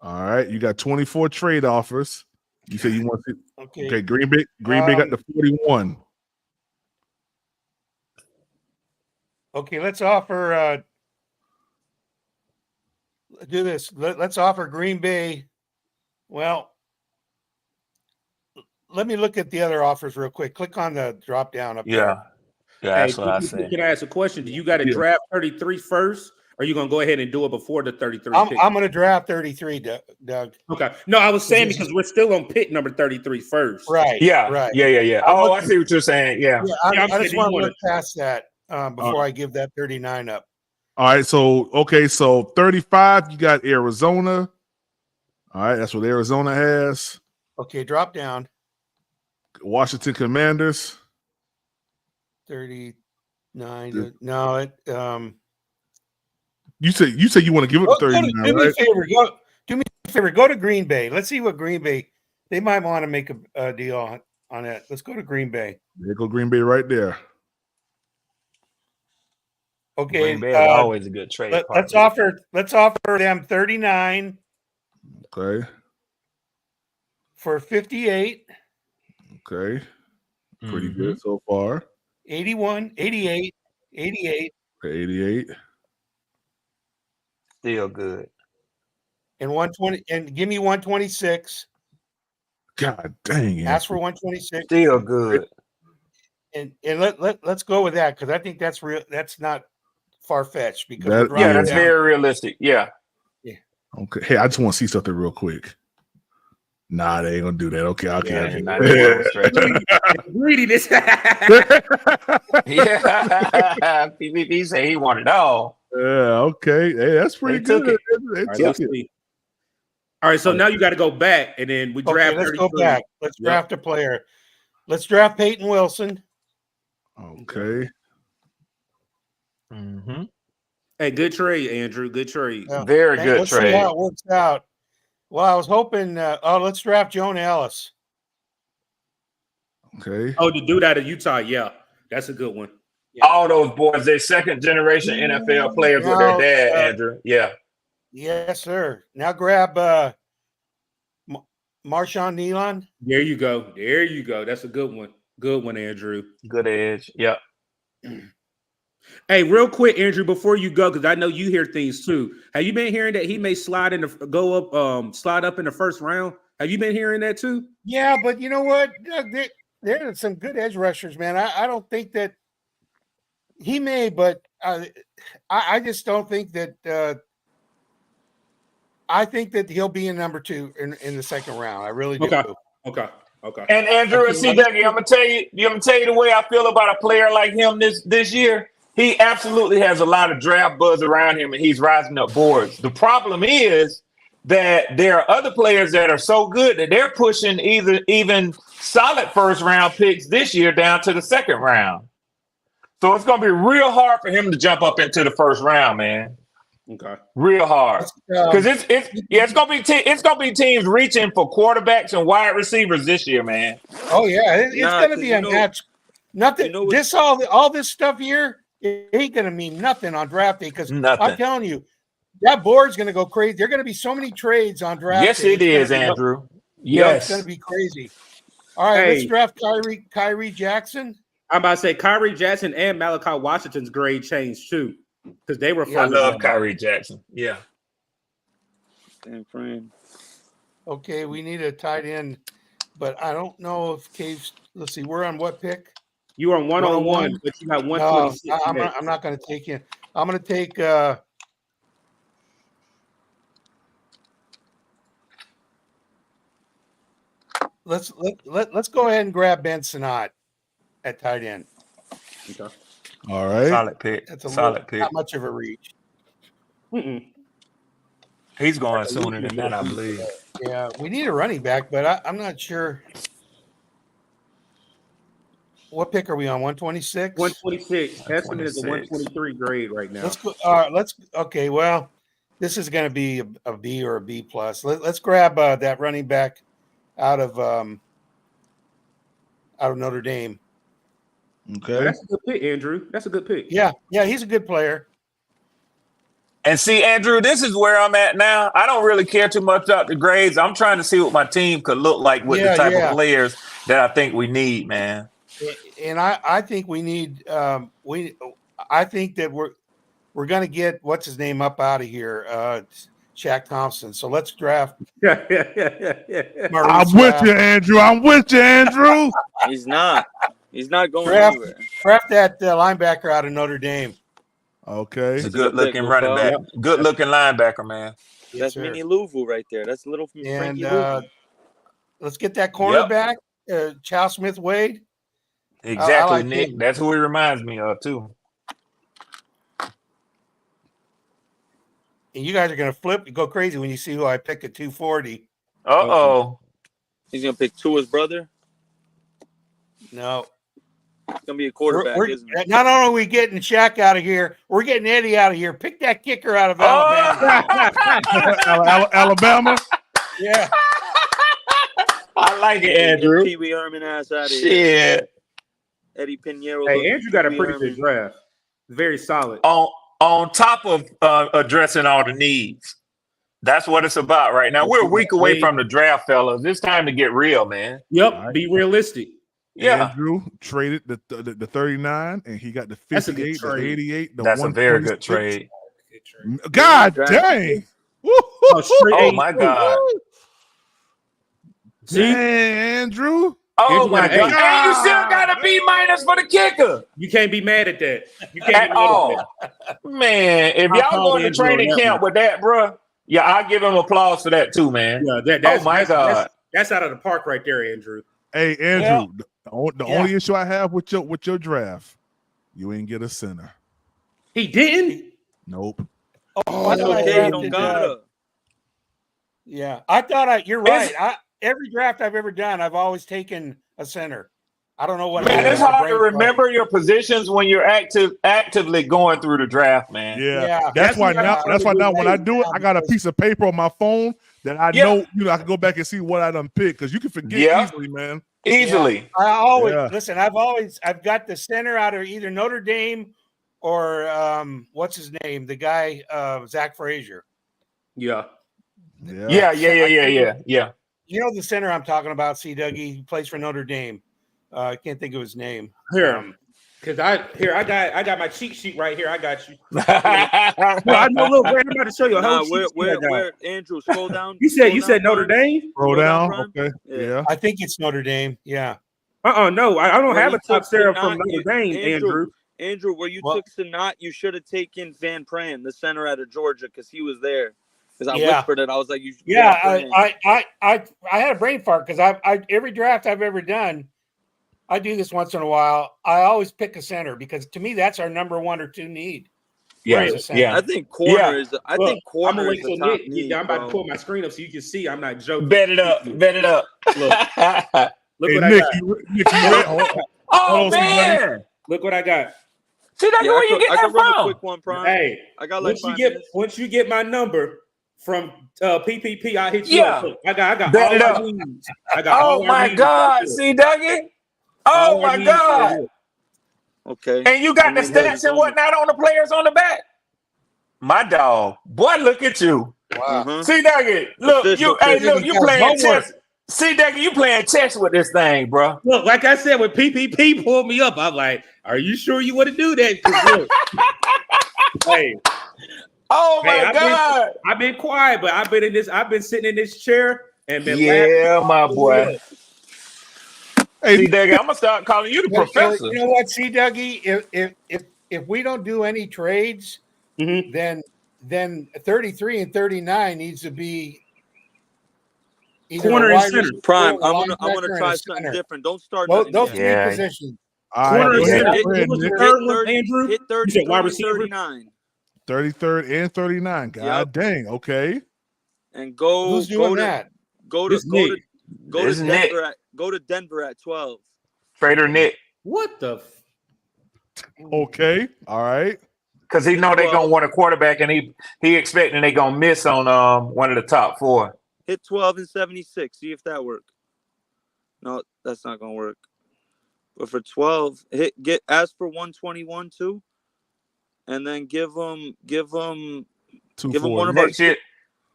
All right, you got 24 trade offers. You say you want to? Okay, Green Bay got the 41. Okay, let's offer. Do this. Let's offer Green Bay. Well, let me look at the other offers real quick. Click on the drop down up there. Yeah, that's what I said. Can I ask a question? Do you got to draft 33 first, or are you going to go ahead and do it before the 33? I'm going to draft 33, Doug. Okay. No, I was saying because we're still on pick number 33 first. Right. Yeah. Right. Yeah. Oh, I see what you're saying. Yeah. I just want to look past that before I give that 39 up. All right. So 35, you got Arizona. All right. That's what Arizona has. Okay. Drop down. Washington Commanders. 39. No, it. You say you want to give it 39, do me right? a favor. Do me a favor. Go to Green Bay. Let's see what Green Bay. They might want to make a deal on that. Let's go to Green Bay. There go Green Bay right there. Okay. Green Bay is always a good trade. Let's offer them 39. Okay. For 58. Okay. Pretty good so far. 81, 88, 88. Okay, 88. Still good. And 120, and give me 126. God dang it. Ask for 126. Still good. And let's go with that because I think that's real. That's not far fetched because that's very realistic. Yeah. Okay. Hey, I just want to see something real quick. Nah, they ain't gonna do that. Okay. Greediness. Yeah. PPP say he wanted it all. Yeah. Okay. Hey, that's pretty good. They took it. All right. So now you got to go back, and then we draft. Let's go back. Let's draft a player. Let's draft Peyton Wilson. Okay. Hey, good trade, Andrew. Good trade. Very good let's trade. See how it works out. Well, I was hoping. Let's draft Joan Ellis. Okay. Oh, to do that at Utah, yeah, that's a good one. Yeah. All those boys, they're second generation NFL players with their dad, Andrew. Yeah. Yes, sir. Now grab Marshawn Nealon. There you go. That's a good one. Good one, Andrew. Good edge. Yep. Hey, real quick, Andrew, before you go, because I know you hear things too. Have you been hearing that he may slide up in the first round? Have you been hearing that too? Yeah, but you know what? There are some good edge rushers, man. I don't think that he may, but I just don't think that. I think that he'll be in number 2 in the second round. I really do. Okay. And Andrew and C. Dougie, I'm gonna tell you the way I feel about a player like him this year. He absolutely has a lot of draft buzz around him, and he's rising up boards. The problem is that there are other players that are so good that they're pushing even solid first round picks this year down to the second round. So it's going to be real hard for him to jump up into the first round, man. Okay. Real hard. Because it's going to be teams reaching for quarterbacks and wide receivers this year, man. Oh yeah, it's going to be a match. Nothing. All this stuff here, it ain't going to mean nothing on draft day because I'm telling you, that board's going to go crazy. There are going to be so many trades on draft yes, day. Yes, it is, Andrew. Yes, it's going to be crazy. All right, let's draft Kyrie Jackson. I'm about to say Kyrie Jackson and Malachi Washington's grade changed too because they were. I love Kyrie Jackson. Yeah. Damn friend. Okay, we need a tight end, but I don't know if Cave's. Let's see, we're on what pick? You are on 101, but you got 126. No, I'm not going to take him. I'm going to take. Let's go ahead and grab Ben Sinnott at tight end. Okay. All right. Solid pick. That's a solid pick. Not much of a reach. He's going sooner than that, I believe. Yeah, we need a running back, but I'm not sure. What pick are we on? 126? 126. Estimate is a 123 grade right now. Let's go. Okay, well, this is going to be a B or a B plus. Let's grab that running back out of Notre Dame. Okay. That's a good pick, Andrew. That's a good pick. Yeah, he's a good player. And see, Andrew, this is where I'm at now. I don't really care too much about the grades. I'm trying to see what my team could look like with the type of players that I think we need, man. And I think we need I think that we're going to get what's his name up out of here, Shaq Thompson. So let's draft. I'm with you, Andrew. He's not going anywhere. Draft that linebacker out of Notre Dame. Okay. He's a good-looking running back. Good-looking linebacker, man. That's Mini Louisville right there. That's little Frankie Louisville. Let's get that cornerback, Chow Smith-Wade. Exactly, Nick. Him. That's who he reminds me of, too. And you guys are going to go crazy when you see who I pick at 240. Uh-oh. He's going to pick Tua's brother? No. It's going to be a quarterback, isn't it? Not only are we getting Shaq out of here, we're getting Eddie out of here. Pick that kicker out of Alabama. Alabama? Yeah. I like it, Andrew. Pee Wee Herman ass out of here. Shit. Eddie Pinheiro. Hey, Andrew got a pretty good draft. Very solid. On top of addressing all the needs. That's what it's about right now. We're a week away from the draft, fellas. It's time to get real, man. Yep. Right. Be realistic. Yeah. Andrew traded the 39, and he got the 58, the 88. That's a very good trade. God dang. Oh, my God. See? Andrew. Oh, my God. And you still got a B- for the kicker. You can't be mad at that. You can't at all. Man, if y'all going to training camp with that, bro, yeah, I'll give him applause for that too, man. Yeah, God. That's out of the park right there, Andrew. Hey, Andrew, the only issue I have with your draft, you ain't get a center. He didn't? Nope. Oh, you don't got Yeah, I thought you're right. Every draft I've ever done, I've always taken a center. I don't know what. Man, it's hard to remember your positions when you're actively going through the draft, man. Yeah. That's why now when I do it, I got a piece of paper on my phone that I know, I can go back and see what I done picked because you can forget easily, man. Easily. Yeah. I always listen. I've got the center out of either Notre Dame or what's his name, the guy Zach Frazier. Yeah. Yeah. You know the center I'm talking about, C. Dougie. He plays for Notre Dame. I can't think of his name. Here, because I got my cheat sheet right here. I got you. I know, look, I'm about to show you a whole cheat sheet. Where Andrew, scroll down. You said Notre Dame. Scroll down. Okay. Yeah. I think it's Notre Dame. Yeah. No, I don't have a top center from Notre Dame, Andrew. Andrew, where you took Sinnott, you should have taken Van Pran, the center out of Georgia, because he was there. Because I whispered it, I was like, "You." I had a brain fart because I every draft I've ever done, I do this once in a while. I always pick a center because to me that's our number 1 or 2 need. Where's the center? yeah. I think corner Yeah. is. I Look, think I'm gonna corner wait is till the top Nick. need, I'm about to bro. pull my screen up so you can see. I'm not joking. Bet it up. Bet it up. Look Hey, what I Nick, got. Nick, you ready? Hold Oh on, somebody. man. Look what I got. See that? Yeah, Where you I getting can that run a from? quick one, Prime. Hey, I got like once you 5 get minutes. once you get my number from PPP, I'll hit you Yeah. up. Look, I got Bet it all our up. needs. I got Oh all our my needs God. right here. See, Dougie? Oh All our my needs right God. here. Okay. And you got And the then there's stats and only- whatnot on the players on the back. My dog. Boy, look at you. Wow. See, Dougie, look, Official you hey, picture. look, you He does playing homework. chess. See, Dougie, you playing chess with this thing, bro. Look, like I said, when PPP pulled me up, I'm like, "Are you sure you want to do that?" 'Cause look, hey, Oh my God. I've been quiet, but I've been sitting in this chair and been Yeah, laughing. my boy. Hey, See, Dougie, I'm gonna start calling you the professor. You know what, see, Dougie? If we don't do any trades, Mhm. then 33 and 39 needs to be either Corner a and wide center. receiver, Prime, a I'm gonna linebacker, and try a something center. different. Don't start Those nothing yet. three Yeah. positions. all Corner right, and go ahead. center. Go ahead, What was the Nick. third one, Andrew? Hit 30, You said wide 30, receiver? 39. 33rd and 39. God Yep. dang. Okay. And go Who's doing that? This Nick. This Nick. Go to Denver at 12. Trader Nick. What the? Okay. All right. Because he know they gonna want a quarterback, and he expecting they gonna miss on one of the top 4. Hit 12 and 76. See if that works. No, that's not gonna work. But for 12, ask for 121 too, and then give them 240. one of our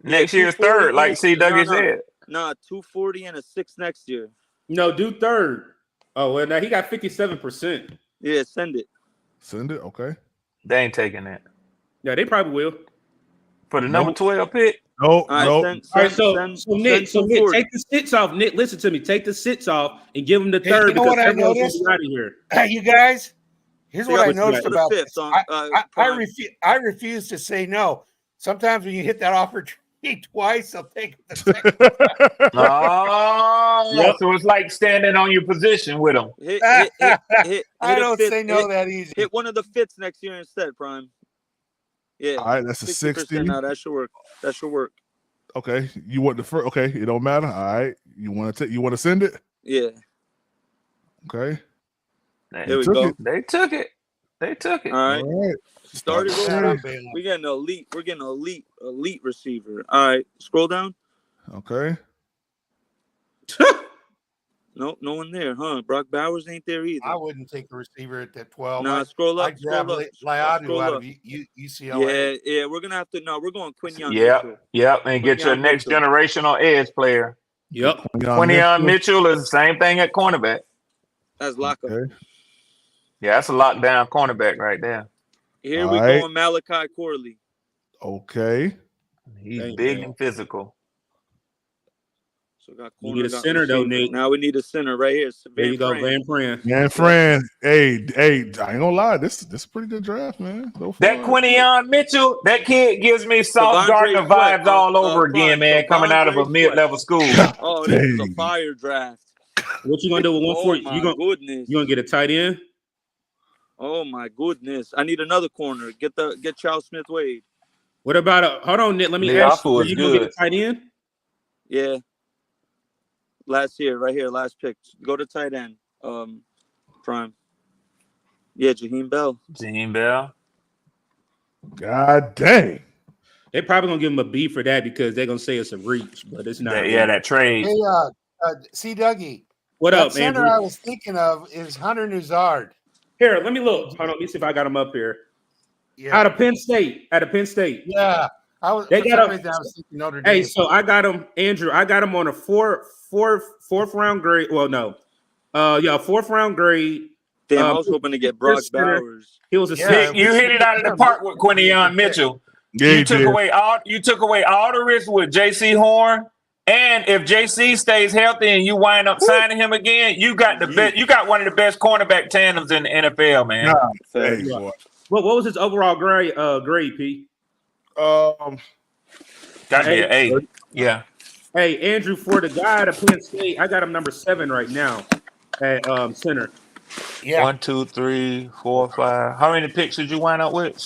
Next year's 240 third, like and C. Dougie said. Nah, 240 and a 6 next year. No, do third. Oh well, now he got 57%. Yeah, send it. Send it. Okay. They ain't taking that Yeah, they probably will. for the number 12 pick. No, All right, no. send, All right, send, so Nick, send Nick, 240. take the sits off. Nick, listen to me. Take the sits off and give him the Hey, third you know because what I everyone's gonna noticed? be out of here. Hey, you guys, here's what I noticed For the about fifth this. on, I Prime. refuse to say no. Sometimes when you hit that offer twice, they'll take it the second. Oh, so it's like standing on your position with them. Hit I a don't fifth, say no that easy. Hit one of the fifths next year instead, Prime. Yeah. All right, that's a 60. Now that should work. That should work. Okay. You want the first? Okay, it don't matter. All right. You want to send it? Yeah. Okay. Here we go. They took it. All right. All right. Started Shout out, over. Balaam. We're getting elite. We're getting elite receiver. All right. Scroll down. Okay. No one there, huh? Brock Bowers ain't there either. I wouldn't take a receiver at that 12. Nah, scroll up. I'd grab Scroll up. Liadu Scroll out up. of UCLA. Yeah. We're gonna have to. No, we're going Quinyon Yep. Mitchell. Yep. And get your Quinyon next Mitchell. generational edge player. Yep. Quinyon Mitchell is the same thing at cornerback. That's lockup. Okay. Yeah, that's a lockdown cornerback right there. Here All we right. go on Malachi Corley. Okay. He's Dang, big man. and physical. So got You corner, need a got center though, receiver. Nick. Now we need a center right here. There you go, Fran. Van Fran. Man, friend. Hey, I ain't gonna lie. This is a pretty good draft, man. Go for That it. Quinyon Mitchell, that kid gives me Sauce Savondre Gardner Sweat, vibes all over Prime, again, man, coming out of a Savondre mid-level school. Oh, this is a Dang. fire draft. What you gonna do with Oh 140? my You goodness. gonna get a tight end? Oh my goodness. I need another corner. Get Charles Smith Wade. What about hold on, Nick? Let me The ask you. offer Are was you gonna get a good. tight end? Yeah. Last year, right here, last pick. Go to tight end. Prime. Yeah, Jaheim Bell. Gene Bell. God dang. They probably gonna give him a B for that because they're gonna say it's a reach, but it's not. That trade. Hey, C. Dougie. What that up, center Andrew? I was thinking of is Hunter Nuzard. Here, let me look. Hold on, let me see if I got him up here. Yeah. Out of Penn State. Yeah. I was They got I was thinking Notre Dame. Hey, so I got him, Andrew. I got him on a fourth round grade. Well, no. Fourth round grade. Damn, I was hoping to get Brock Bowers. He was a Nick, you hit it out of the park with Quinyon Mitchell. Yeah, you took away all the risk with JC Horn. And if JC stays healthy and you wind up signing him again, you got the best. You got one of the best cornerback tandems in the NFL, man. Nah, hey, boy. What was his overall grade? Grade, P. Got me an A. Yeah. Hey, Andrew, for the guy at Penn State, I got him number 7 right now at center. Yeah. 1, 2, 3, 4, 5. How many picks did you wind up with?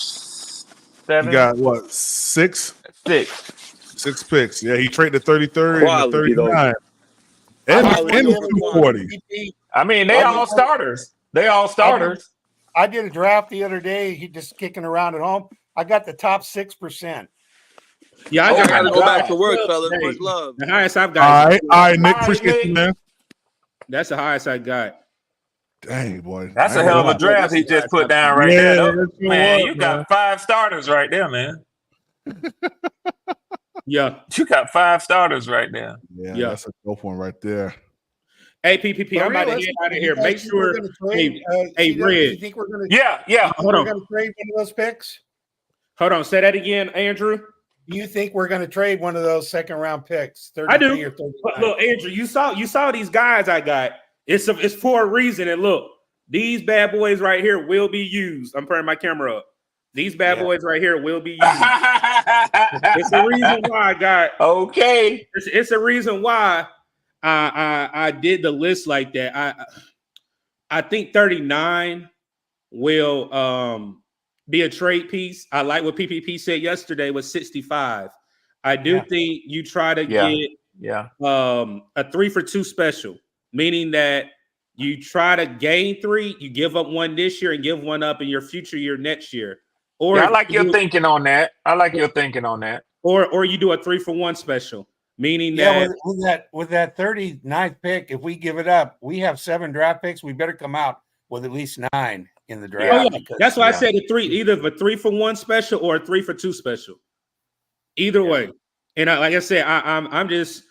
7. He got what? 6? 6. 6 picks. Yeah, he traded the 33rd and the Quality, though. 39. And the 240. I mean, they all starters. I did a draft the other day. He just kicking around at home. I got the top 6%. Yeah, I I gotta go back to work, fellas. Hey, Much love. the highest I've got. All right, Nick. Appreciate you, man. That's the highest I got. Dang, boy. That's a hell of a draft he just put down right there. Man, you got 5 starters right there, man. Yeah. You got 5 starters right there. Yeah, that's a dope one right there. Hey, PPP, I'm about to get out of here. Make sure. Hey, Red. You think we're going to? Yeah. Hold on. We're going to trade one of those picks. Hold on. Say that again, Andrew. You think we're going to trade one of those second-round picks? I do. Or 39? Look, Andrew, you saw these guys I got. It's for a reason. And look, these bad boys right here will be used. I'm putting my camera up. These bad boys right here will be used. It's the reason why I got. Okay. It's a reason why I did the list like that. I think 39 will be a trade piece. I like what PPP said yesterday with 65. I do think you try to get a 3-for-2 special, meaning that you try to gain 3, you give up 1 this year and give 1 up in your future year next year. Or I like your thinking on that. Or you do a 3-for-1 special, meaning that with that 39th pick, if we give it up, we have 7 draft picks. We better come out with at least 9 in the draft. That's why I said either a 3-for-1 special or a 3-for-2 special. Either way. And like I said, I'm just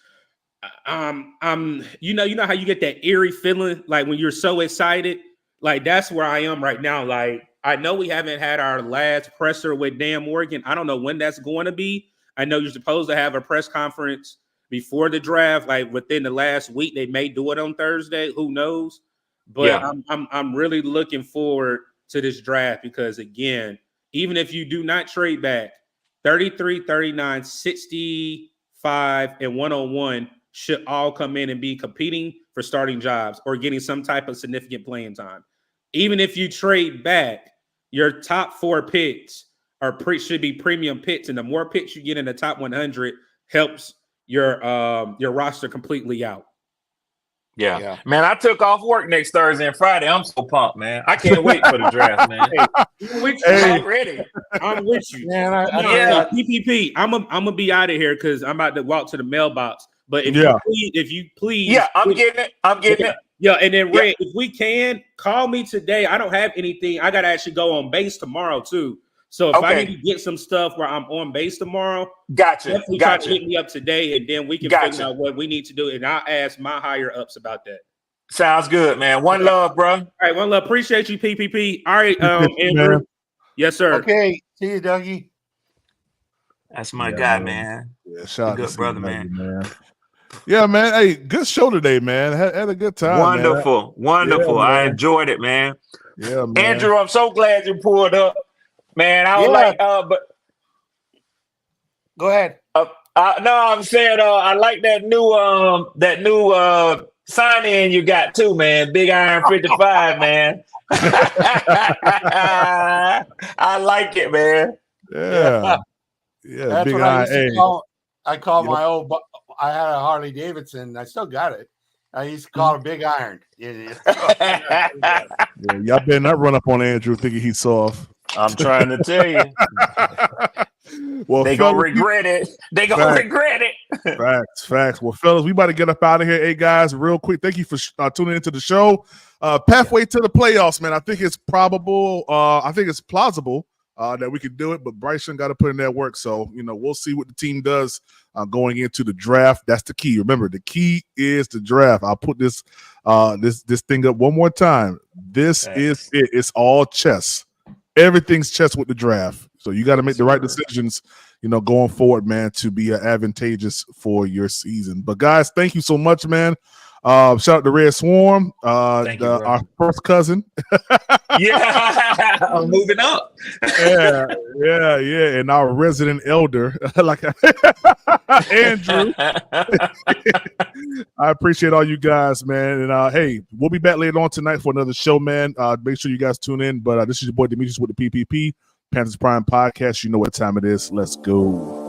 you know how you get that eerie feeling like when you're so excited, like that's where I am right now. Like I know we haven't had our last presser with Dan Morgan. I don't know when that's going to be. I know you're supposed to have a press conference before the draft, like within the last week. They may do it on Thursday. Who knows? But I'm really looking forward to this draft because again, even if you do not trade back, 33, 39, 65, and 101 should all come in and be competing for starting jobs or getting some type of significant playing time. Even if you trade back, your top 4 picks should be premium picks, and the more picks you get in the top 100 helps your roster completely out. Yeah. Man, I took off work next Thursday and Friday. I'm so pumped, man. I can't wait for the draft, man. I'm ready. I'm with you. Man, PPP, I'm gonna be out of here because I'm about to walk to the mailbox. But if you please, I'm getting it. Yeah, and then Red, if we can, call me today. I don't have anything. I gotta actually go on base tomorrow too. So if I need to get some stuff where I'm on base tomorrow, definitely try to hit me up today, and then we can figure out what we need to do. And I'll ask my higher ups about that. Sounds good, man. One love, bro. All right, one love. Appreciate you, PPP. All right, Andrew. Yes, sir. Okay, see you, Dougie. That's my guy, man. Yeah, shout out good to brother, man. man. Yeah, man. Hey, good show today, man. Had a good time. Wonderful. Yeah, I enjoyed it, man. Yeah, man. Andrew, I'm so glad you pulled up, man. I was like, but go ahead. No, I'm saying, I like that new sign in you got too, man. Big Iron 55, man. I like it, man. Yeah. That's Big what I used to Iron. call. I called my old. I had a Harley Davidson. I still got it. I used to call it Big Iron. Y'all better not run up on Andrew thinking he's soft. I'm trying to tell you. Well, they gonna regret it. Facts. Well, fellas, we about to get up out of here. Hey, guys, real quick, thank you for tuning into the show. Pathway to the playoffs, man. I think it's probable. I think it's plausible that we could do it, but Bryson got to put in that work. So, we'll see what the team does going into the draft. That's the key. Remember, the key is the draft. I'll put this thing up one more time. This is it. It's all chess. Everything's chess with the draft. So you got to make the right decisions, going forward, man, to be advantageous for your season. But guys, thank you so much, man. Shout out to Red Swarm, our first cousin. I'm moving up. yeah, and our resident elder, like Andrew. I appreciate all you guys, man. And hey, we'll be back later on tonight for another show, man. Make sure you guys tune in. But this is your boy Demetrius with the PPP. Panthers Prime Podcast. You know what time it is. Let's go.